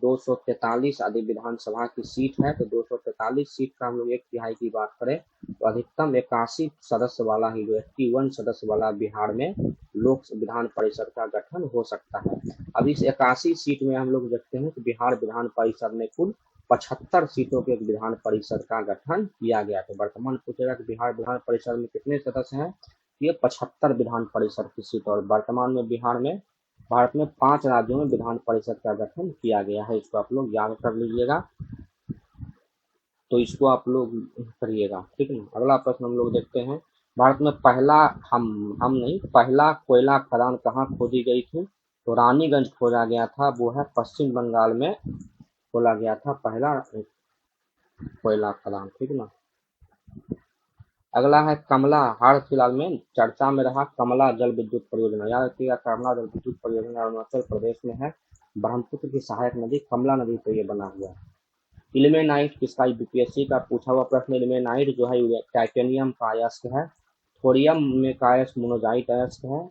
243 आदि विधानसभा की सीट है, तो 243 सीट का हम लोग एक तिहाई की बात करें तो अधिकतम 81 सदस्य वाला ही जो 81 सदस्य वाला बिहार में लोक विधान परिषद का गठन हो सकता है। अब इस 81 सीट में हम लोग देखते हैं कि बिहार विधान परिषद में कुल 75 सीटों के एक विधान परिषद का गठन किया गया। तो वर्तमान पूछेगा कि बिहार विधान परिषद में कितने सदस्य हैं, ये 75 विधान परिषद की सीट, और वर्तमान में बिहार में भारत में 5 राज्यों में विधान परिषद का गठन किया गया है। इसको आप लोग याद कर लीजिएगा, तो इसको आप लोग करिएगा, ठीक है। अगला प्रश्न हम लोग देखते हैं, भारत में पहला कोयला खदान कहाँ खोदी गई थी, तो रानीगंज खोजा गया था, वो है पश्चिम बंगाल में खोला गया था पहला कोयला खदान, ठीक ना। अगला है कमला, हाल फिलहाल में चर्चा में रहा कमला जल विद्युत परियोजना। याद रखिएगा कमला जल विद्युत परियोजना अरुणाचल प्रदेश में है, ब्रह्मपुत्र की सहायक नदी कमला नदी पर यह बना हुआ है। इल्मेनाइट किसका, यूपीएससी का पूछा हुआ प्रश्न। इल्मेनाइट जो है टाइटेनियम का अयस्क है, थोरियम में का अयस्क मोनोजाइट अयस्क है,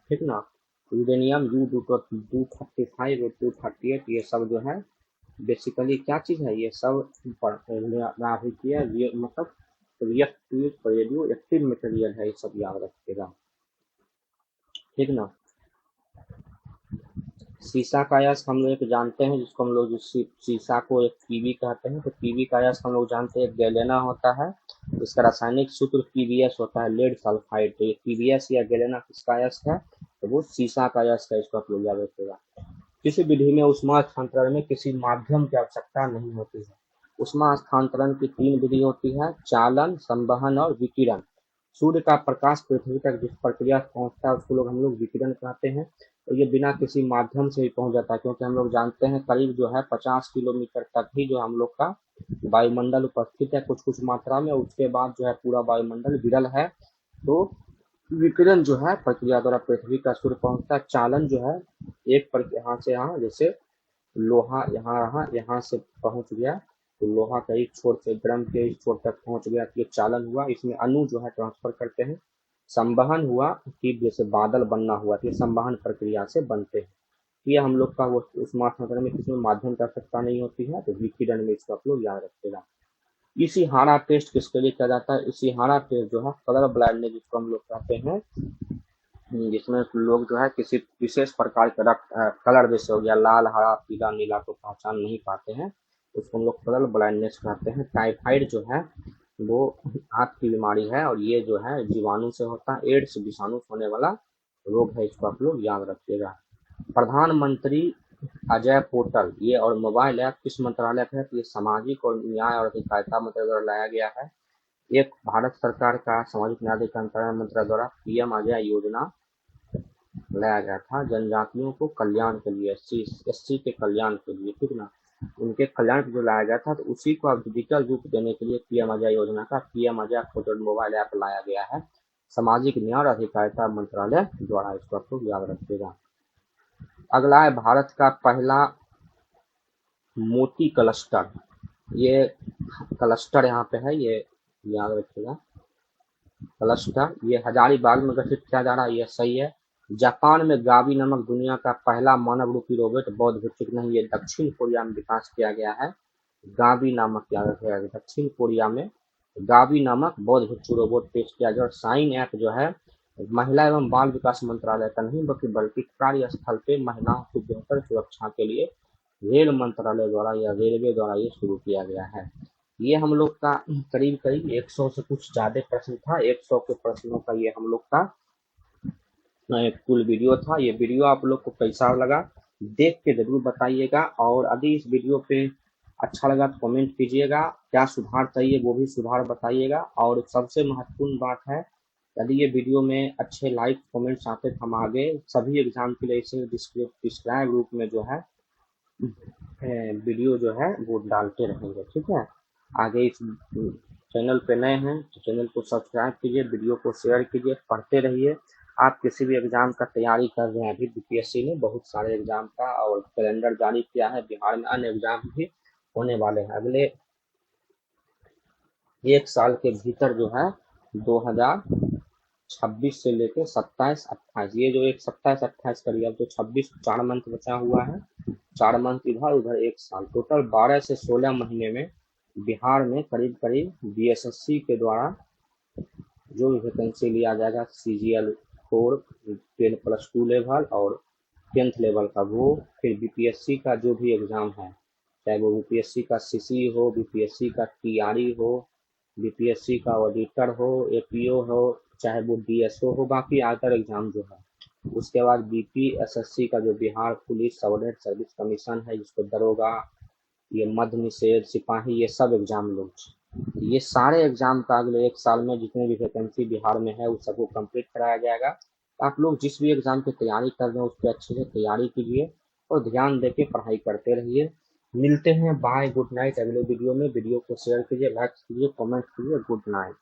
ठीक ना। यूरेनियम U-235 और 238 ये सब जो है बेसिकली क्या चीज है, ये सब नाभिकीय मतलब रेडियो एक्टिव मटेरियल है, ये सब याद रखिएगा, ठीक ना। सीसा का अयस्क हम लोग एक जानते हैं, जिसको हम लोग सीसा को एक पीवी कहते हैं, तो पीवी का अयस्क हम लोग जानते हैं गैलेना होता है, इसका रासायनिक सूत्र पीवीएस होता है, लेड सल्फाइड। तो ये पीवीएस या गैलेना किसका अयस्क है, तो वो सीसा का अयस्क है, इसको आप लोग याद रखिएगा। किसी विधि में ऊष्मा स्थानांतरण में किसी माध्यम की आवश्यकता नहीं होती है। ऊष्मा स्थानांतरण की 3 विधि होती है, चालन, संवहन और विकिरण। सूर्य का प्रकाश पृथ्वी तक जिस प्रक्रिया से पहुंचता है उसको लोग हम लोग विकिरण कहते हैं, और ये बिना किसी माध्यम से ही पहुंच जाता है, क्योंकि हम लोग जानते हैं करीब जो है 50 किलोमीटर तक ही जो हम लोग का वायुमंडल उपस्थित है कुछ कुछ मात्रा में, उसके बाद जो है पूरा वायुमंडल विरल है। तो विकिरण जो है प्रक्रिया द्वारा पृथ्वी का सूर्य पहुंचता है। चालन जो है एक पर यहाँ से यहाँ, जैसे लोहा यहाँ रहा, यहाँ से पहुंच गया, तो लोहा का एक छोर से गर्म के इस छोर तक पहुंच गया, तो ये चालन हुआ। इसमें अणु जो है ट्रांसफर करते हैं। संवहन हुआ कि जैसे बादल बनना हुआ, तो ये संवहन प्रक्रिया से बनते हैं। ये हम लोग का वो ऊष्मा स्थानांतरण में किसी माध्यम की आवश्यकता नहीं होती है, तो विकिरण में इसको आप लोग याद रखिएगा। इशिहारा टेस्ट किसके लिए किया जाता है, इशिहारा टेस्ट जो है कलर ब्लाइंडनेस जिसको हम लोग कहते हैं, जिसमें लोग जो है किसी विशेष प्रकार का कलर जैसे हो गया लाल, हरा, पीला, नीला को पहचान नहीं पाते हैं, उसको हम लोग कलर ब्लाइंडनेस कहते हैं। टाइफाइड जो है वो आंख की बीमारी है, और ये जो है जीवाणु से होता है, एड्स विषाणु से होने वाला रोग है, इसको आप लोग याद रखिएगा। प्रधानमंत्री अजय पोर्टल ये और मोबाइल ऐप किस मंत्रालय का है, तो ये सामाजिक और न्याय और अधिकारिता मंत्रालय द्वारा लाया गया है। एक भारत सरकार का सामाजिक न्याय अधिकारिता मंत्रालय द्वारा पीएम अजय योजना लाया गया था, जनजातियों को कल्याण के लिए, एससी के कल्याण के लिए, ठीक ना, उनके कल्याण के लिए लाया गया था। तो उसी को अब डिजिटल रूप देने के लिए पीएम अजय योजना का PM Ajay portal mobile app लाया गया है, सामाजिक न्याय और अधिकारिता मंत्रालय द्वारा, इसको आप लोग याद रखिएगा। अगला है भारत का पहला मोती क्लस्टर, ये क्लस्टर यहाँ पे है, ये याद रखिएगा। क्लस्टर ये हजारीबाग में गठित किया जा रहा है, ये सही है। जापान में गावी नामक दुनिया का पहला मानव रूपी रोबोट बौद्ध भिक्षुक नहीं, ये दक्षिण कोरिया में विकास किया गया है। गावी नामक याद रखिएगा, दक्षिण कोरिया में गावी नामक बौद्ध भिक्षु रोबोट पेश किया गया। और साइन ऐप जो है महिला एवं बाल विकास मंत्रालय का नहीं बल्कि कार्यस्थल पे महिलाओं की बेहतर सुरक्षा के लिए रेल मंत्रालय द्वारा या रेलवे द्वारा ये शुरू किया गया है। ये हम लोग का करीब करीब 100 से कुछ ज्यादा प्रश्न था, 100 के प्रश्नों का ये हम लोग का कुल वीडियो था। ये वीडियो आप लोग को कैसा लगा देख के जरूर बताइएगा, और यदि इस वीडियो पे अच्छा लगा तो कमेंट कीजिएगा, क्या सुधार चाहिए वो भी सुधार बताइएगा। और सबसे महत्वपूर्ण बात है, यदि ये वीडियो में अच्छे लाइक कमेंट्स आते तो हम आगे सभी एग्जाम के लिए इसे डिस्क्राइब रूप में जो है वीडियो जो है वो डालते रहेंगे, ठीक है। आगे इस चैनल पे नए हैं तो चैनल को सब्सक्राइब कीजिए, वीडियो को शेयर कीजिए, पढ़ते रहिए। आप किसी भी एग्जाम का तैयारी कर रहे हैं, अभी बीपीएससी ने बहुत सारे एग्जाम का और कैलेंडर जारी किया है, बिहार में अन्य एग्जाम भी होने वाले हैं। अगले एक साल के भीतर जो है 2026 से लेके 27-28, ये जो एक 27-28 करिए, अब तो 26 4 मंथ बचा हुआ है, 4 मंथ इधर उधर एक साल, टोटल 12 से 16 महीने में बिहार में करीब करीब बीएसएससी के द्वारा जो भी वैकेंसी लिया जाएगा, CGL 4, 10+2 लेवल और 10th लेवल का, वो फिर बीपीएससी का जो भी एग्जाम है, चाहे वो बीपीएससी का सीसी हो, बीपीएससी का टीआरई हो, बीपीएससी का ऑडिटर हो, एपीओ हो, चाहे वो डीएसओ हो, बाकी अदर एग्जाम जो है। उसके बाद बीपीएसएससी का जो Bihar police subordinate service commission है, जिसको दरोगा, ये मद्य निषेध, सिपाही, ये सब एग्जाम लोग, ये सारे एग्जाम का अगले एक साल में जितने भी वैकेंसी बिहार में है उस सबको कंप्लीट कराया जाएगा। आप लोग जिस भी एग्जाम की तैयारी कर रहे हैं उस पर अच्छे से तैयारी कीजिए और ध्यान दे के पढ़ाई करते रहिए। मिलते हैं, बाय, गुड नाइट। अगले वीडियो में वीडियो को शेयर कीजिए, लाइक कीजिए, कमेंट कीजिए। Good night.